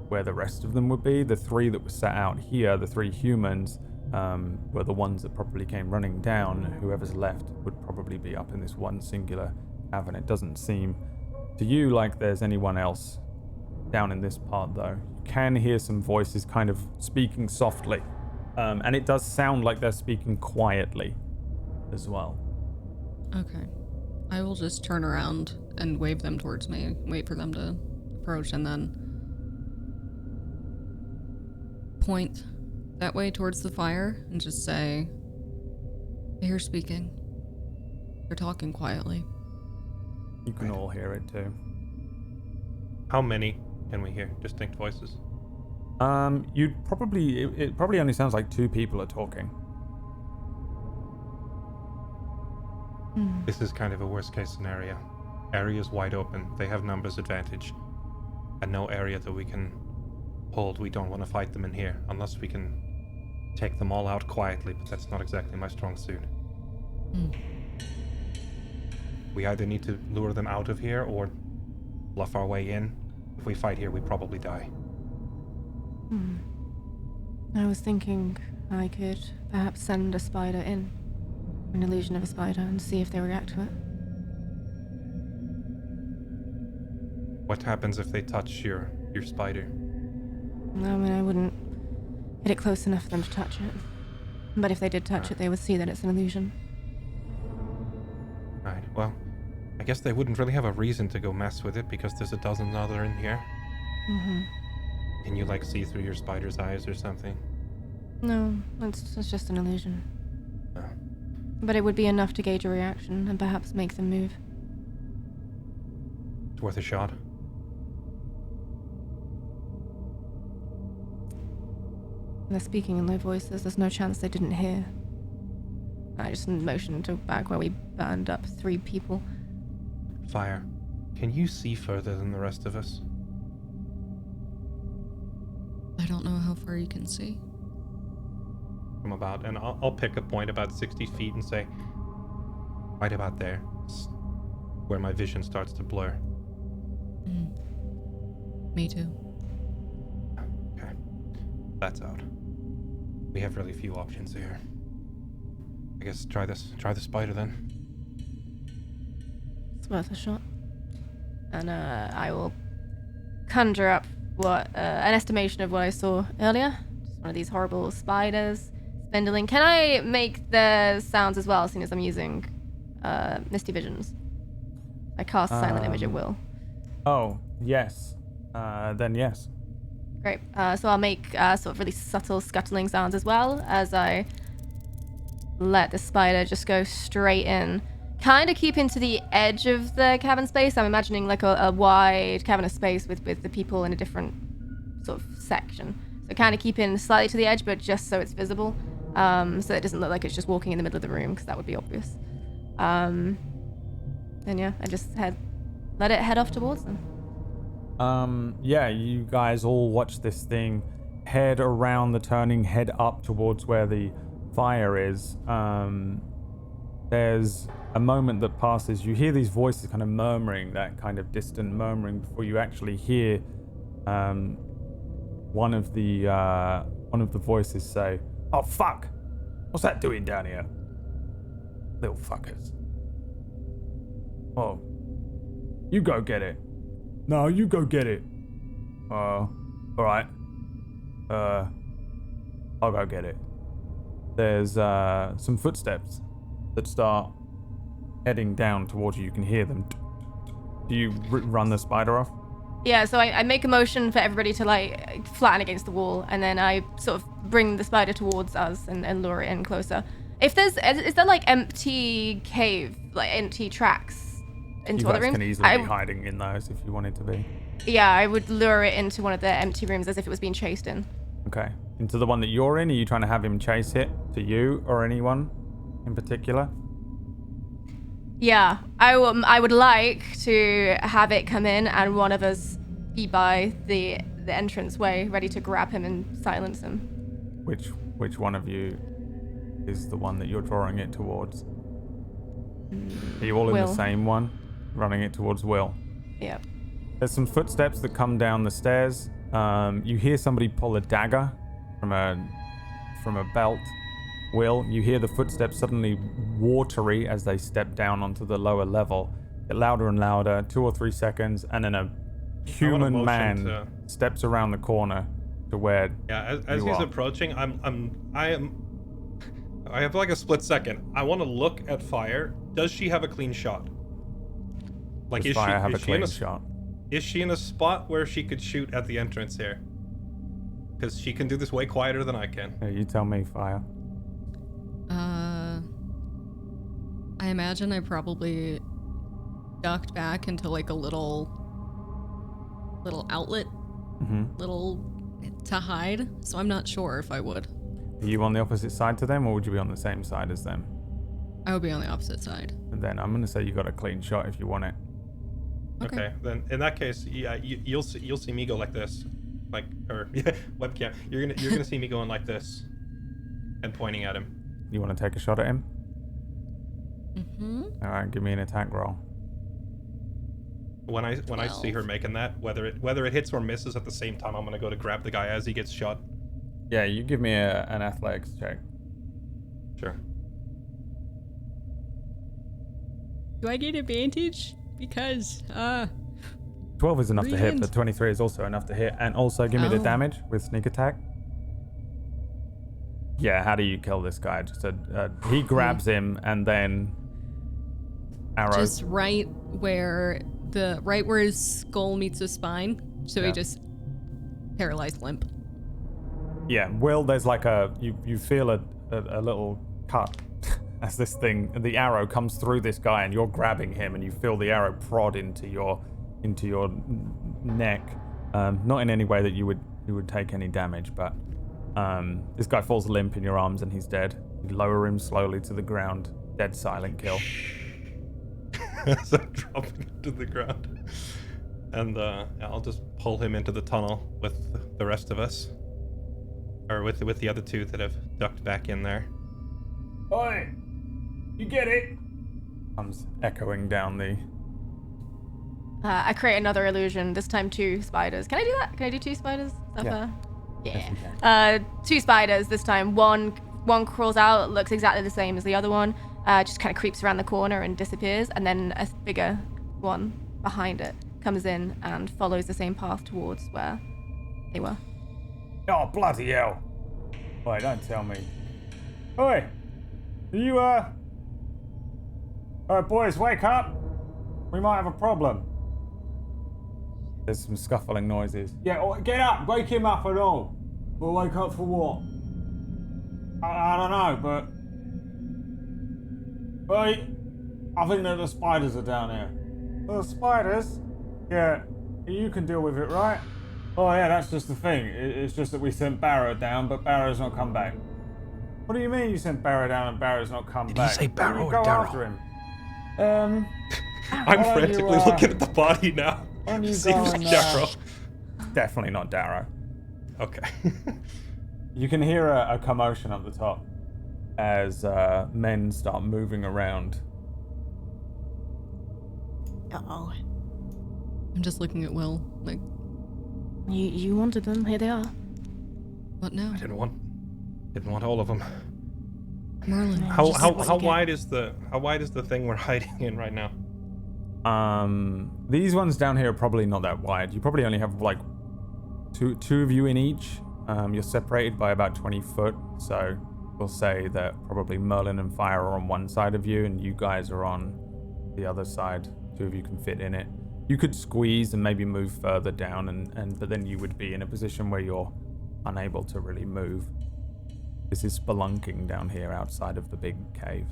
where the rest of them would be. The three that were set out here, the 3 humans, were the ones that probably came running down. Whoever's left would probably be up in this one singular cavern. It doesn't seem to you like there's anyone else down in this part, though. You can hear some voices kind of speaking softly, and it does sound like they're speaking quietly as well. Okay. I will just turn around and wave them towards me, wait for them to approach, and then point that way towards the fire and just say, I hear speaking. They're talking quietly. You can all hear it too. How many can we hear? Distinct voices? You'd probably, it probably only sounds like 2 people are talking. This is kind of a worst case scenario. Area's wide open. They have numbers advantage. And no area that we can hold. We don't want to fight them in here unless we can take them all out quietly, but that's not exactly my strong suit. We either need to lure them out of here or bluff our way in. If we fight here, we probably die. I was thinking I could perhaps send a spider in. An illusion of a spider, and see if they react to it. What happens if they touch your spider? I mean, I wouldn't get it close enough for them to touch it. But if they did touch it, they would see that it's an illusion. Right, well, I guess they wouldn't really have a reason to go mess with it because there's a dozen other in here. Can you, like, see through your spider's eyes or something? No, it's just an illusion. Oh. But it would be enough to gauge a reaction and perhaps make them move. It's worth a shot. They're speaking in low voices. There's no chance they didn't hear. I just motioned to back where we burned up 3 people. Fire, can you see further than the rest of us? I don't know how far you can see. From about, and I'll pick a point about 60 feet and say, right about there, where my vision starts to blur. Me too. Okay, that's out. We have really few options here. I guess try the spider then. It's worth a shot. And I will conjure up an estimation of what I saw earlier. Just one of these horrible spiders. Spindling. Can I make the sounds as well, seeing as I'm using Misty Visions? I cast Silent Image at will. Oh, yes. Then yes. Great. So I'll make sort of really subtle scuttling sounds as well as I let the spider just go straight in. kind of keeping to the edge of the cavern space. I'm imagining like a wide cavernous space with the people in a different sort of section. So kind of keeping slightly to the edge, but just so it's visible. So it doesn't look like it's just walking in the middle of the room, because that would be obvious. And yeah, I just let it head off towards them. Yeah, you guys all watch this thing head around the turning, head up towards where the fire is. There's a moment that passes. You hear these voices kind of murmuring, that kind of distant murmuring, before you actually hear one of the voices say, "Oh fuck! What's that doing down here? Little fuckers. Oh, you go get it. No, you go get it. Alright. I'll go get it." There's some footsteps that start heading down towards you. You can hear them. Do you run the spider off? Yeah, so I make a motion for everybody to like flatten against the wall, and then I sort of bring the spider towards us and lure it in closer. Is there like empty cave, like empty tracks into other rooms? You guys can easily be hiding in those if you wanted to be. Yeah, I would lure it into one of the empty rooms as if it was being chased in. Okay. Into the one that you're in? Are you trying to have him chase it to you or anyone in particular? Yeah, I would like to have it come in and one of us be by the entrance way, ready to grab him and silence him. Which one of you is the one that you're drawing it towards? Are you all in Will. the same one? Running it towards Will? Yep. There's some footsteps that come down the stairs. You hear somebody pull a dagger from a belt. Will, you hear the footsteps suddenly watery as they step down onto the lower level. Get louder and louder, 2 or 3 seconds, and then a human man steps around the corner to where as he's approaching, I have like a split second. I want to look at Fire. Does she have a clean shot? Like, Does Fire have a clean shot? Is she in a spot where she could shoot at the entrance here? Because she can do this way quieter than I can. Yeah, you tell me, Fire. I imagine I probably ducked back into like a little outlet, little to hide. So I'm not sure if I would. Are you on the opposite side to them, or would you be on the same side as them? I would be on the opposite side. And then I'm gonna say you got a clean shot if you want it. Okay. Then in that case, yeah, you'll see me go like this, like, or yeah, webcam. You're gonna see me going like this, and pointing at him. You want to take a shot at him? Mm-hmm. All right, give me an attack roll. When I see her making that, whether it hits or misses at the same time, I'm gonna go to grab the guy as he gets shot. Yeah, you give me an athletics check. Sure. Do I get advantage? Because 12 is enough to hit, Brilliant. but 23 is also enough to hit. And also give me the Oh. damage with sneak attack. Yeah, how do you kill this guy? Just he grabs him and then arrows. just right where his skull meets his spine, so Yeah. he just paralyzed limp. Yeah, Will, there's like you feel a little cut as the arrow comes through this guy, and you're grabbing him, and you feel the arrow prod into your neck. Not in any way that you would take any damage, but this guy falls limp in your arms and he's dead. You lower him slowly to the ground. Dead silent kill. As I'm dropping to the ground, and I'll just pull him into the tunnel with the rest of us, or with the other two that have ducked back in there. Oi! You get it? Comes echoing down the... I create another illusion, this time 2 spiders. Can I do that? Can I do 2 spiders? Is that fair? Yes, you Yeah. 2 spiders this time. One crawls out, looks exactly the same as the other one, just kind of creeps around the corner and disappears, and then a bigger one behind it comes in and follows the same path towards where they were. Oh, bloody hell. Wait, don't tell me. Oi! Are you, Alright, boys, wake up! We might have a problem. There's some scuffling noises. Yeah, get up! Wake him up and all. We'll wake up for what? I don't know, but... Oi! I think that the spiders are down here. The spiders? Yeah, you can deal with it, right? Oh yeah, that's just the thing. It's just that we sent Barrow down, but Barrow's not come back. What do you mean you sent Barrow down and Barrow's not come back? Did you say Barrow or go Darrow? after him. I'm frantically looking at the body now. Why don't you See go who's and, Darrow. Definitely not Darrow. Okay. You can hear a commotion up the top as men start moving around. Uh-oh. I'm just looking at Will, like, You wanted them. Here they are. what now? I didn't want all of them. Merlin. How wide is the thing we're hiding in right now? These ones down here are probably not that wide. You probably only have like two of you in each. You're separated by about 20 foot, so we'll say that probably Merlin and Fire are on one side of you, and you guys are on the other side. 2 of you can fit in it. You could squeeze and maybe move further down, but then you would be in a position where you're unable to really move. This is spelunking down here outside of the big cave.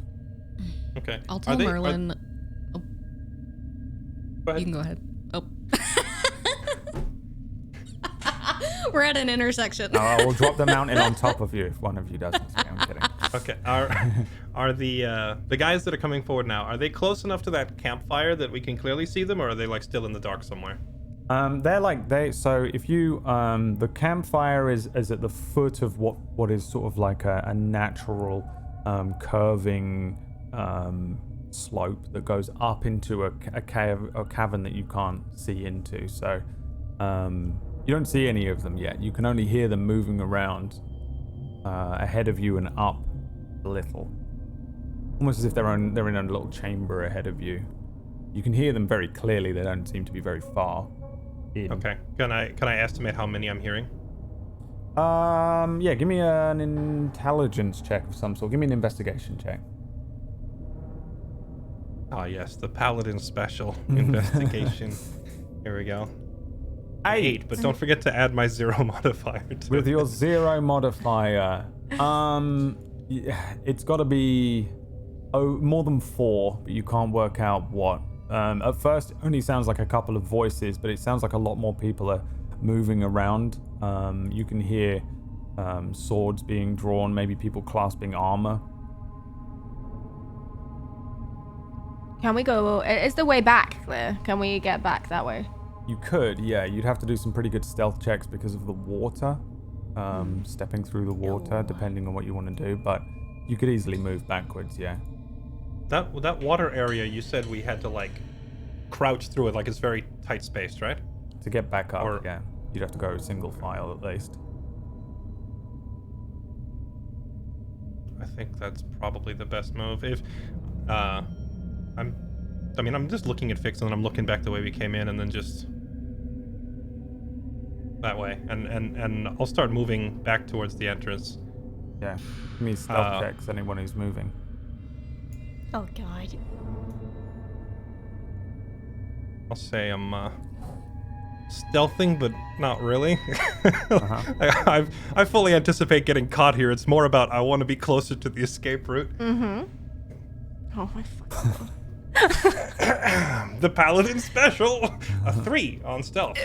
Okay. I'll tell Merlin. Oh, Go ahead. you can go ahead. Oh. We're at an intersection. I will drop the mountain on top of you if one of you doesn't. I'm kidding. Okay. Are the guys that are coming forward now? Are they close enough to that campfire that we can clearly see them, or are they like still in the dark somewhere? So if you the campfire is at the foot of what is sort of like a natural curving slope that goes up into a cavern that you can't see into. So you don't see any of them yet. You can only hear them moving around ahead of you and up a little, almost as if they're in a little chamber ahead of you. You can hear them very clearly. They don't seem to be very far in. Okay. Can I estimate how many I'm hearing? Yeah, give me an intelligence check of some sort. Give me an investigation check. Ah, yes, the Paladin special investigation. Here we go. 8, but don't forget to add my 0 modifier to With it. your 0 modifier, it's got to be more than 4, but you can't work out what. At first, it only sounds like a couple of voices, but it sounds like a lot more people are moving around. You can hear swords being drawn, maybe people clasping armor. Can we go? Is the way back clear? Can we get back that way? You could, yeah. You'd have to do some pretty good stealth checks because of the water. Stepping through the water, depending on what you want to do, but you could easily move backwards, yeah. That water area, you said we had to like crouch through it, like it's very tight spaced, right? To get back up, yeah. You'd have to go single file at least. I think that's probably the best move. If I'm just looking at Fix and then I'm looking back the way we came in and then just that way. And I'll start moving back towards the entrance. Yeah. Give me stealth checks, anyone who's moving. Oh god. I'll say I'm stealthing, but not really. I fully anticipate getting caught here. It's more about I want to be closer to the escape route. Mm-hmm. Oh my fucking god. The Paladin special, a 3 on stealth.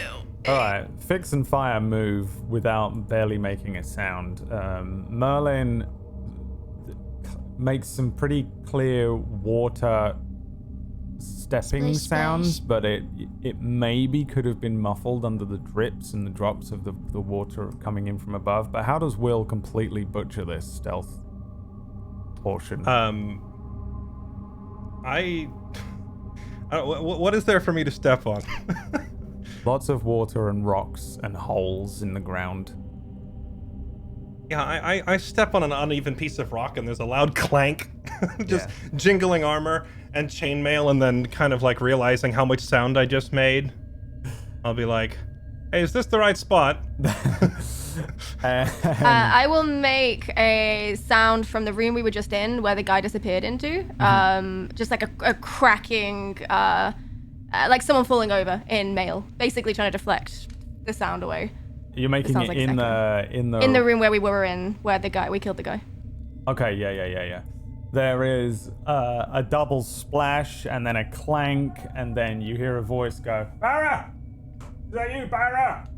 Alright, Fix and Fire move without barely making a sound. Merlin makes some pretty clear water stepping Splish, sounds, splash. but it maybe could have been muffled under the drips and the drops of the water coming in from above. But how does Will completely butcher this stealth portion? What is there for me to step on? Lots of water and rocks and holes in the ground. Yeah, I step on an uneven piece of rock and there's a loud clank, just jingling armor and chainmail, and then kind of like realizing how much sound I just made, I'll be like, hey, is this the right spot? I will make a sound from the room we were just in, where the guy disappeared into. Just like a cracking, like someone falling over in mail, basically trying to deflect the sound away. You're making it like in the in the room where we were in, where we killed the guy. Okay, yeah. there is a double splash and then a clank, and then you hear a voice go, Barra! Is that you, Barra?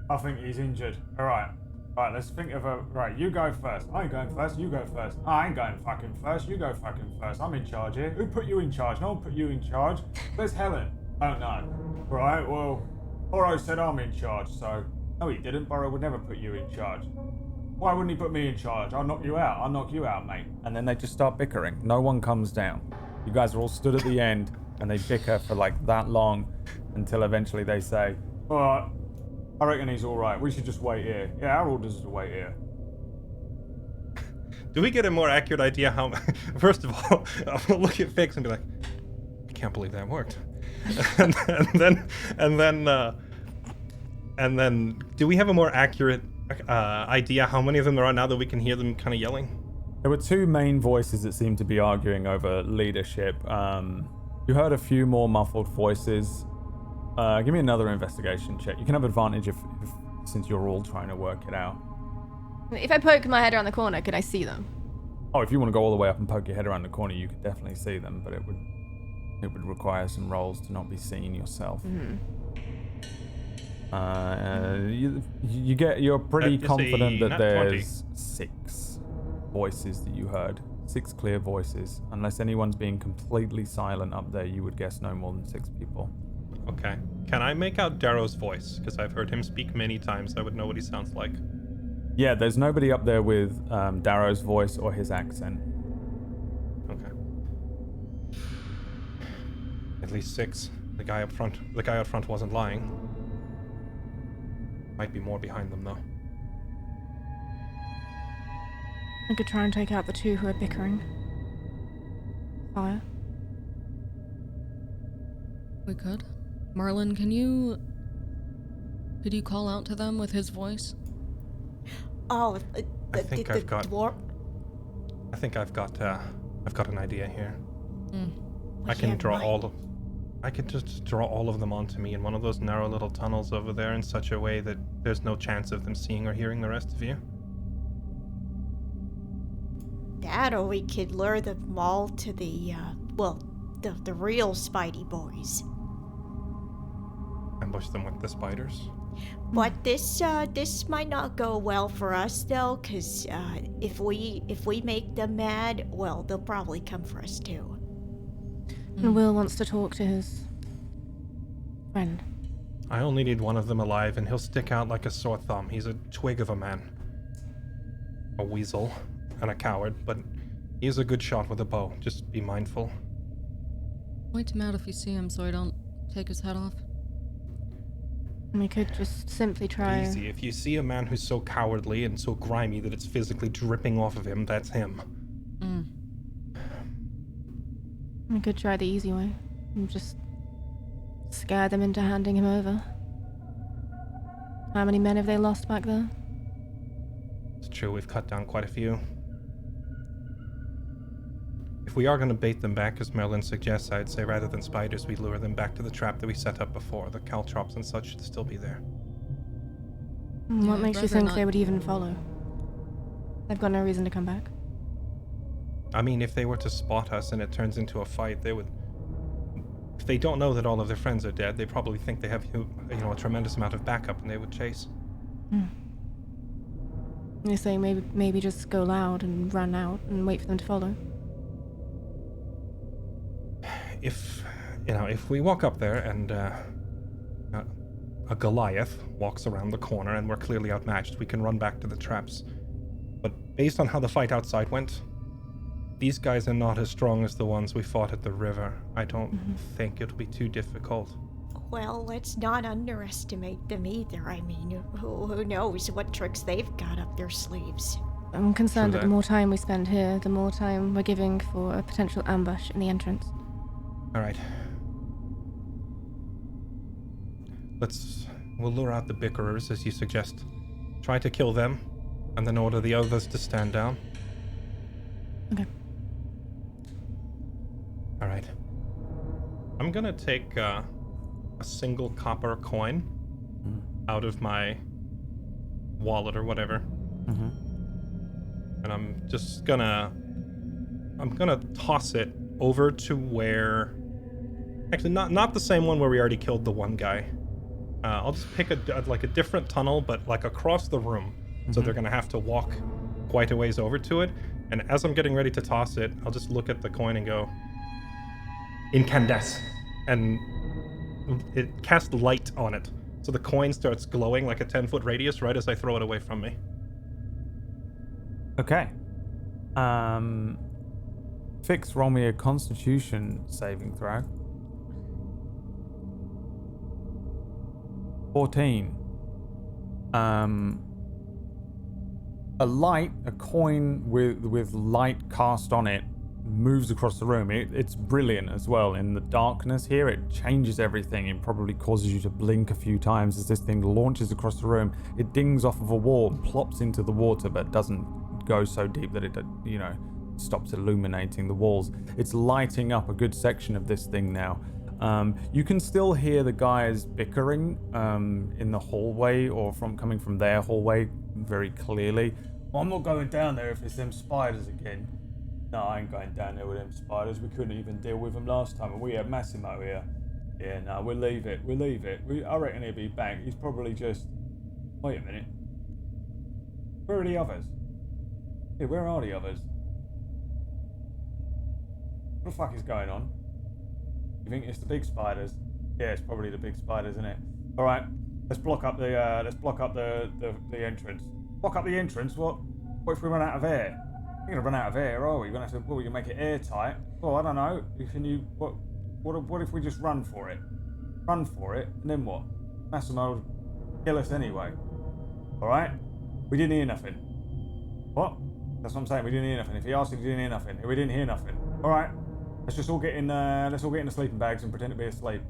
I think he's injured. Alright, let's think of a... Right, you go first. I ain't going first, you go first. I ain't going fucking first, you go fucking first. I'm in charge here. Who put you in charge? No one put you in charge. Where's Helen? I don't know. Right, well, Burrow said I'm in charge, so... No, he didn't. Burrow would never put you in charge. Why wouldn't he put me in charge? I'll knock you out, mate. And then they just start bickering. No one comes down. You guys are all stood at the end, and they bicker for like that long until eventually they say, alright, I reckon he's alright. We should just wait here. Yeah, our orders is to wait here. Do we get a more accurate idea how... First of all, I'm going to look at Fix and be like, I can't believe that worked. and then, do we have a more accurate idea how many of them there are now that we can hear them kind of yelling? There were two main voices that seemed to be arguing over leadership. You heard a few more muffled voices. Give me another investigation check. You can have advantage if since you're all trying to work it out. If I poke my head around the corner, could I see them? Oh, if you want to go all the way up and poke your head around the corner, you could definitely see them, but it would require some rolls to not be seen yourself. Mm-hmm. You're pretty That is confident a that nat there's 6 voices that you heard. 6 clear voices. Unless anyone's being completely silent up there, you would guess no more than 6 people. Okay. Can I make out Darrow's voice? Because I've heard him speak many times. I would know what he sounds like. Yeah, there's nobody up there with Darrow's voice or his accent. Okay. At least 6. The guy up front wasn't lying. Might be more behind them though. I could try and take out the 2 who are bickering. Fire. We could. Marlon, could you call out to them with his voice? Oh, I think I've got dwarf. I think I've got an idea here. Well, I can yeah, draw right. I can just draw all of them onto me in one of those narrow little tunnels over there in such a way that there's no chance of them seeing or hearing the rest of you. That, or we could lure them all to the real Spidey boys. Ambush them with the spiders. But this might not go well for us though, cause if we make them mad, well, they'll probably come for us too. And Will wants to talk to his friend. I only need one of them alive, and he'll stick out like a sore thumb. He's a twig of a man. A weasel and a coward, but he's a good shot with a bow. Just be mindful. Point him out if you see him so I don't take his head off. And we could just simply try. Easy. If you see a man who's so cowardly and so grimy that it's physically dripping off of him, that's him. We could try the easy way and just scare them into handing him over. How many men have they lost back there? It's true, we've cut down quite a few. If we are going to bait them back, as Merlin suggests, I'd say rather than spiders, we lure them back to the trap that we set up before. The caltrops and such should still be there. What Yeah, makes you rather think not- they would even follow? They've got no reason to come back. I mean, if they were to spot us and it turns into a fight, they would... If they don't know that all of their friends are dead, they probably think they have, a tremendous amount of backup, and they would chase. You say maybe just go loud and run out and wait for them to follow. If we walk up there and a Goliath walks around the corner and we're clearly outmatched, we can run back to the traps. But based on how the fight outside went, these guys are not as strong as the ones we fought at the river. I don't think it'll be too difficult. Well, let's not underestimate them either. I mean, who knows what tricks they've got up their sleeves. I'm concerned True that the that. more time we spend here, the more time we're giving for a potential ambush in the entrance. All right. We'll lure out the bickerers, as you suggest. Try to kill them, and then order the others to stand down. Okay. All right. I'm gonna take a single copper coin out of my wallet or whatever, and I'm just gonna I'm gonna toss it over to where... Actually, not the same one where we already killed the one guy. I'll just pick a different tunnel, but like across the room. So they're gonna have to walk quite a ways over to it. And as I'm getting ready to toss it, I'll just look at the coin and go, incandesce. And it casts light on it. So the coin starts glowing like a 10-foot radius right as I throw it away from me. Okay. Fix, roll me a Constitution saving throw. 14. A coin with light cast on it moves across the room. It's brilliant as well. In the darkness here, it changes everything. It probably causes you to blink a few times as this thing launches across the room. It dings off of a wall, plops into the water, but doesn't go so deep that it, stops illuminating the walls. It's lighting up a good section of this thing now. You can still hear the guys bickering in the hallway or coming from their hallway very clearly. Well, I'm not going down there if it's them spiders again. No, I ain't going down there with them spiders. We couldn't even deal with them last time, and we had Massimo here. Yeah, no, we'll leave it. I reckon he'll be back. He's probably just... Wait a minute. Where are the others? Yeah, where are the others? What the fuck is going on? You think it's the big spiders? Yeah, it's probably the big spiders, isn't it? All right, let's block up the entrance. Block up the entrance? What if we run out of air? We're gonna run out of air, are we? We're gonna have to. Well, we can make it airtight. Well, I don't know. Can you? What if we just run for it? Run for it, and then what? Massimo will kill us anyway. All right? We didn't hear nothing. What? That's what I'm saying. We didn't hear nothing. If he asked, we didn't hear nothing. We didn't hear nothing. All right. Let's just all get in. Let's all get in the sleeping bags and pretend to be asleep.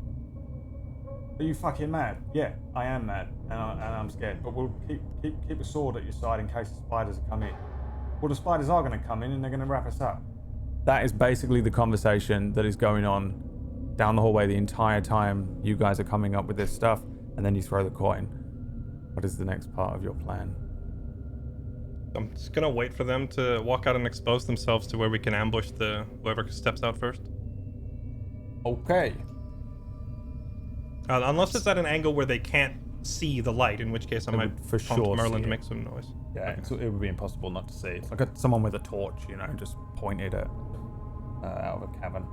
Are you fucking mad? Yeah, I am mad, and I'm scared. But we'll keep a sword at your side in case the spiders come in. Well, the spiders are going to come in and they're going to wrap us up. That is basically the conversation that is going on down the hallway the entire time you guys are coming up with this stuff, and then you throw the coin. What is the next part of your plan? I'm just gonna wait for them to walk out and expose themselves to where we can ambush whoever steps out first. Okay. Unless it's at an angle where they can't see the light, in which case I might for prompt sure Merlin see to it. make some noise. Yeah, it would be impossible not to see. It's like someone with a torch, just pointed at out of a cavern.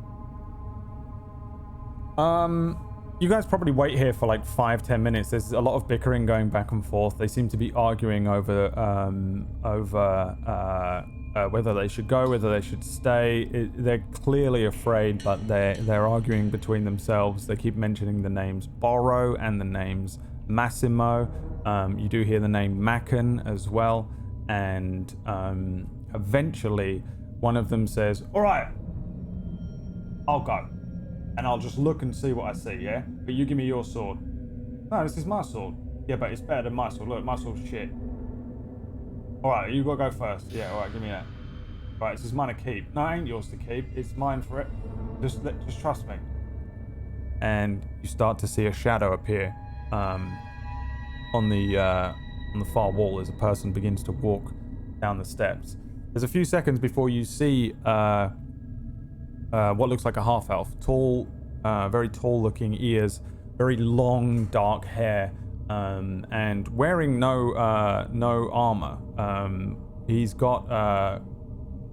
You guys probably wait here for like 5-10 minutes. There's a lot of bickering going back and forth. They seem to be arguing over whether they should go, whether they should stay. They're clearly afraid, but they're arguing between themselves. They keep mentioning the names Borrow and the names Massimo. You do hear the name Macon as well, and eventually one of them says, "All right, I'll go. And I'll just look and see what I see, yeah? But you give me your sword." "No, this is my sword." "Yeah, but it's better than my sword. Look, my sword's shit." "Alright, you gotta go first." "Yeah, alright, give me that." "Right, this is mine to keep." "No, it ain't yours to keep. It's mine for it. Just trust me." And you start to see a shadow appear on the far wall as a person begins to walk down the steps. There's a few seconds before you see what looks like a half-elf. Tall, very tall-looking ears, very long, dark hair, and wearing no armor. He's got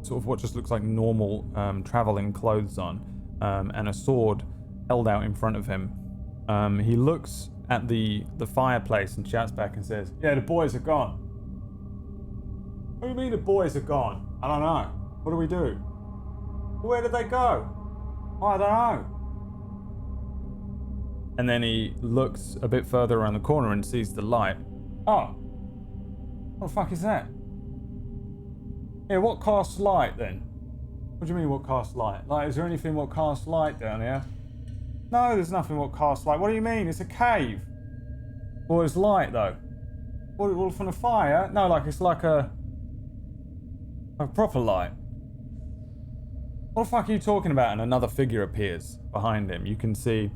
sort of what just looks like normal traveling clothes on, and a sword held out in front of him. He looks at the fireplace and shouts back and says, "Yeah, the boys are gone." "What do you mean the boys are gone?" "I don't know. What do we do?" "Where did they go?" "I don't know." And then he looks a bit further around the corner and sees the light. "Oh, what the fuck is that?" "Yeah, what casts light then?" "What do you mean what casts light? Like, is there anything what casts light down here?" "No, there's nothing what casts light." "What do you mean? It's a cave." "Well, it's light though." "Well, from the fire?" "No, like it's like a proper light." "What the fuck are you talking about?" And another figure appears behind him. You can see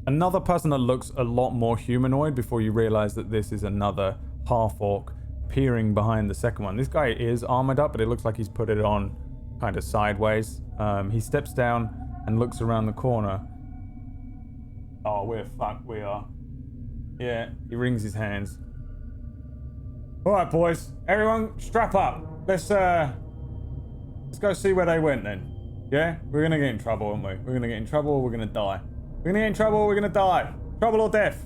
another person that looks a lot more humanoid before you realize that this is another half-orc peering behind the second one. This guy is armored up, but it looks like he's put it on kind of sideways. He steps down and looks around the corner. Oh, we're fucked, we are. Yeah, he wrings his hands. All right, boys, everyone strap up. Let's go see where they went then. Yeah, we're gonna get in trouble, aren't we? We're gonna get in trouble or we're gonna die. We're gonna get in trouble or we're gonna die. Trouble or death.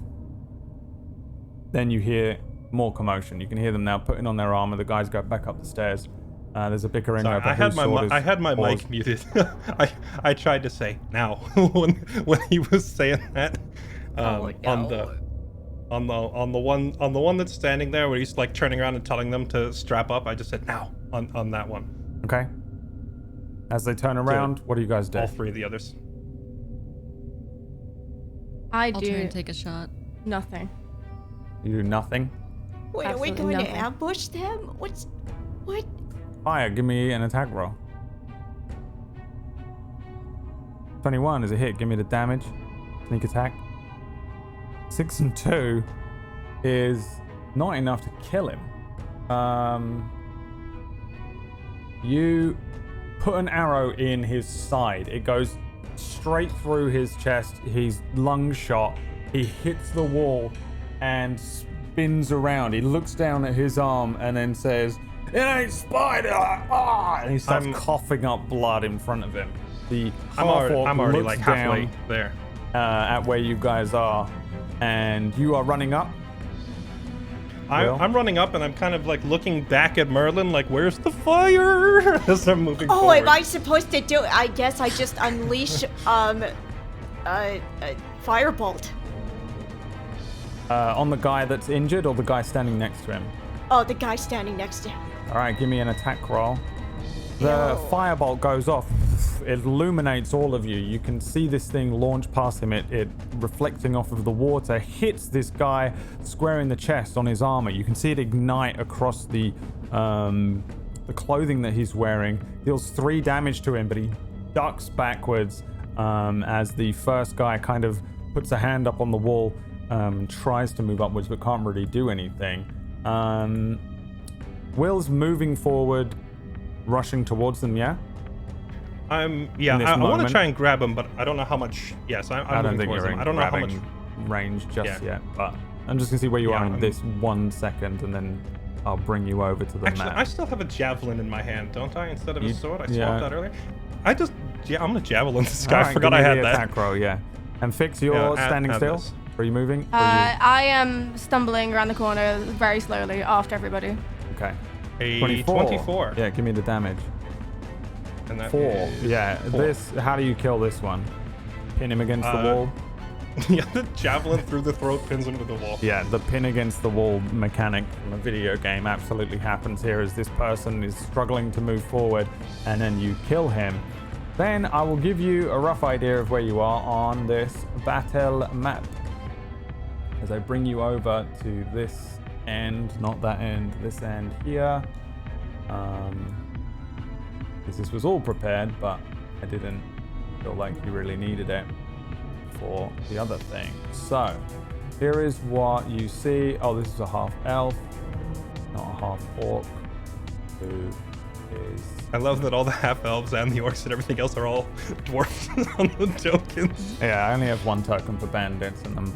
Then you hear more commotion. You can hear them now putting on their armor. The guys go back up the stairs. There's a bickering over I had my mic muted. I tried to say now when he was saying that on the one that's standing there where he's like turning around and telling them to strap up. I just said now on that one. Okay. As they turn around, what do you guys do? All three of the others. I'll try and take a shot. Nothing. You do nothing? Wait, Absolutely are we going nothing. to ambush them? What? Fire, give me an attack roll. 21 is a hit. Give me the damage. Sneak attack. 6 and 2 is not enough to kill him. You put an arrow in his side. It goes straight through his chest. He's lung shot. He hits the wall and spins around. He looks down at his arm and then says, "It ain't spider!" Ah! And he starts coughing up blood in front of him. The I'm already looks like halfway down, there. At where you guys are, and you are running up. I'm running up and I'm kind of like looking back at Merlin, like, where's the fire? As I'm moving forward. Am I supposed to do it? I guess I just unleash a firebolt. On the guy that's injured or the guy standing next to him? Oh, the guy standing next to him. All right, give me an attack roll. The firebolt goes off. It illuminates all of you. You can see this thing launch past him. It reflecting off of the water, hits this guy square in the chest on his armor. You can see it ignite across the clothing that he's wearing. Deals 3 damage to him, but he ducks backwards as the first guy kind of puts a hand up on the wall, tries to move upwards, but can't really do anything. Will's moving forward, rushing towards them, yeah? I want to try and grab him, but I don't know how much. Yes, I'm I don't moving think towards you're him. in I don't know how much grabbing range just Yeah. yet, but I'm just gonna see where you Yeah, are in this 1 second, and then I'll bring you over to the Actually, map. I still have a javelin in my hand, don't I? Instead of a sword, I swapped yeah. that earlier. I'm gonna javelin this guy. All I right, forgot give I me had the that. attack roll, yeah. And Fix, you're Yeah, standing add still? this. Are you moving? I am stumbling around the corner very slowly after everybody. Okay. A 24. Yeah, give me the damage. And that 4. is Yeah, 4. this. How do you kill this one? Pin him against the wall? Yeah, the javelin through the throat pins him to the wall. Yeah, the pin against the wall mechanic from a video game absolutely happens here as this person is struggling to move forward, and then you kill him. Then I will give you a rough idea of where you are on this battle map. As I bring you over to this end, not that end, this end here. Because this was all prepared, but I didn't feel like you really needed it for the other thing. So, here is what you see. Oh, this is a half elf, not a half orc, who is... I love that all the half elves and the orcs and everything else are all dwarfs on the tokens. Yeah, I only have 1 token for bandits, and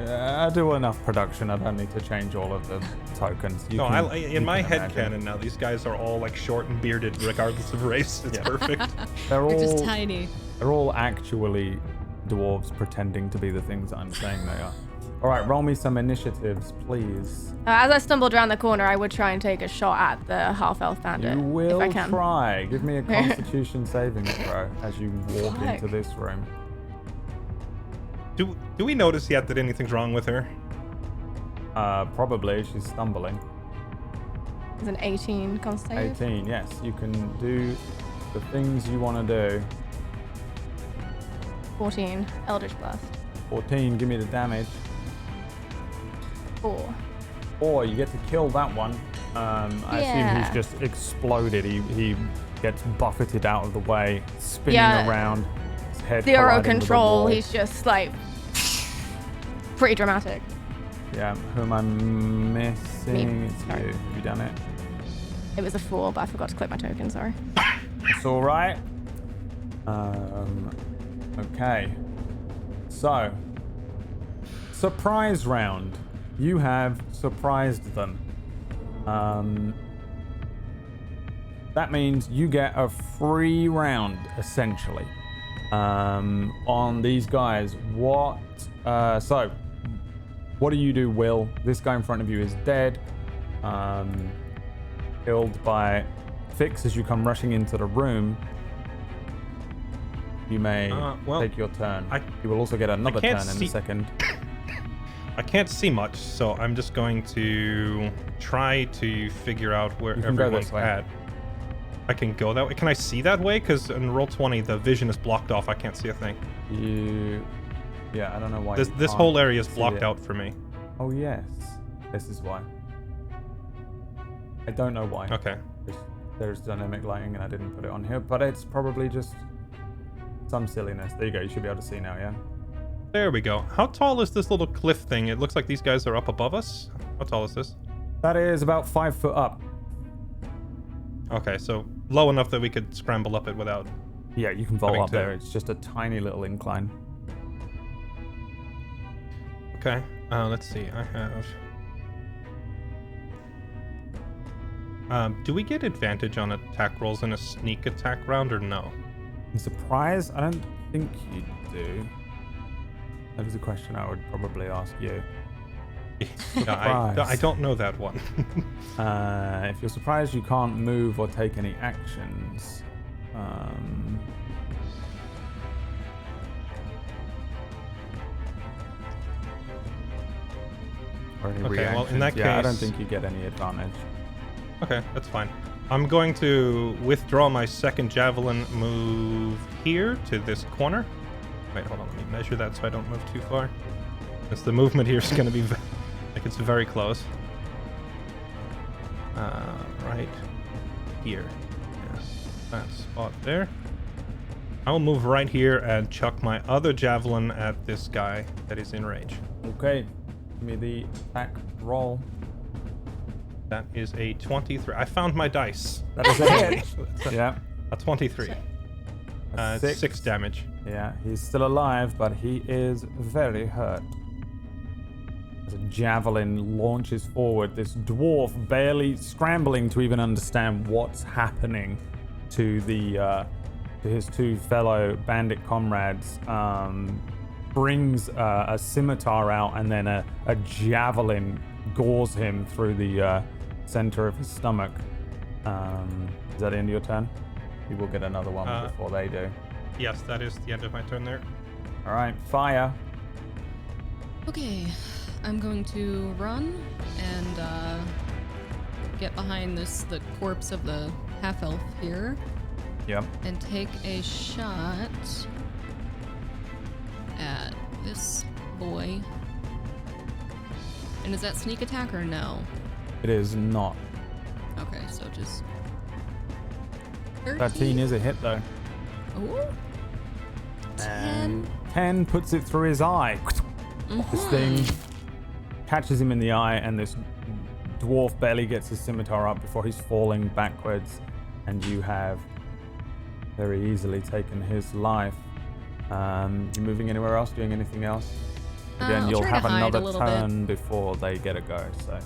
I do enough production. I don't need to change all of the tokens. In my head canon now, these guys are all like short and bearded, regardless of race. It's perfect. They're They're just all tiny. They're all actually dwarves pretending to be the things I'm saying they are. All right, roll me some initiatives, please. As I stumbled around the corner, I would try and take a shot at the half-elf bandit. You will if I can. try. Give me a Constitution saving throw as you walk Fuck. into this room. Do we notice yet that anything's wrong with her? Probably. She's stumbling. It's an 18 con save. 18, yes. You can do the things you want to do. 14. Eldritch Blast. 14, give me the damage. 4. 4, you get to kill that one. I assume he's just exploded. He gets buffeted out of the way, spinning around. His head Zero colliding with the control. wall. He's just like pretty dramatic. Yeah, who am I missing? It's Sorry. you. Have you done it? It was a 4, but I forgot to click my token, sorry. It's all right. Okay. So, surprise round. You have surprised them. That means you get a free round, essentially, on these guys. So, what do you do, Will? This guy in front of you is dead. Killed by Fix as you come rushing into the room. You may take your turn. You will also get another turn in a second. I can't see much, so I'm just going to try to figure out where everyone's at. I can go that way. Can I see that way? Because in Roll20, the vision is blocked off. I can't see a thing. Yeah, I don't know why. This whole area is blocked out for me. Oh, yes. This is why. I don't know why. Okay. There's dynamic lighting and I didn't put it on here, but it's probably just some silliness. There you go. You should be able to see now, yeah? There we go. How tall is this little cliff thing? It looks like these guys are up above us. How tall is this? That is about 5 foot up. Okay, so low enough that we could scramble up it without... Yeah, you can vault up there. It's just a tiny little incline. Okay, let's see. I have... do we get advantage on attack rolls in a sneak attack round or no? In surprise? I don't think you do. That is a question I would probably ask you. Yeah, I don't know that one. If you're surprised you can't move or take any actions. Or any reactions. Well, in that case... I don't think you get any advantage. Okay, that's fine. I'm going to withdraw my second javelin, move here to this corner. Wait, hold on. Let me measure that so I don't move too far. Because the movement here is going to be like it's very close. Right here. Yeah, that spot there. I'll move right here and chuck my other javelin at this guy that is in range. Okay. Give me the attack roll. That is a 23. I found my dice. That is a hit. Yeah. A 23. Six damage. Yeah, he's still alive, but he is very hurt. As a javelin launches forward, this dwarf, barely scrambling to even understand what's happening to to his two fellow bandit comrades, brings a scimitar out, and then a javelin gores him through the center of his stomach. Is that the end of your turn? You will get another one before they do. Yes, that is the end of my turn there. All right, fire. Okay, I'm going to run and get behind the corpse of the half-elf here. Yep. And take a shot at this boy. And is that sneak attack or no? It is not. Okay, so just 13 is a hit though. Ooh. 10. 10 puts it through his eye. This thing catches him in the eye, and this dwarf barely gets his scimitar up before he's falling backwards, and you have very easily taken his life. You moving anywhere else? Doing anything else? Again, you'll have another turn before they get a go. So.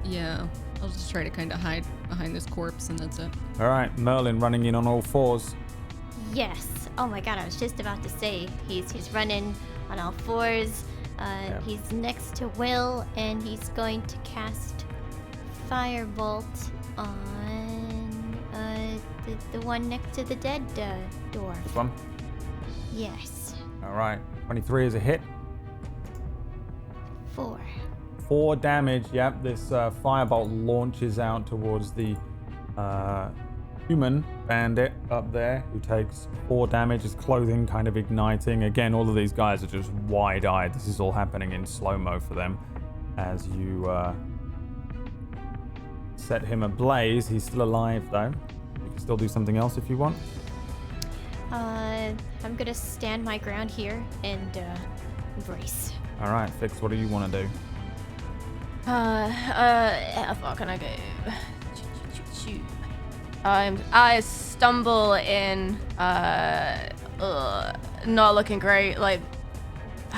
Yeah, I'll just try to kind of hide behind this corpse, and that's it. All right, Merlin running in on all fours. Yes. Oh my god, I was just about to say he's running on all fours. He's next to Will, and he's going to cast Firebolt on the one next to the dead dwarf. This one? Yes. All right, 23 is a hit. 4. 4 damage. Yep, this firebolt launches out towards the human bandit up there, who takes 4 damage. His clothing kind of igniting. Again, all of these guys are just wide-eyed. This is all happening in slow-mo for them as you set him ablaze. He's still alive, though. You can still do something else if you want. I'm gonna stand my ground here and brace. All right, Fix, what do you want to do? How far can I go? I stumble in, not looking great. Like,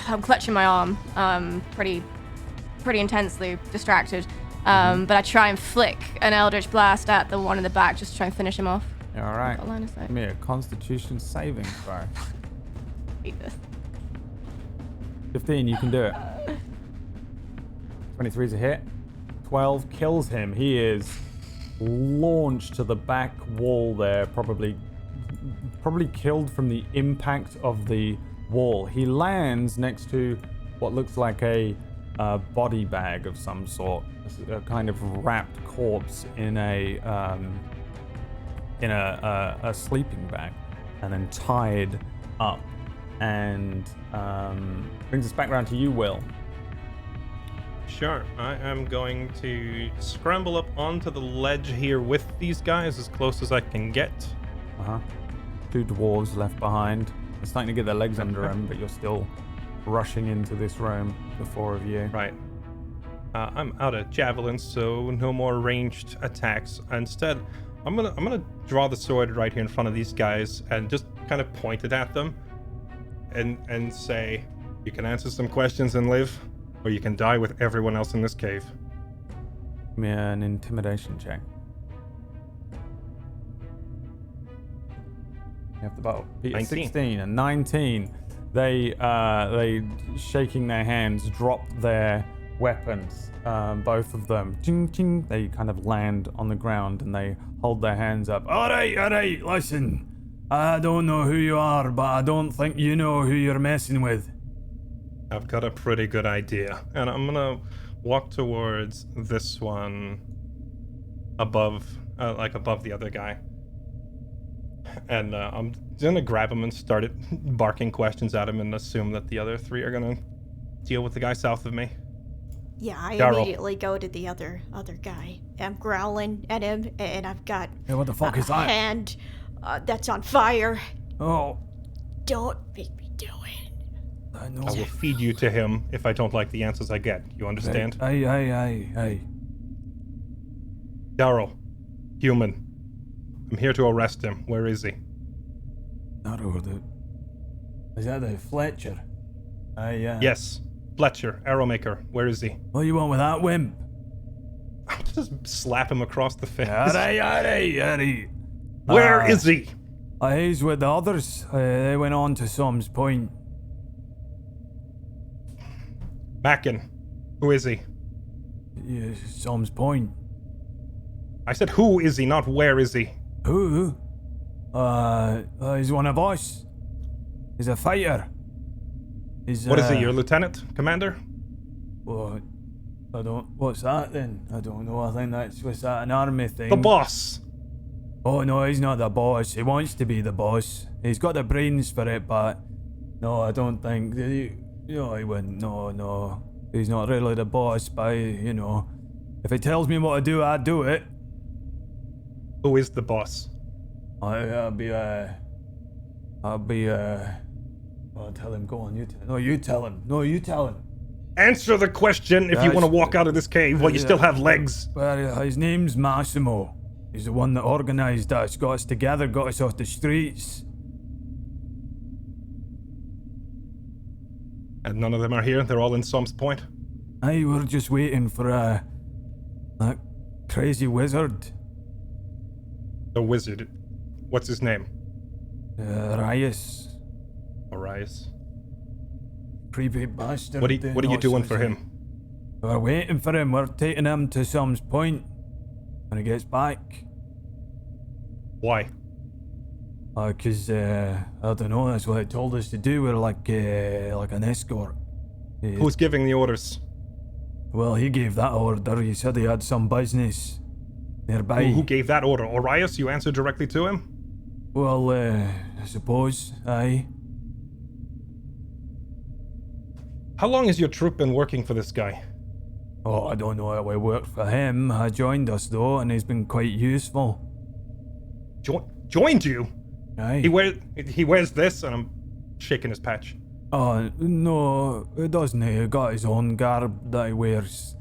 I'm clutching my arm, pretty intensely distracted. But I try and flick an Eldritch Blast at the one in the back just to try and finish him off. All right. Got line of sight. Give me a Constitution saving throw. Beat this. 15, you can do it. 23 is a hit. 12 kills him. He is launched to the back wall there, probably killed from the impact of the wall. He lands next to what looks like a body bag of some sort, a kind of wrapped corpse in a sleeping bag, and then tied up. And brings us back around to you, Will. Sure, I am going to scramble up onto the ledge here with these guys as close as I can get. Two dwarves left behind. They're starting to get their legs under them, but you're still rushing into this room, the four of you. Right. I'm out of javelins, so no more ranged attacks. Instead, I'm gonna draw the sword right here in front of these guys and just kind of point it at them, and say, you can answer some questions and live, or you can die with everyone else in this cave. Give me an intimidation check. You have to beat 19. 16 and 19. They shaking their hands, drop their weapons, both of them. Ching, ching. They kind of land on the ground and they hold their hands up. All right, listen. I don't know who you are, but I don't think you know who you're messing with. I've got a pretty good idea, and I'm gonna walk towards this one above the other guy. And I'm gonna grab him and start barking questions at him and assume that the other three are gonna deal with the guy south of me. Yeah, I Darryl. immediately go to the other guy. I'm growling at him, and I've got Hey, what the fuck is a that? hand that's on fire. Oh, Don't make me do it. I know. I will feed you to him if I don't like the answers I get. You understand? Hey. Darryl, human. I'm here to arrest him. Where is he? Is that the Fletcher? Yes. Fletcher, Arrowmaker. Where is he? What you want with that wimp? I'll just slap him across the face. Aye. Where is he? He's with the others. They went on to Som's Point. Mackin. Who is he? Yeah, Som's Point. I said who is he, not where is he? Who? He's one of us. He's a fighter. What is he, your lieutenant? Commander? What? What's that then? I don't know. I think what's that, an army thing? The boss. Oh no, he's not the boss. He wants to be the boss. He's got the brains for it, but no, I don't think. He wouldn't. No. He's not really the boss, but if he tells me what to do, I do it. Who is the boss? I'll tell him. Go on, you tell. No, you tell him. Answer the question if you want to walk out of this cave while you still have legs. Well, his name's Massimo. He's the one that organised us, got us together, got us off the streets. And none of them are here? They're all in Som's Point? Aye, we're just waiting for that crazy wizard. The wizard. What's his name? Arias. Arias. Creepy bastard. What are you doing for him? We're waiting for him. We're taking him to Som's Point when he gets back. Why? Because, I don't know, that's what he told us to do. We're like an escort. Who's giving the orders? Well, he gave that order. He said he had some business nearby. Who gave that order? Arias? You answered directly to him? Well, I suppose, aye. How long has your troop been working for this guy? Oh, I don't know how I worked for him. I joined us, though, and he's been quite useful. Joined you? Aye. He wears this, and I'm shaking his patch. Oh, no, he doesn't. He got his own garb that he wears.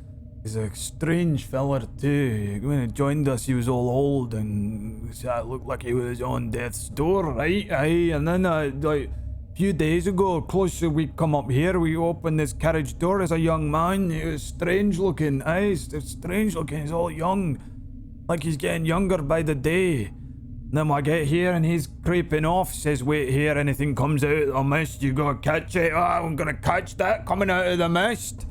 He's a strange feller too. When he joined us, he was all old and looked like he was on death's door, right? Aye, and then like a few days ago, close to we come up here, we opened this carriage door as a young man. He was strange looking. Aye, it's strange looking. He's all young, like he's getting younger by the day. Then I get here and he's creeping off, says, wait here, anything comes out of the mist, you gotta catch it. I'm gonna catch that coming out of the mist.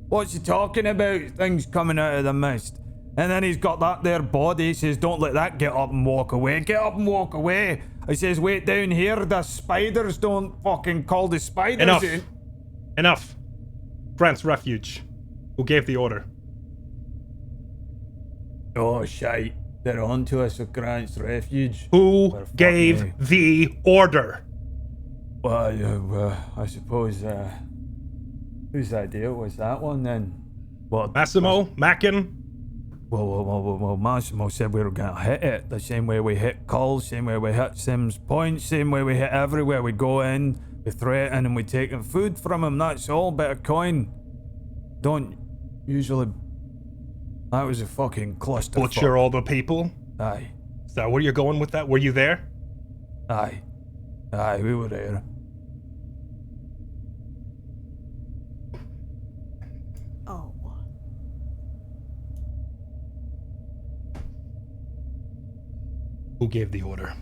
What's he talking about? Things coming out of the mist. And then he's got that there body, says, don't let that get up and walk away. Get up and walk away. He says, wait down here, the spiders don't fucking call the spiders Enough. in. Enough. Grant's Refuge. Who gave the order? Oh, shite. They're on to us with Grant's Refuge. Who Well, fuck gave me. the order? Well, I suppose, whose idea was that one then? Well, Massimo? Mackin? Well, Massimo said we were gonna hit it the same way we hit Calls, same way we hit Sims Point, same way we hit everywhere. We go in, we threaten, and we take food from him. That's all. Bit of coin. Don't usually. That was a fucking cluster. Butcher all the people? Aye, Is that where you're going with that? Were you there? aye, we were there. Oh. Who gave the order?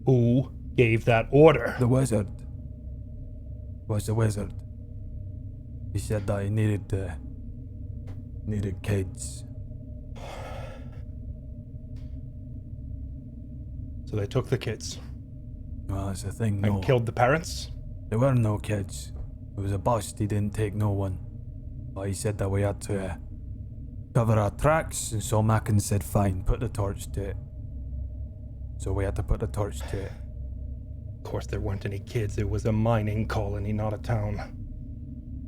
Who gave that order? The wizard was the wizard. He said that he needed kids. So they took the kids Well, that's the thing. and No, killed the parents? there were no kids. It was a bust. He didn't take no one. But he said that we had to cover our tracks, and so Mackin said, fine, put the torch to it. So we had to put the torch to it. Of course, there weren't any kids. It was a mining colony, not a town.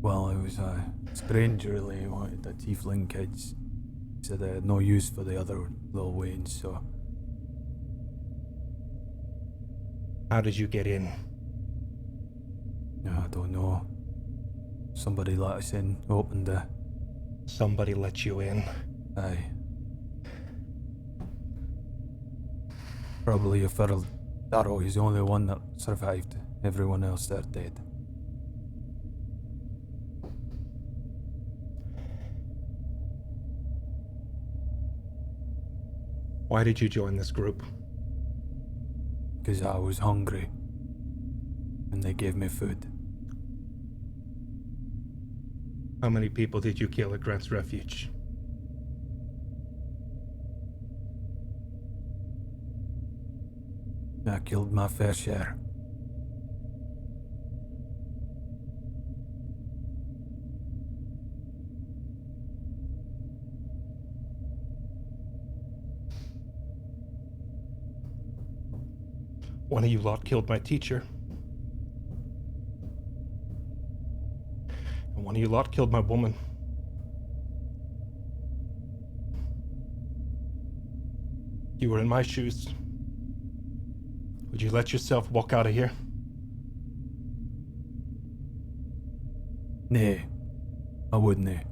Well, it was strange, really. He wanted the tiefling kids. He said they had no use for the other little Waynes, so. How did you get in? I don't know. Somebody let us in, opened the. Somebody let you in. Aye. Probably a feral Darrow. He's the only one that survived. Everyone else, they're dead. Why did you join this group? Because I was hungry. And they gave me food. How many people did you kill at Grant's Refuge? I killed my fair share. One of you lot killed my teacher. And one of you lot killed my woman. You were in my shoes. Would you let yourself walk out of here? Nay, I wouldn't.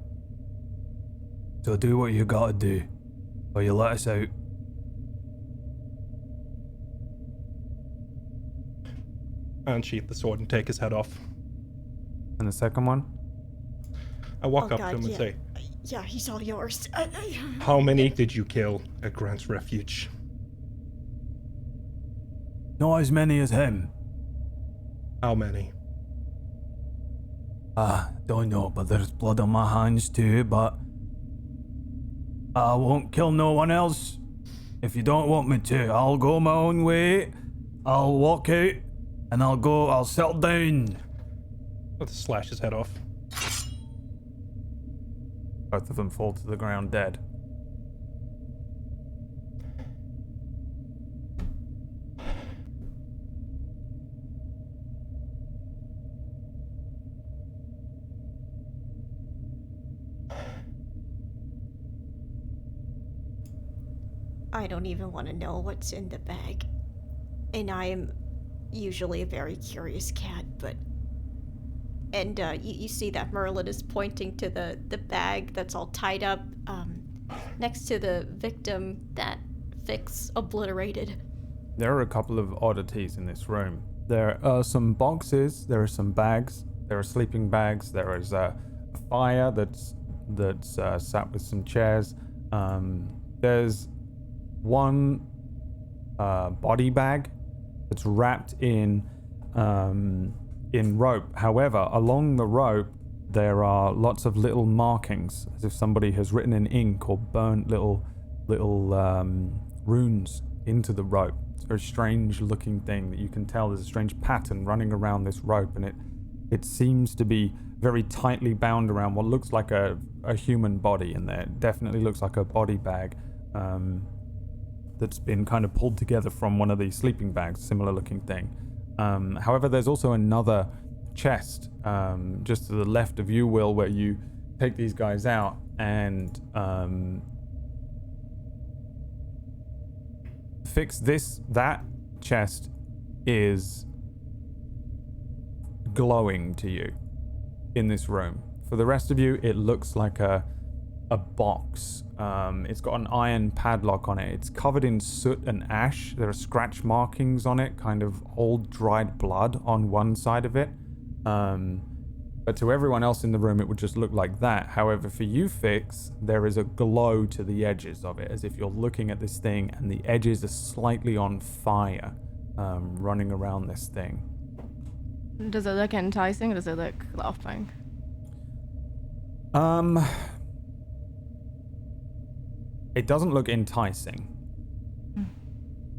So do what you gotta do, or you let us out. Unsheath the sword and take his head off. And the second one? I walk Oh, up to God, him and yeah. say, Yeah, he's all yours. how many did you kill at Grant's Refuge? Not as many as him. How many? Don't know, but there's blood on my hands too, but I won't kill no one else. If you don't want me to, I'll go my own way. I'll walk out, and I'll settle down. Let's slash his head off. Both of them fall to the ground dead. I don't even want to know what's in the bag. And I am usually a very curious cat, but... And you see that Merlin is pointing to the bag that's all tied up next to the victim that Fix obliterated. There are a couple of oddities in this room. There are some boxes, there are some bags, there are sleeping bags, there is a fire that's sat with some chairs. There's one body bag that's wrapped in rope. However, along the rope there are lots of little markings, as if somebody has written in ink or burnt little runes into the rope. It's a very strange looking thing that you can tell there's a strange pattern running around this rope, and it seems to be very tightly bound around what looks like a human body in there. It definitely looks like a body bag that's been kind of pulled together from one of these sleeping bags, similar looking thing. However, there's also another chest just to the left of you, Will, where you take these guys out, and Fix that chest is glowing to you in this room. For the rest of you, it looks like a box. It's got an iron padlock on it. It's covered in soot and ash. There are scratch markings on it, kind of old dried blood on one side of it. But to everyone else in the room, it would just look like that. However, for you, Fix, there is a glow to the edges of it, as if you're looking at this thing and the edges are slightly on fire, running around this thing. Does it look enticing, or does it look off-putting? It doesn't look enticing.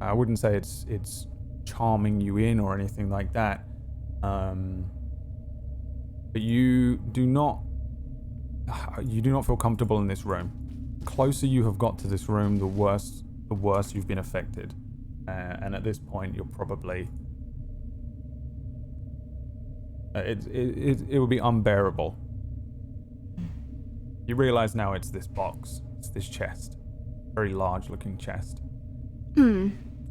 I wouldn't say it's charming you in or anything like that. But you do not feel comfortable in this room. The closer you have got to this room, the worse you've been affected. And at this point, you're probably it would be unbearable. You realize now it's this box, it's this chest, very large looking chest.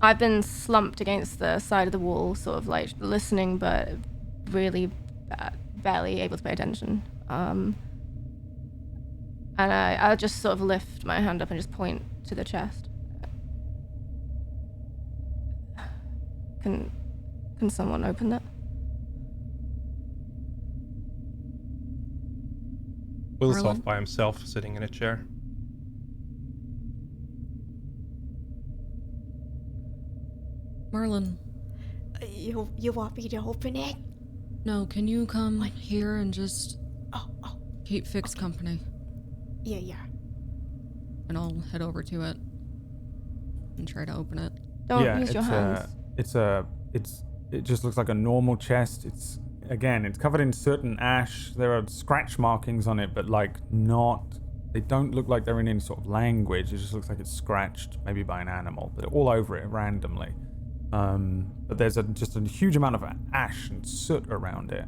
I've been slumped against the side of the wall, sort of like listening, but really barely able to pay attention. And I'll just sort of lift my hand up and just point to the chest. Can someone open that? Will's Marlon? off by himself, sitting in a chair. Marlon, You want me to open it? no, can you come here and just Oh, keep Fix company? yeah. And I'll head over to it and try to open it. Don't use your hands. It just looks like a normal chest. It's covered in soot and ash. There are scratch markings on it, but they don't look like they're in any sort of language. It just looks like it's scratched, maybe by an animal, but all over it randomly. But there's just a huge amount of ash and soot around it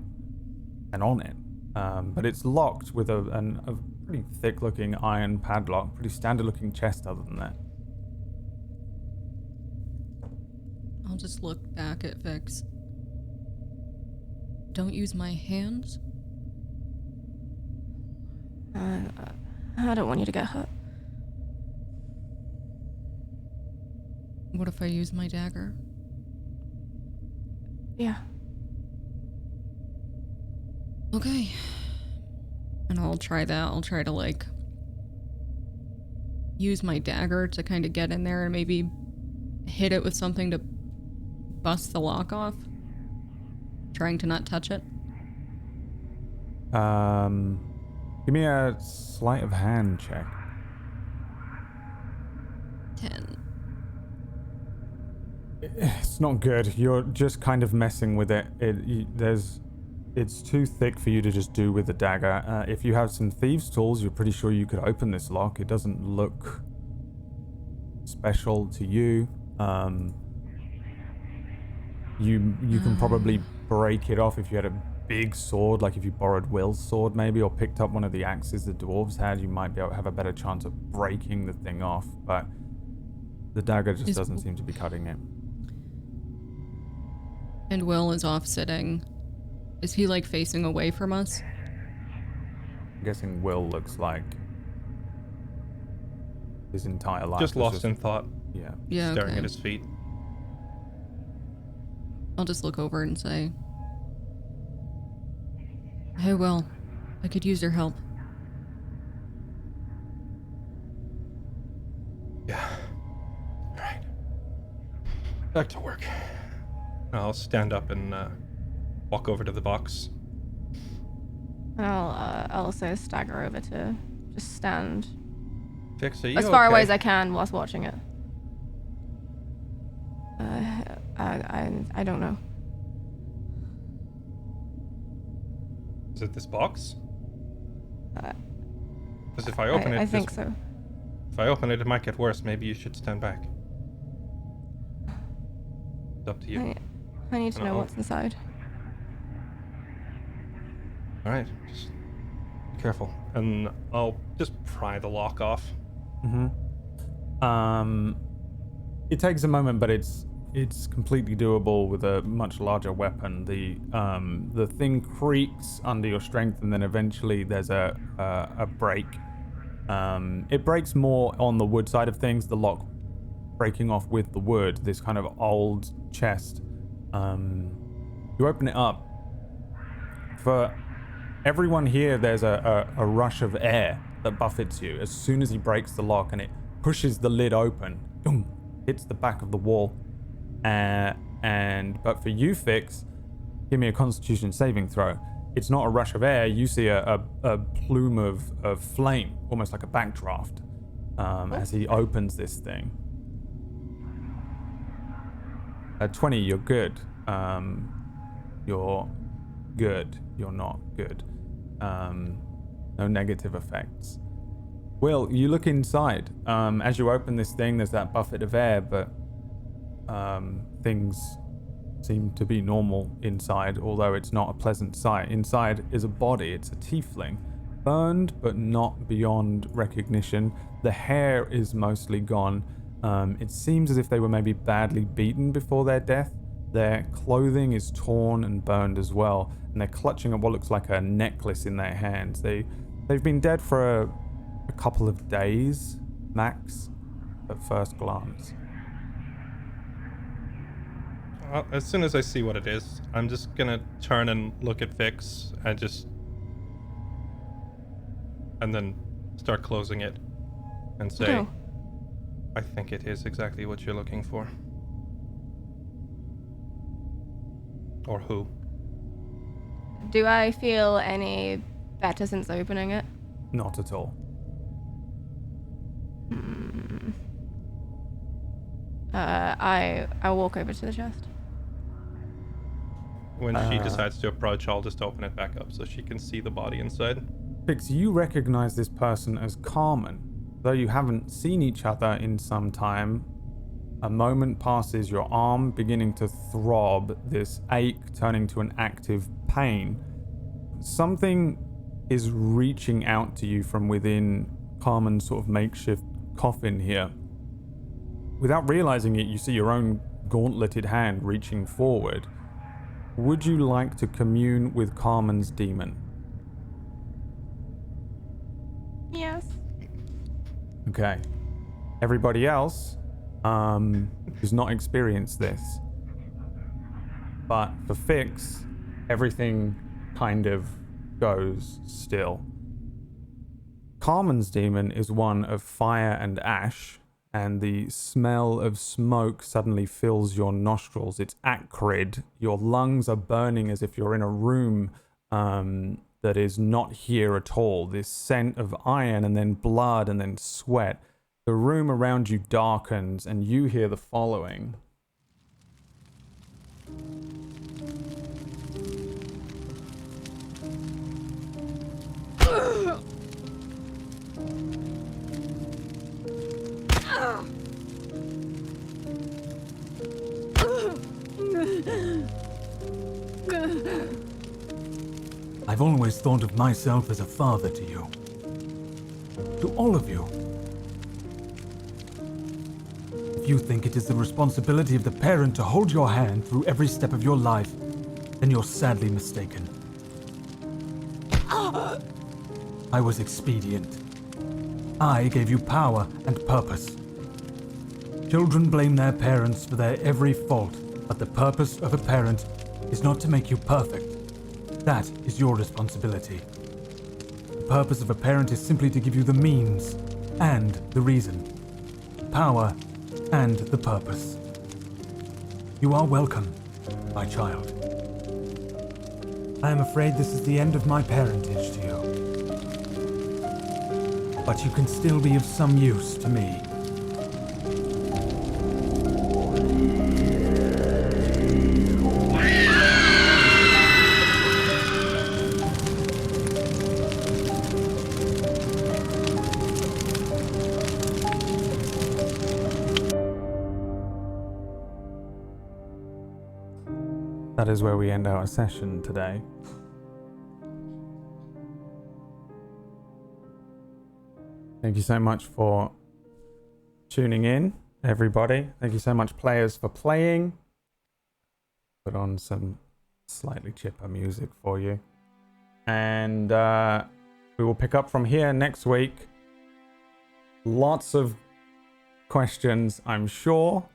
and on it. But it's locked with a pretty thick-looking iron padlock, pretty standard-looking chest other than that. I'll just look back at Fix. Don't use my hands. I don't want you to get hurt. What if I use my dagger? Yeah. Okay. And I'll try that. I'll try to, use my dagger to kind of get in there and maybe hit it with something to bust the lock off. Trying to not touch it. Give me a sleight of hand check. 10. It's not good. You're just kind of messing with it. It's too thick for you to just do with the dagger. If you have some thieves' tools, you're pretty sure you could open this lock. It doesn't look special to you. You can probably break it off if you had a big sword, like if you borrowed Will's sword maybe, or picked up one of the axes the dwarves had. You might be able to have a better chance of breaking the thing off, but the dagger just doesn't seem to be cutting it. And Will is off sitting. Is he like facing away from us? I'm guessing Will looks like his entire life. Just was lost in thought, Yeah. Yeah, staring okay. at his feet. I'll just look over and say, "Hey, Will, I could use your help." Yeah. Right. Back to work. I'll stand up and walk over to the box. And I'll also stagger over to just stand Fix, are you as far away okay? as I can whilst watching it. I don't know. Is it this box? Uh, Because if I open it, I think so. if I open it, it might get worse. Maybe you should stand back. It's up to you. I need to know Uh-oh. what's inside. All right, just be careful, and I'll just pry the lock off. It takes a moment, but it's completely doable with a much larger weapon. The thing creaks under your strength, and then eventually there's a break. It breaks more on the wood side of things, the lock breaking off with the wood, this kind of old chest. You open it up. For everyone here, there's a rush of air that buffets you as soon as he breaks the lock, and it pushes the lid open. Boom, hits the back of the wall. But for you, Fix, give me a Constitution saving throw. It's not a rush of air. You see a plume of flame, almost like a backdraft, as he opens this thing. At 20, you're good. You're good. You're not good. No negative effects. Will, you look inside. As you open this thing, there's that buffet of air, but things seem to be normal inside, although it's not a pleasant sight. Inside is a body. It's a tiefling. Burned, but not beyond recognition. The hair is mostly gone. It seems as if they were maybe badly beaten before their death. Their clothing is torn and burned as well, and they're clutching at what looks like a necklace in their hands. They've been dead for a couple of days, max, at first glance. As soon as I see what it is, I'm just gonna turn and look at Fix and then start closing it and say, Oh. I think it is exactly what you're looking for. Or who? Do I feel any better since opening it? Not at all. I'll walk over to the chest. When she decides to approach, I'll just open it back up so she can see the body inside. Fix, you recognize this person as Carmen. Though you haven't seen each other in some time, a moment passes, your arm beginning to throb, this ache turning to an active pain. Something is reaching out to you from within Carmen's sort of makeshift coffin here. Without realizing it, you see your own gauntleted hand reaching forward. Would you like to commune with Carmen's demon? Yes. Okay. Everybody else does not experience this. But for Fix, everything kind of goes still. Carmen's demon is one of fire and ash, and the smell of smoke suddenly fills your nostrils. It's acrid. Your lungs are burning as if you're in a room that is not here at all. This scent of iron and then blood and then sweat. The room around you darkens and you hear the following. I've always thought of myself as a father to you. To all of you. If If you think it is the responsibility of the parent to hold your hand through every step of your life, then you're sadly mistaken. I was expedient. I gave you power and purpose. Children blame their parents for their every fault, but the purpose of a parent is not to make you perfect. That is your responsibility. The purpose of a parent is simply to give you the means and the reason, power and the purpose. You are welcome, my child. I am afraid this is the end of my parentage to you. But you can still be of some use to me. That is where we end our session today. Thank you so much for tuning in, everybody. Thank you so much, players, for playing. Put on some slightly chipper music for you. And we will pick up from here next week. Lots of questions, I'm sure,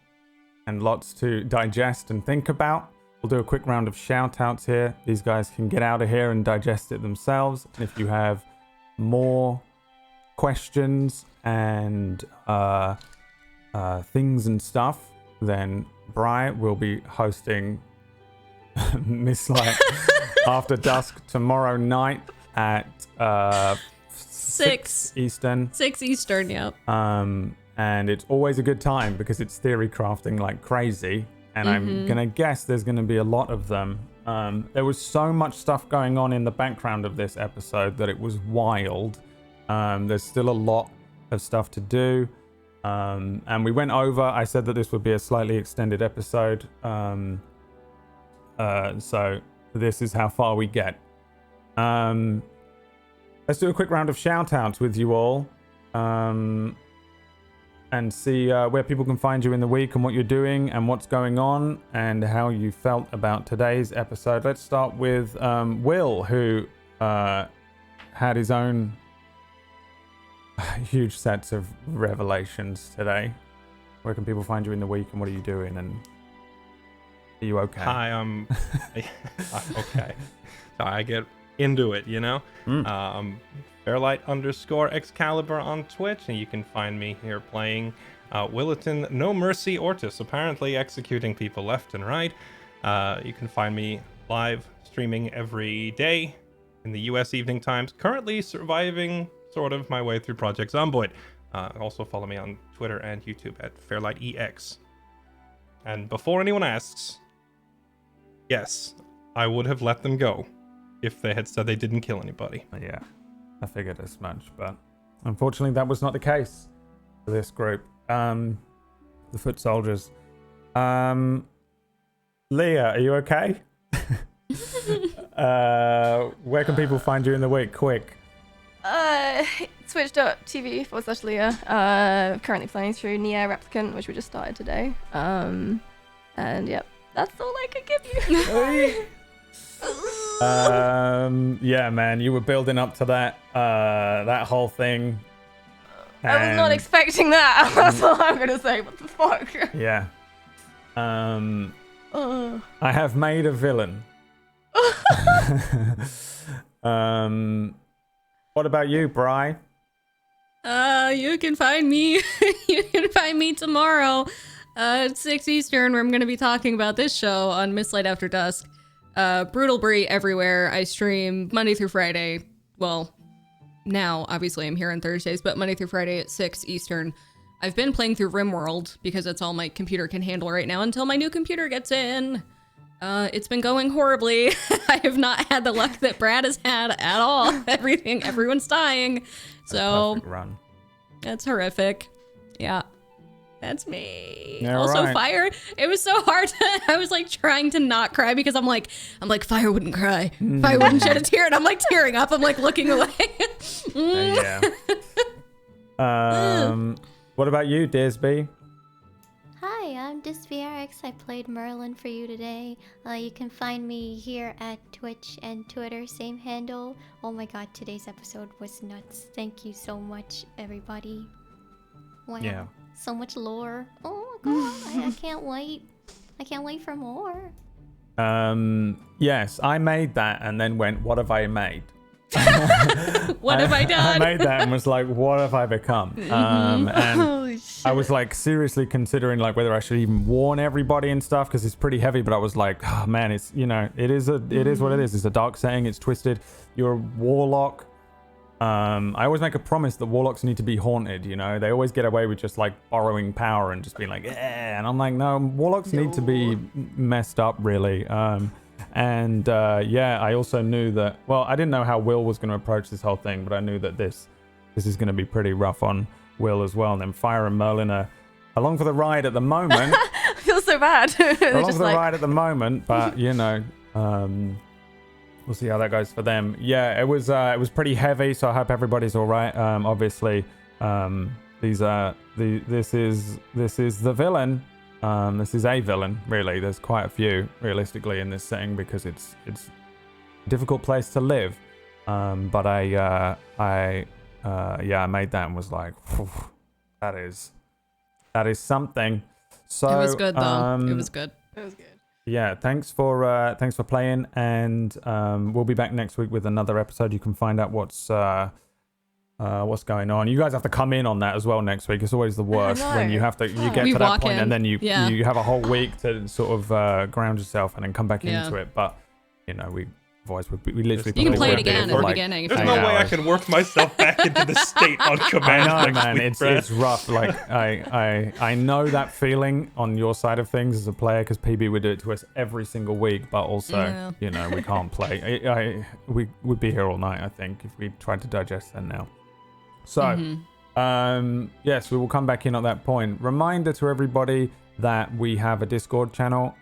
and lots to digest and think about. We'll do a quick round of shout outs here. These guys can get out of here and digest it themselves. And if you have more questions and things and stuff, then Bri will be hosting Mistlight After Dusk tomorrow night at 6 Eastern. 6 Eastern, yep. And it's always a good time because it's theory crafting like crazy. And I'm going to guess there's going to be a lot of them. There was so much stuff going on in the background of this episode that it was wild. There's still a lot of stuff to do. And we went over, I said that this would be a slightly extended episode. So this is how far we get. Let's do a quick round of shout outs with you all. And see where people can find you in the week and what you're doing and what's going on and how you felt about today's episode. Let's start with Will, who had his own huge sets of revelations today. Where can people find you in the week and what are you doing and are you okay? Hi, I'm okay. So I get into it, you know? Fairlight_Excalibur on Twitch, and you can find me here playing Williton No Mercy Ortis, apparently executing people left and right. You can find me live streaming every day in the US evening times, currently surviving sort of my way through Project Zomboid. Also follow me on Twitter and YouTube at FairlightEX. And before anyone asks, yes, I would have let them go if they had said they didn't kill anybody. Yeah. I figured as much, but unfortunately that was not the case for this group. The foot soldiers. Leah, are you okay? Where can people find you in the week? Quick. Twitch.tv/Leah. Currently playing through Nier Replicant, which we just started today. And yep, that's all I can give you. Yeah, man, you were building up to that that whole thing. I was not expecting that. That's all I'm gonna say. What the fuck? Yeah. I have made a villain. What about you, Bri? You can find me. You can find me tomorrow at 6 Eastern, where I'm going to be talking about this show on Mistlight After Dusk. Brutal Brie everywhere. I stream Monday through Friday. Well, now obviously I'm here on Thursdays, but Monday through Friday at 6 Eastern. I've been playing through RimWorld because that's all my computer can handle right now until my new computer gets in. It's been going horribly. I have not had the luck that Brad has had at all. Everyone's dying. So run. That's horrific. Yeah. That's me. Yeah, also, right. Fire. It was so hard. I was like trying to not cry because I'm like, Fire wouldn't cry. Fire wouldn't shed a tear, and I'm like tearing up. I'm like looking away. Yeah. What about you, Disby? I played Merlin for you today. You can find me here at Twitch and Twitter, same handle. Oh my god, today's episode was nuts. Thank you so much, everybody. Wow. Yeah. So much lore. Oh my god, I can't wait. I can't wait for more. Yes, I made that and then went, what have I made? What have I done? I made that and was like, what have I become? And Holy shit. I was like seriously considering like whether I should even warn everybody and stuff because it's pretty heavy, but I was like, oh man, it's, you know, it is what it is. It's a dark saying, it's twisted. You're a warlock. I always make a promise that warlocks need to be haunted, you know. They always get away with just like borrowing power and just being like, yeah. And I'm like, no, warlocks need to be messed up really. Yeah, I also knew that, well, I didn't know how Will was going to approach this whole thing, but I knew that this is going to be pretty rough on Will as well. And then Fire and Merlin are along for the ride at the moment. I feel so bad. Along for the ride at the moment, but you know, we'll see how that goes for them. Yeah, it was pretty heavy, so I hope everybody's all right. Obviously, this is the villain. This is a villain, really. There's quite a few, realistically, in this setting because it's a difficult place to live. But I made that and was like, that is something. So It was good though. It was good. It was good. Yeah, thanks for playing, and we'll be back next week with another episode. You can find out what's going on. You guys have to come in on that as well next week. It's always the worst when you have to get We to that walk point in. and then you Yeah. have a whole week to sort of ground yourself and then come back into it. But you know, we literally You can put play in it again at the like beginning. If There's you no eight want. way I hours. can work myself back into the state on command. I know, next man. week, Brad. It's rough. Like I know that feeling on your side of things as a player because PB would do it to us every single week. But also, Yeah. you know, we can't play. We would be here all night. I think if we tried to digest that now. So, yes, we will come back in at that point. Reminder to everybody that we have a Discord channel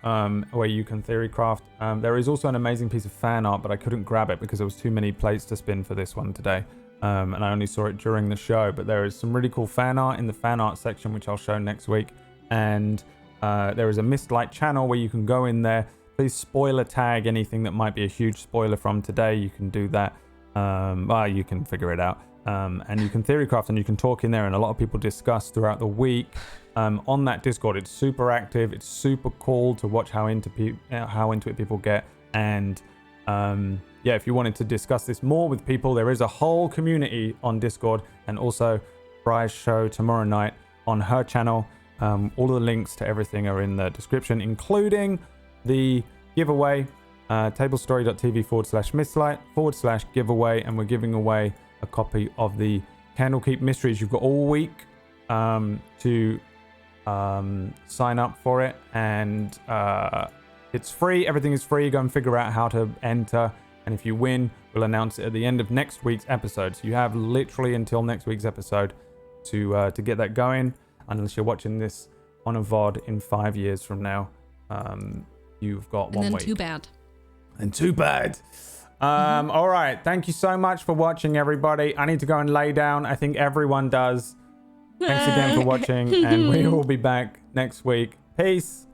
where you can theorycraft. There is also an amazing piece of fan art, but I couldn't grab it because there was too many plates to spin for this one today. And I only saw it during the show. But there is some really cool fan art in the fan art section, which I'll show next week. And there is a Mistlight channel where you can go in there. Please spoiler tag anything that might be a huge spoiler from today. You can do that. Well, you can figure it out. And you can theorycraft and you can talk in there, and a lot of people discuss throughout the week on that Discord. It's super active. It's super cool to watch how into it people get. And yeah, if you wanted to discuss this more with people, there is a whole community on Discord, and also Briar's show tomorrow night on her channel. All of the links to everything are in the description, including the giveaway, tablestory.tv/Mistlight/giveaway, and we're giving away a copy of the Candlekeep Mysteries. You've got all week to sign up for it, and it's free. Everything is free. Go and figure out how to enter, and if you win, we'll announce it at the end of next week's episode. So you have literally until next week's episode to get that going, unless you're watching this on a VOD in 5 years from now. You've got And one then week. too bad. And too bad. All right. Thank you so much for watching, everybody. I need to go and lay down. I think everyone does. Thanks again for watching, and we will be back next week. Peace.